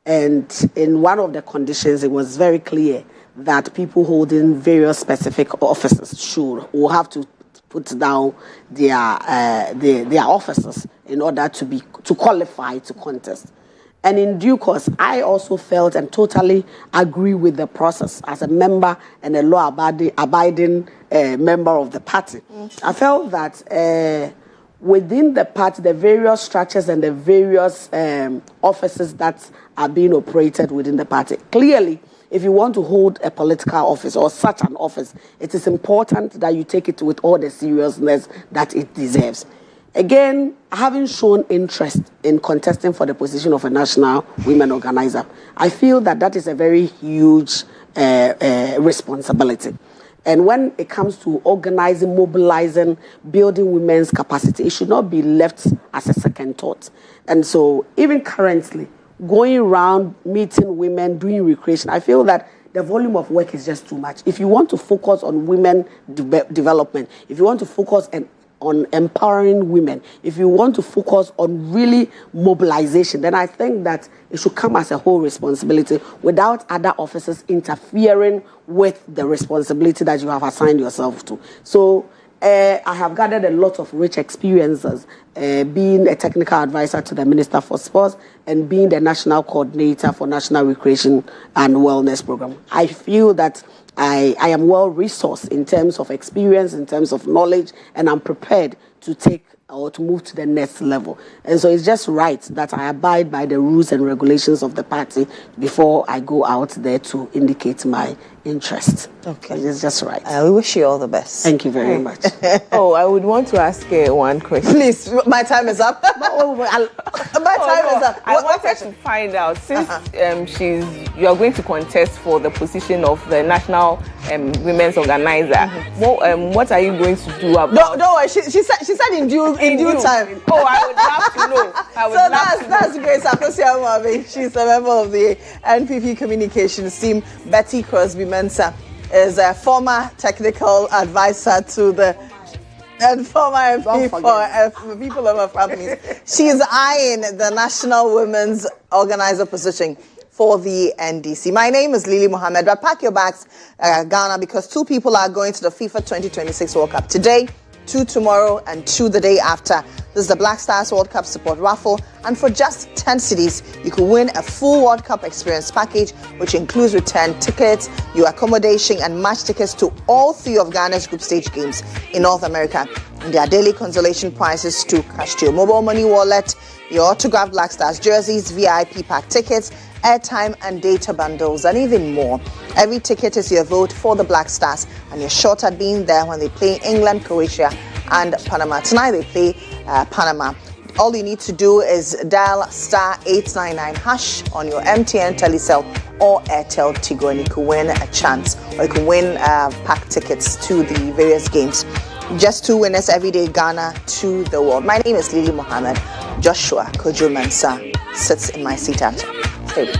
And in one of the conditions, it was very clear that people holding various specific offices will have to put down their officers in order to qualify to contest. And in due course, I also felt and totally agree with the process as a member and a law-abiding member of the party. I felt that within the party, the various structures and the various offices that are being operated within the party, clearly, if you want to hold a political office or such an office, it is important that you take it with all the seriousness that it deserves. Again, having shown interest in contesting for the position of a national women organizer, I feel that that is a very huge responsibility. And when it comes to organizing, mobilizing, building women's capacity, it should not be left as a second thought. And so even currently, going around meeting women, doing recreation, I feel that the volume of work is just too much. If you want to focus on women development, if you want to focus on empowering women, if you want to focus on really mobilization, then I think that it should come as a whole responsibility without other officers interfering with the responsibility that you have assigned yourself to. So I have gathered a lot of rich experiences being a technical advisor to the Minister for Sports and being the national coordinator for National Recreation and Wellness Program. I feel that I am well resourced in terms of experience, in terms of knowledge, and I'm prepared to take or to move to the next level. And so it's just right that I abide by the rules and regulations of the party before I go out there to indicate my interest. Okay. It's just right. We wish you all the best. Thank you very much. I would want to ask one question. Please, my time is up. My time is up. I wanted to find out, since you are going to contest for the position of the National Women's Organizer, what are you going to do about? No, she said in due time. Oh, I would love to know. That's Grace Akosia Marvin. She's a member of the NPP communications team. Betty Crosby Mensah is a former technical advisor to the and former MP for people of her families. She's eyeing the National Women's Organizer position for the NDC. My name is Lily Mohammed, but pack your bags, Ghana, because 2 people are going to the FIFA 2026 World Cup today, 2 tomorrow, and 2 the day after. This is the Black Stars World Cup support raffle, and for just 10 cedis, you could win a full World Cup experience package, which includes return tickets, your accommodation, and match tickets to all 3 of Ghana's group stage games in North America. And there are daily consolation prizes to cash to your mobile money wallet, your autographed Black Stars jerseys, VIP pack tickets, airtime and data bundles, and even more. Every ticket is your vote for the Black Stars, and you're short at being there when they play England, Croatia, and Panama. Tonight they play Panama. All you need to do is dial *899# on your MTN Telecel or Airtel Tigo, and you can win a chance, or you can win pack tickets to the various games. Just 2 winners every day, Ghana to the world. My name is Lily Mohammed. Joshua Kodjo Mensah sits in my seat at stay.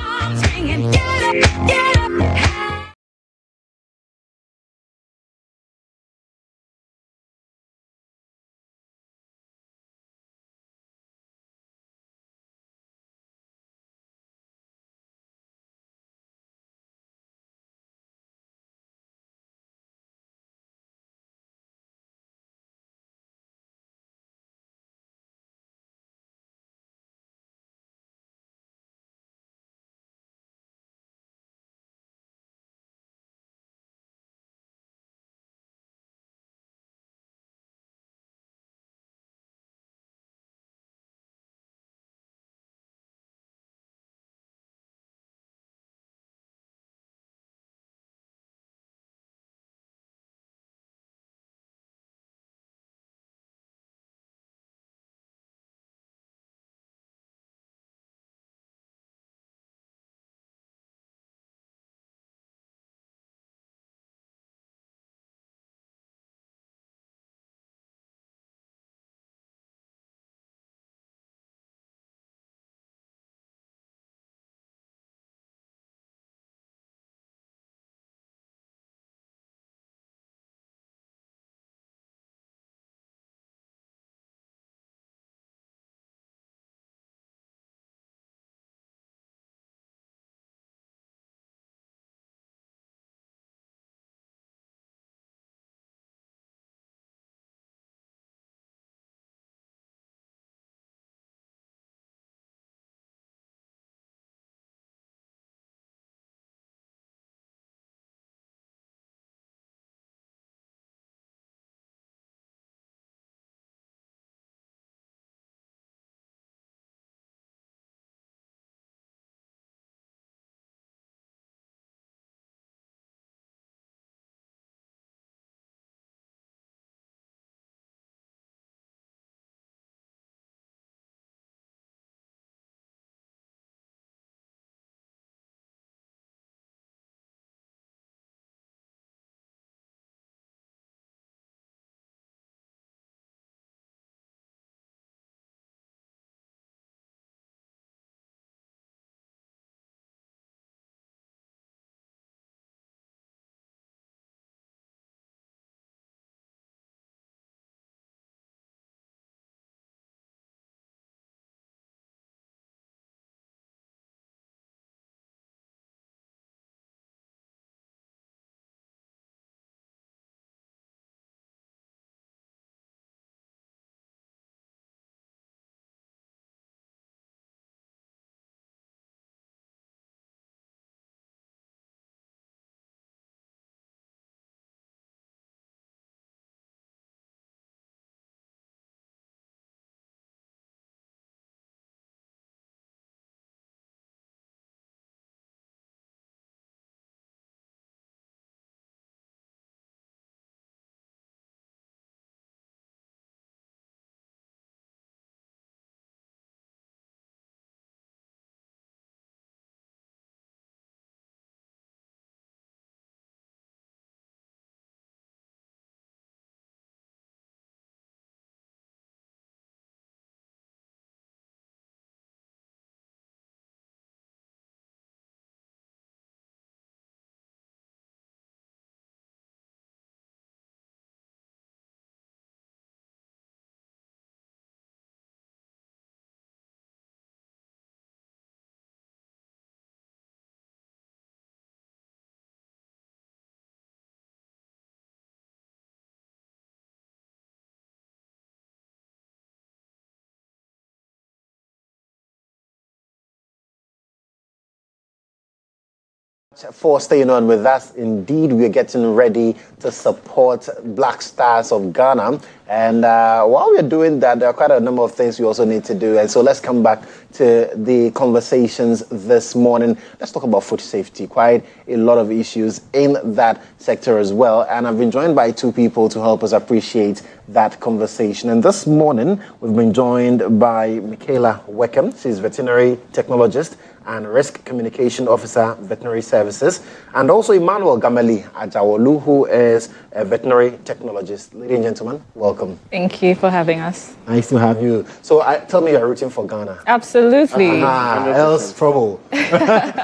For staying on with us. Indeed, we're getting ready to support Black Stars of Ghana. And while we're doing that, there are quite a number of things we also need to do. And so let's come back to the conversations this morning. Let's talk about food safety. Quite a lot of issues in that sector as well. And I've been joined by two people to help us appreciate that conversation. And this morning, we've been joined by Michaela Weckham. She's veterinary technologist and Risk Communication Officer, Veterinary Services, and also Emmanuel Gameli Ajawolu, who is a veterinary technologist. Ladies and gentlemen, welcome. Thank you for having us. Nice to have you. So tell me you're rooting for Ghana. Absolutely. Else trouble.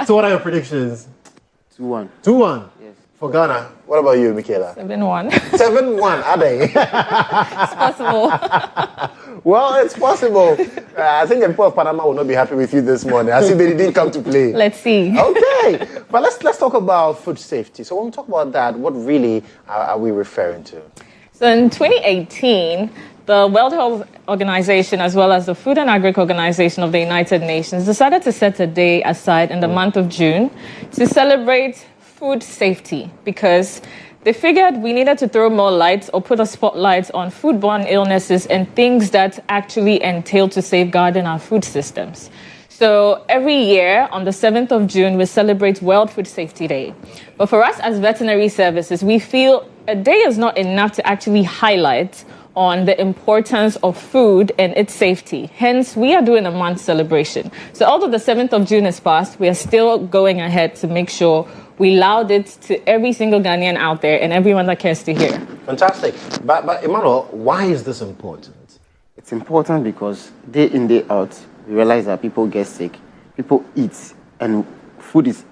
So what are your predictions? 2-1. 2-1? Yes. For Ghana. What about you, Michaela? 7-1. 7-1, are they? It's possible. Well, it's possible. I think the people of Panama will not be happy with you this morning. I see they didn't come to play. Let's see. Okay. But let's talk about food safety. So when we talk about that, what really are we referring to? So in 2018, the World Health Organization, as well as the Food and Agriculture Organization of the United Nations, decided to set a day aside in the month of June to celebrate food safety, because they figured we needed to throw more lights or put a spotlight on foodborne illnesses and things that actually entail to safeguarding our food systems. So every year on the 7th of June, we celebrate World Food Safety Day. But for us as veterinary services, we feel a day is not enough to actually highlight on the importance of food and its safety. Hence, we are doing a month celebration. So although the 7th of June is past, we are still going ahead to make sure we loud it to every single Ghanaian out there and everyone that cares to hear. Fantastic. But Emmanuel, why is this important? It's important because day in, day out, we realize that people get sick, people eat, and food is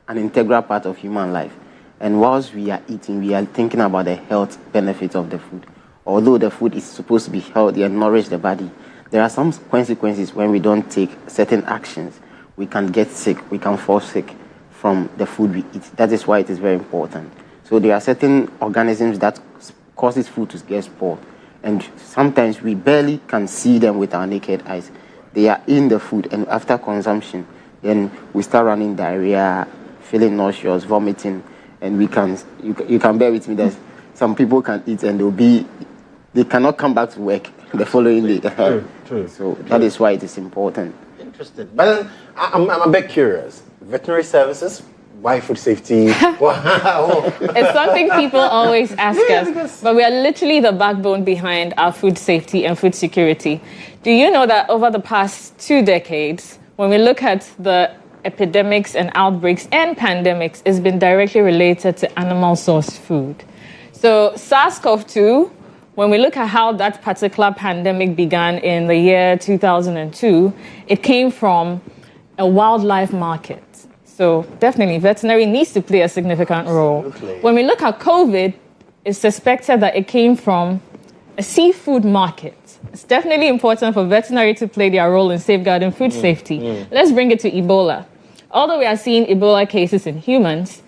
an integral part of human life. And whilst we are eating, we are thinking about the health benefits of the food. Although the food is supposed to be healthy and nourish the body, there are some consequences when we don't take certain actions. We can get sick, we can fall sick from the food we eat. That is why it is very important. So there are certain organisms that causes food to get spoiled. And sometimes we barely can see them with our naked eyes. They are in the food, and after consumption, then we start running diarrhea, feeling nauseous, vomiting, and you can bear with me that some people can eat and they cannot come back to work the following day. True. So that is why it is important. Interesting. But then, I'm a bit curious. Veterinary services, why food safety? It's something people always ask us, but we are literally the backbone behind our food safety and food security. Do you know that over the past 2 decades, when we look at the epidemics and outbreaks and pandemics, it's been directly related to animal-sourced food? So SARS-CoV-2, when we look at how that particular pandemic began in the year 2002, it came from a wildlife market. So definitely, veterinary needs to play a significant role. Absolutely. When we look at COVID, it's suspected that it came from a seafood market. It's definitely important for veterinary to play their role in safeguarding food safety. Let's bring it to Ebola. Although we are seeing Ebola cases in humans,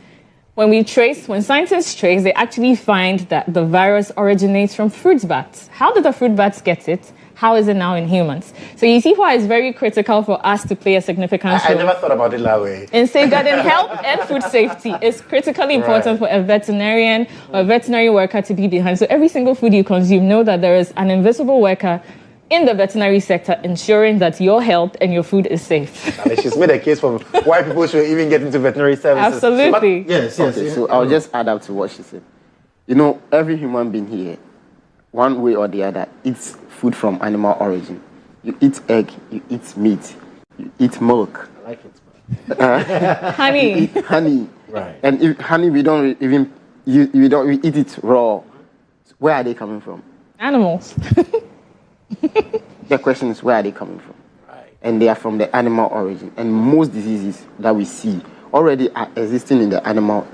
when scientists trace, they actually find that the virus originates from fruit bats. How did the fruit bats get it? How is it now in humans? So you see why it's very critical for us to play a significant role. I never thought about it that way. In safeguarding health and food safety, it's critically important for a veterinarian or a veterinary worker to be behind. So every single food you consume, know that there is an invisible worker in the veterinary sector ensuring that your health and your food is safe. She's made a case for why people should even get into veterinary services. Absolutely. Yes. So I'll just add up to what she said. You know, every human being here, one way or the other, eats food from animal origin. You eat egg, you eat meat, you eat milk. I like it. Honey. You eat honey. Right. And if honey, we eat it raw. Where are they coming from? Animals. The question is, where are they coming from? Right. And they are from the animal origin. And most diseases that we see already are existing in the animal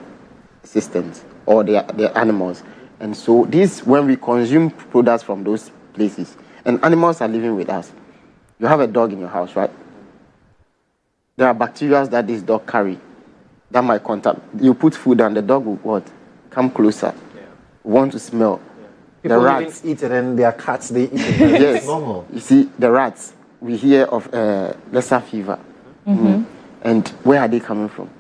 systems or the animals. And so when we consume products from those places, and animals are living with us. You have a dog in your house, right? There are bacteria that this dog carry that might contact. You put food and the dog will what? Come closer. Yeah. Want to smell. Yeah. People the rats eat it and their cats, they eat it. Yes. It's normal. You see, the rats, we hear of Lassa fever. Mm-hmm. And where are they coming from?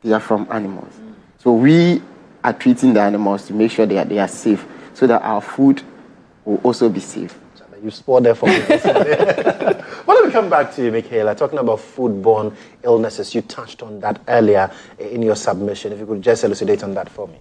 they are from animals. So we are treating the animals to make sure they are safe, so that our food will also be safe. You spoiled there for me. Why don't we come back to you, Michaela, talking about foodborne illnesses. You touched on that earlier in your submission. If you could just elucidate on that for me.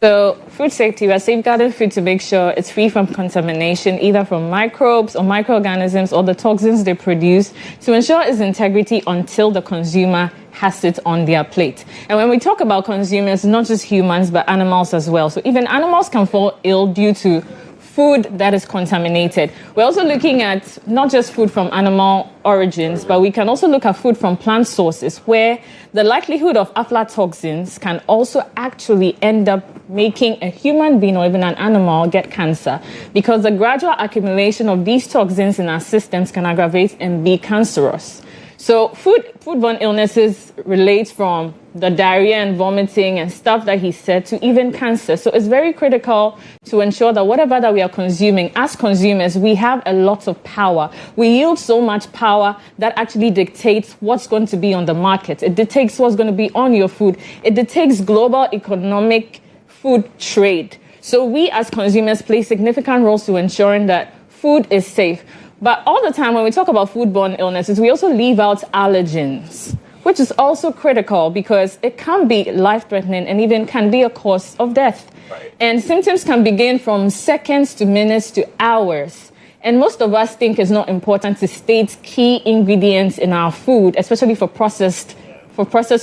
So food safety, we are safeguarding food to make sure it's free from contamination, either from microbes or microorganisms or the toxins they produce, to ensure its integrity until the consumer has it on their plate. And when we talk about consumers, not just humans, but animals as well. So even animals can fall ill due to food that is contaminated. We're also looking at not just food from animal origins, but we can also look at food from plant sources, where the likelihood of aflatoxins can also actually end up making a human being or even an animal get cancer, because the gradual accumulation of these toxins in our systems can aggravate and be cancerous. So foodborne illnesses relate from the diarrhea and vomiting and stuff that he said to even cancer. So it's very critical to ensure that whatever that we are consuming, as consumers, we have a lot of power. We yield so much power that actually dictates what's going to be on the market. It dictates what's going to be on your food. It dictates global economic food trade. So we as consumers play significant roles to ensuring that food is safe. But all the time when we talk about foodborne illnesses, we also leave out allergens, which is also critical because it can be life-threatening and even can be a cause of death. Right. And symptoms can begin from seconds to minutes to hours. And most of us think it's not important to state key ingredients in our food, especially for processed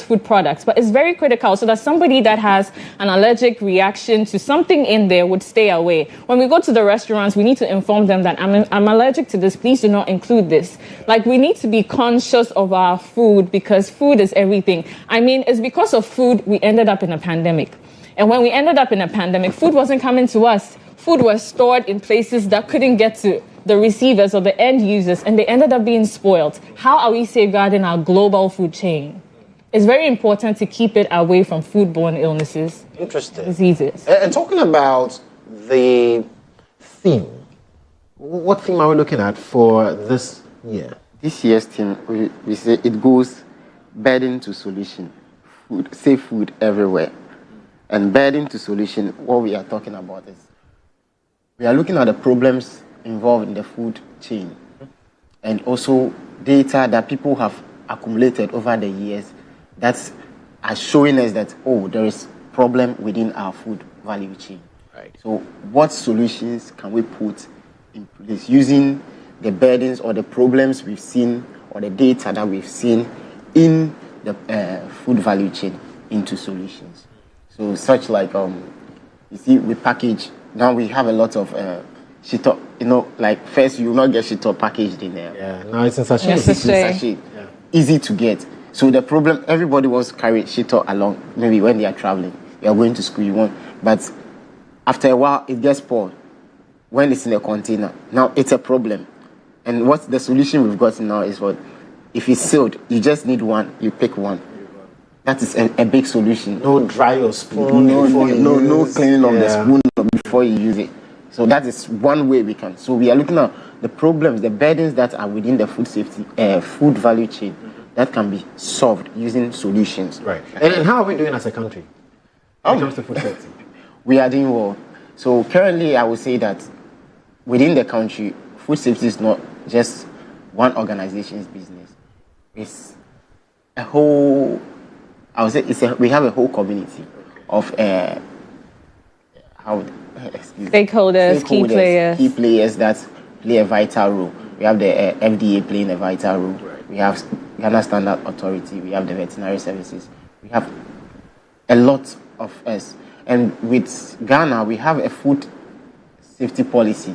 food products. But it's very critical so that somebody that has an allergic reaction to something in there would stay away. When we go to the restaurants, we need to inform them that I'm allergic to this. Please do not include this. Like, we need to be conscious of our food because food is everything. I mean, it's because of food we ended up in a pandemic. And when we ended up in a pandemic, food wasn't coming to us. Food was stored in places that couldn't get to the receivers or the end users, and they ended up being spoiled. How are we safeguarding our global food chain? It's very important to keep it away from foodborne illnesses. Interesting. Diseases. And talking about the theme, what theme are we looking at for this year? This year's theme, we say it goes burden to solution. Food, safe food everywhere. And burden to solution, what we are talking about is we are looking at the problems involved in the food chain and also data that people have accumulated over the years that are showing us that, there is problem within our food value chain. Right. So what solutions can we put in place using the burdens or the problems we've seen or the data that we've seen in the food value chain into solutions? So such like, you see, we package, now we have a lot of shito, like first you will not get shito packaged in there. Yeah, now it's in sachet. It's in sachet. Yeah. Easy to get. So the problem, everybody wants to carry shito along, maybe when they are traveling. You are going to school, you want. But after a while, it gets spoiled when it's in a container. Now, it's a problem. And what the solution we've got now is what? If it's sealed, you just need one, you pick one. That is a big solution. No dry your spoon. No cleaning of the spoon before you use it. So that is one way we can. So we are looking at the problems, the burdens that are within the food safety, food value chain. That can be solved using solutions. Right. And how are we doing as a country when it comes to food safety? We are doing well. So currently, I would say that within the country, food safety is not just one organization's business. It's a whole, I would say we have a whole community of stakeholders, key players that play a vital role. We have the FDA playing a vital role. We have Ghana Standard Authority. We have the veterinary services. We have a lot of us. And with Ghana, we have a food safety policy.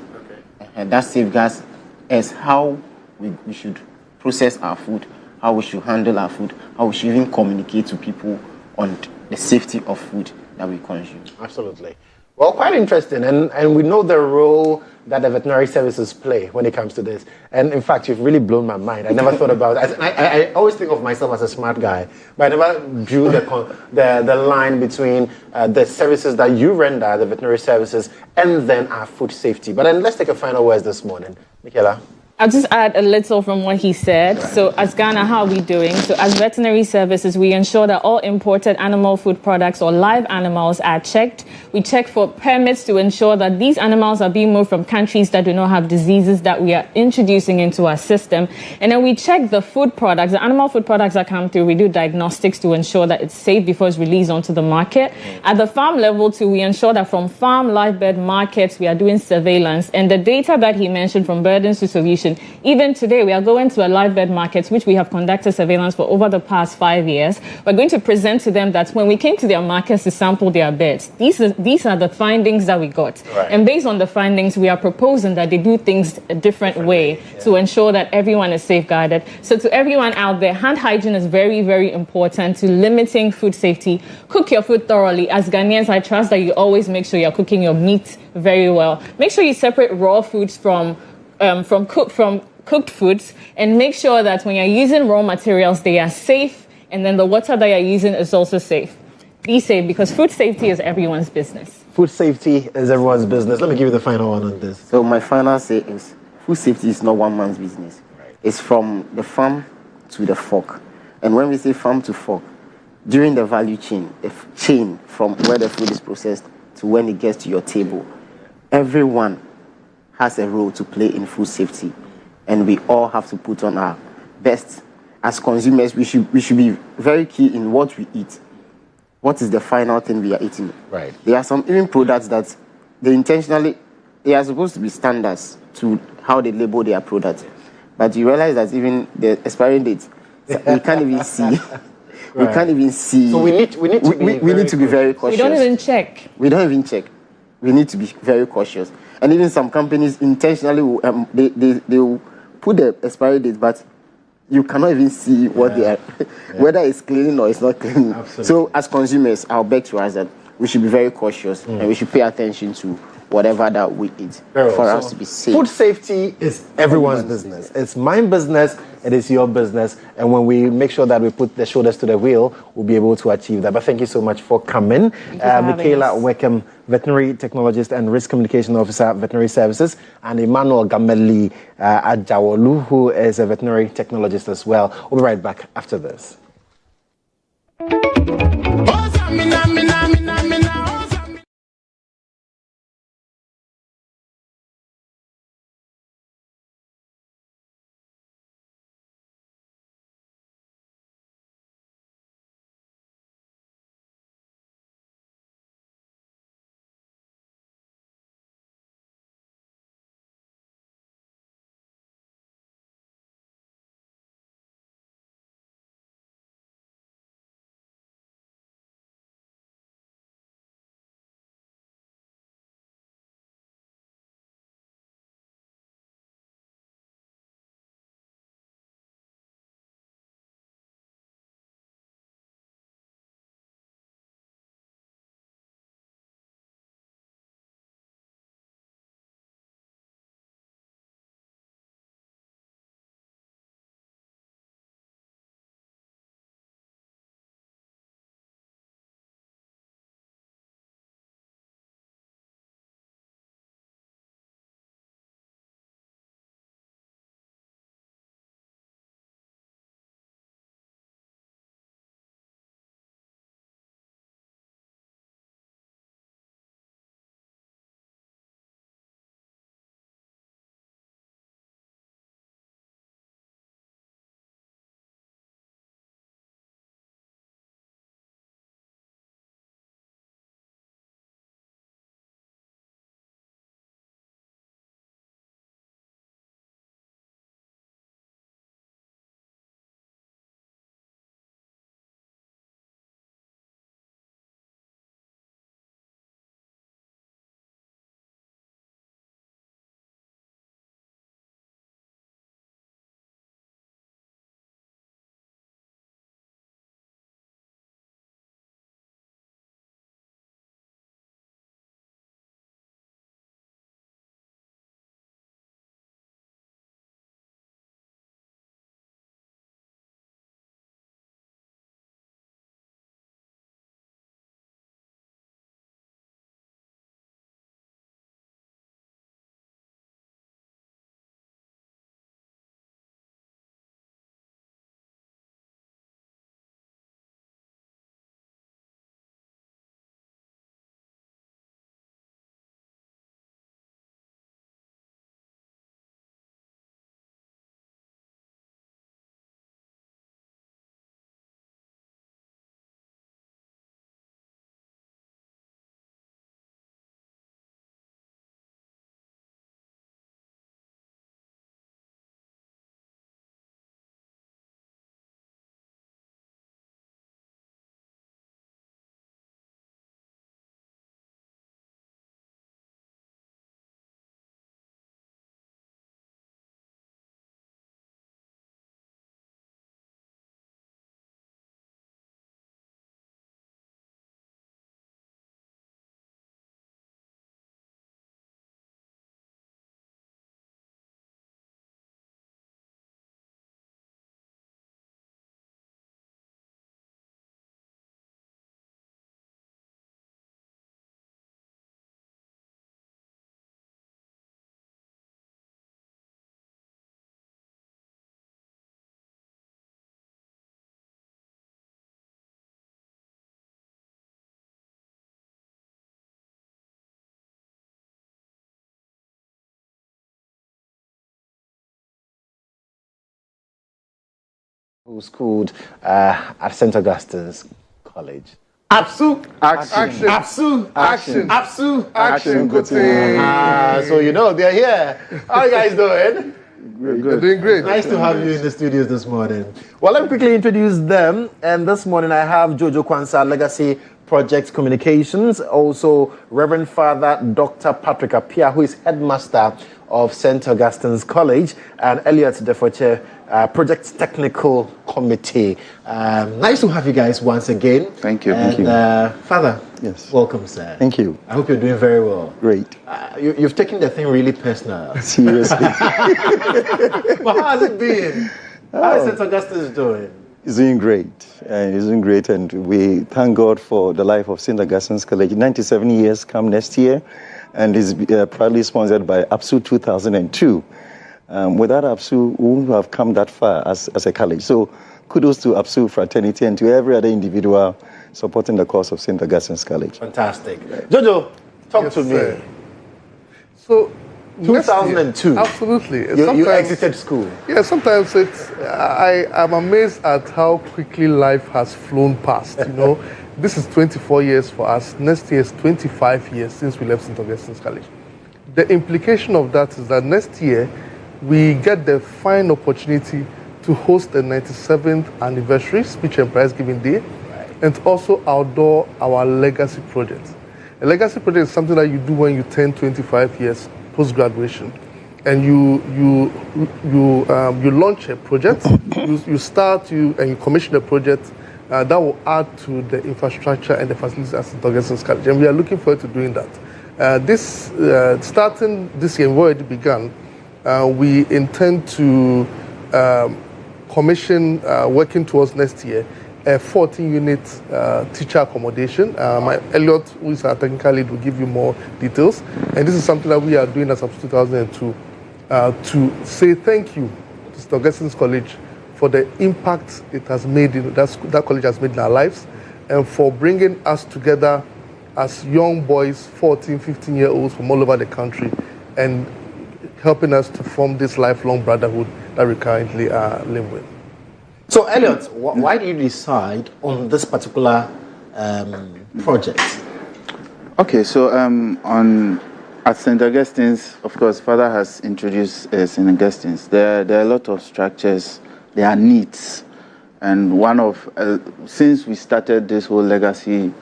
And that safeguards us how we should process our food, how we should handle our food, how we should even communicate to people on the safety of food that we consume. Absolutely. Well, quite interesting. And we know the role that the veterinary services play when it comes to this. And in fact, you've really blown my mind. I never thought about it. I always think of myself as a smart guy, but I never drew the line between the services that you render, the veterinary services, and then our food safety. But then let's take a final word this morning. Michaela? I'll just add a little from what he said. So as Ghana, how are we doing? So as veterinary services, we ensure that all imported animal food products or live animals are checked. We check for permits to ensure that these animals are being moved from countries that do not have diseases that we are introducing into our system. And then we check the food products, the animal food products that come through. We do diagnostics to ensure that it's safe before it's released onto the market. At the farm level too, we ensure that from farm live bird markets, we are doing surveillance. And the data that he mentioned from burdens to solution, even today, we are going to a live bird market, which we have conducted surveillance for over the past 5 years. We're going to present to them that when we came to their markets to sample their birds, these are the findings that we got. Right. And based on the findings, we are proposing that they do things a different way to ensure that everyone is safeguarded. So to everyone out there, hand hygiene is very, very important to limiting food safety. Cook your food thoroughly. As Ghanaians, I trust that you always make sure you're cooking your meat very well. Make sure you separate raw foods from cooked foods, and make sure that when you're using raw materials, they are safe, and then the water that you're using is also safe. Be safe, because food safety is everyone's business. Food safety is everyone's business. Let me give you the final one on this. So my final say is, food safety is not one man's business. It's from the farm to the fork. And when we say farm to fork, during the value chain, chain from where the food is processed to when it gets to your table, everyone has a role to play in food safety, and we all have to put on our best. As consumers, we should be very key in what we eat. What is the final thing we are eating? Right. There are some even products that they are supposed to be standards to how they label their products, but you realize that even the expiry date, we can't even see. Right. We can't even see. So we need to be very cautious. We don't even check. We need to be very cautious. And even some companies intentionally will, they will put the expiry date, but you cannot even see what they are, whether it's clean or it's not clean. Absolutely. So as consumers, I'll beg to us that we should be very cautious and we should pay attention to whatever that we eat for us to be safe. Food safety is everyone's business. It's my business, it is your business. And when we make sure that we put the shoulders to the wheel, we'll be able to achieve that. But thank you so much for coming. Michaela Wickham, veterinary technologist and risk communication officer, veterinary services, and Emmanuel Gameli Ajawolu, who is a veterinary technologist as well. We'll be right back after this. who schooled at St. Augustine's College. Apsu! Action! Apsu! Action! Apsu! Action! So you know they're here. How are you guys doing? We're doing great. Nice to have you in the studios this morning. Well, let me quickly introduce them. And this morning I have Jojo Kwanzaa, Legacy Project Communications. Also, Reverend Father Dr. Patrick Apia, who is headmaster of St. Augustine's College, and Elliot Defoche, Project Technical Committee. Nice to have you guys once again. Thank you. And, thank you. Father, yes. Welcome, sir. Thank you. I hope you're doing very well. Great. You've taken the thing really personal. Seriously. But how has it been? How is St. Augustine's doing? It's doing great. It's doing great, and we thank God for the life of St. Augustine's College. 97 years come next year, and is proudly sponsored by APSU 2002. Without APSU, we wouldn't have come that far as a college. So kudos to APSU fraternity and to every other individual supporting the cause of St. Augustine's College. Fantastic. Jojo, talk to me. So, 2002. Absolutely. You exited school. Yeah, sometimes I'm amazed at how quickly life has flown past. You know, this is 24 years for us. Next year is 25 years since we left St. Augustine's College. The implication of that is that next year we get the fine opportunity to host the 97th anniversary speech and prize giving day, and also outdoor our legacy project. A legacy project is something that you do when you turn 25 years post-graduation, and you launch a project, you commission a project that will add to the infrastructure and the facilities at St. Augustine's College, and we are looking forward to doing that. Starting this year, we've already begun. We intend to commission, working towards next year, a 14-unit teacher accommodation. Elliot, who is our technical lead, will give you more details. And this is something that we are doing as of 2002 to say thank you to St. Augustine's College for the impact it has made, that college has made in our lives, and for bringing us together as young boys, 14, 15-year-olds from all over the country, and helping us to form this lifelong brotherhood that we currently live with. So, Elliot, why did you decide on this particular project? Okay, so at St. Augustine's, of course, Father has introduced St. Augustine's. There are a lot of structures, there are needs. And since we started this whole legacy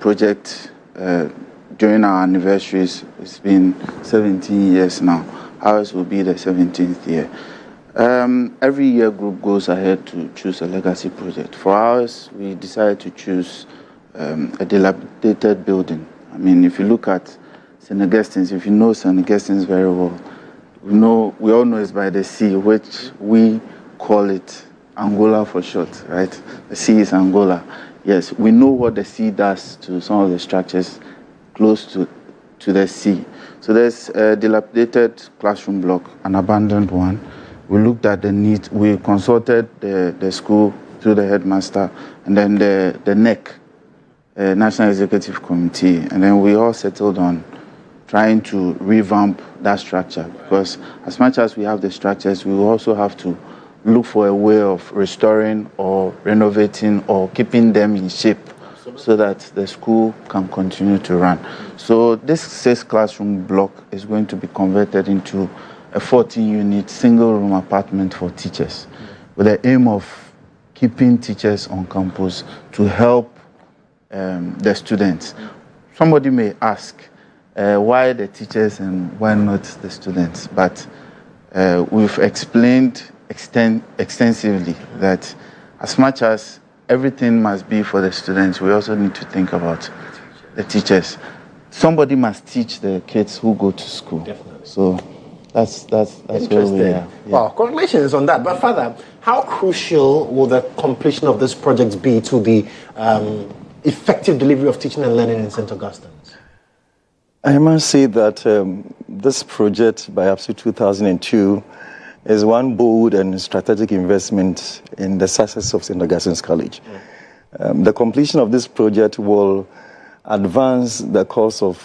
project during our anniversaries, it's been 17 years now. Ours will be the 17th year. Every year group goes ahead to choose a legacy project. For ours, we decided to choose a dilapidated building. I mean, if you look at St. Augustine's, if you know St. Augustine's very well, we all know it's by the sea, which we call it Angola for short, right? The sea is Angola. Yes, we know what the sea does to some of the structures close to the sea. So there's a dilapidated classroom block, an abandoned one. We looked at the need. We consulted the school through the headmaster, and then the NEC, National Executive Committee, and then we all settled on trying to revamp that structure, because as much as we have the structures, we will also have to look for a way of restoring or renovating or keeping them in shape so that the school can continue to run. So this 6-classroom block is going to be converted into a 14-unit single-room apartment for teachers, with the aim of keeping teachers on campus to help the students. Somebody may ask, why the teachers and why not the students? But we've explained extensively that as much as everything must be for the students, we also need to think about the teachers. Somebody must teach the kids who go to school. Definitely. So that's where we are. Yeah. Wow, congratulations on that. But Father, how crucial will the completion of this project be to the effective delivery of teaching and learning in St. Augustine's? I must say that this project by APSU 2002 is one bold and strategic investment in the success of St. Augustine's College. The completion of this project will advance the course of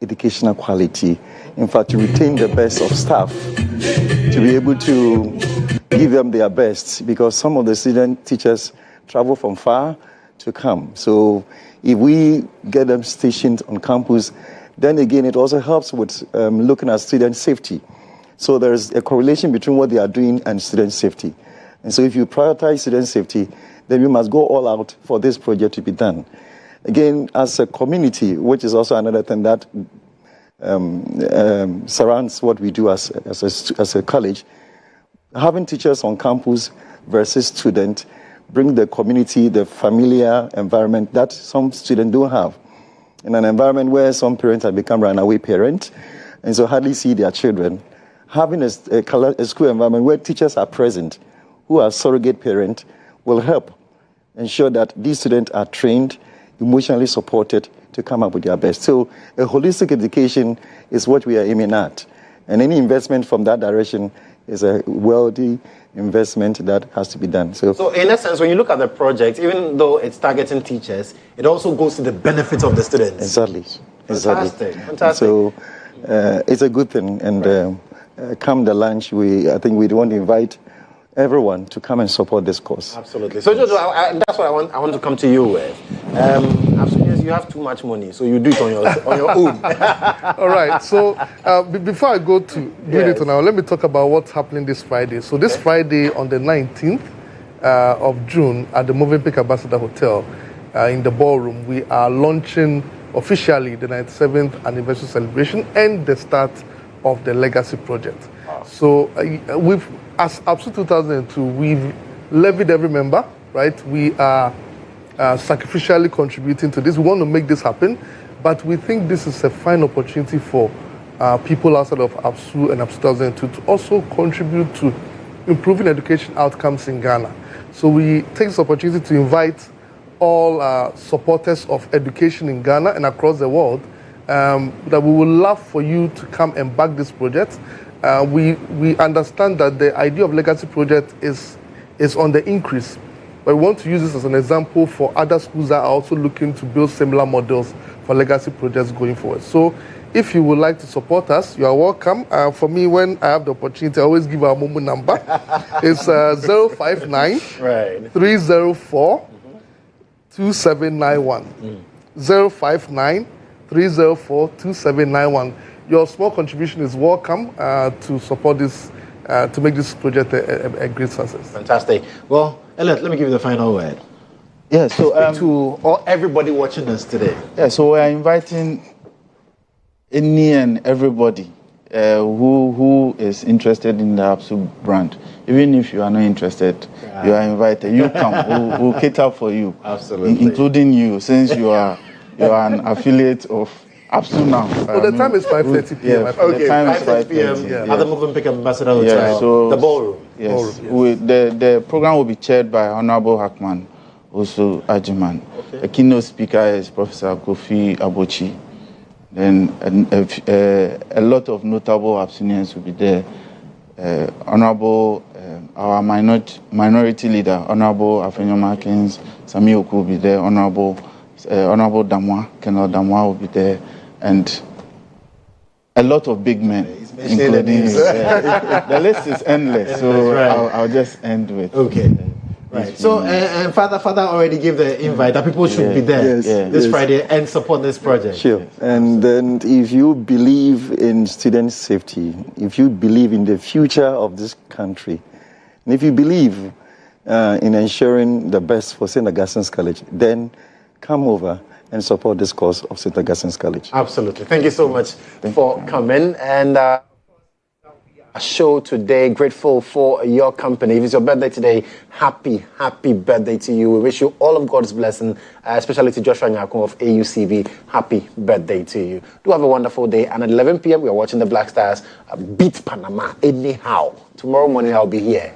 educational quality. In fact, to retain the best of staff, to be able to give them their best, because some of the student teachers travel from far to come. So if we get them stationed on campus, then again, it also helps with looking at student safety. So there's a correlation between what they are doing and student safety. And so if you prioritize student safety, then we must go all out for this project to be done. Again, as a community, which is also another thing that surrounds what we do as a college, having teachers on campus versus student bring the community, the familiar environment that some students don't have. In an environment where some parents have become runaway parents and so hardly see their children, having a school environment where teachers are present, who are surrogate parents, will help ensure that these students are trained, emotionally supported to come up with their best. So a holistic education is what we are aiming at. And any investment from that direction is a wealthy investment that has to be done. So in essence, when you look at the project, even though it's targeting teachers, it also goes to the benefit of the students. Exactly. Fantastic. So it's a good thing. And come the lunch, I think we want to invite everyone to come and support this cause. Absolutely. So Jojo, that's what I want to come to you with. As soon as you have too much money, so you do it on your own. All right. So before I go to doing it now, let me talk about what's happening this Friday. So this Friday on the 19th of June at the Movenpick Ambassador Hotel in the ballroom, we are launching officially the 97th anniversary celebration and the start of the Legacy Project. Wow. So as ABSU 2002, we've levied every member, right? We are sacrificially contributing to this. We want to make this happen, but we think this is a fine opportunity for people outside of ABSU and ABSU 2002 to also contribute to improving education outcomes in Ghana. So we take this opportunity to invite all supporters of education in Ghana and across the world that we would love for you to come and back this project. We understand that the idea of Legacy Project is on the increase, but we want to use this as an example for other schools that are also looking to build similar models for Legacy Projects going forward. So if you would like to support us, you are welcome. For me, when I have the opportunity, I always give our Momo number. It's 059 304 2791. 059 304 2791. Your small contribution is welcome to support this, to make this project a great success. Fantastic. Well, Elliot, let me give you the final word. Yeah, so to everybody watching us today. Yeah, so we're inviting any and everybody who is interested in the ABSU brand. Even if you are not interested, you are invited. You come. We'll cater for you. Absolutely. Including you, since you are an affiliate of ABSU now. So the time is 5:30 p.m. Yeah, okay, the time is 5:30 p.m. at the Movenpick Ambassador Hotel. Yeah, so the ballroom. Yes. The program will be chaired by Honorable Hackman, also Ajiman. Okay. The keynote speaker is Professor Kofi Abochi. Then a lot of notable ABSUnians will be there. Honorable, our minority leader, Honorable Afenyo Markins, Sami Oku will be there. Honorable Damwa, Colonel Damwa will be there. And a lot of big men, including the list is endless, so right. I'll just end with. Okay. Right. So, Father already gave the invite that people should be there this Friday and support this project. Sure. And then if you believe in student safety, if you believe in the future of this country, and if you believe in ensuring the best for St. Augustine's College, then come over and support this cause of St. Augustine's College. Absolutely. Thank you so much for coming. And a show today. Grateful for your company. If it's your birthday today, happy birthday to you. We wish you all of God's blessing, especially to Joshua Nyako of AUCV. Happy birthday to you. Do have a wonderful day. And at 11 p.m., we are watching the Black Stars beat Panama anyhow. Tomorrow morning, I'll be here.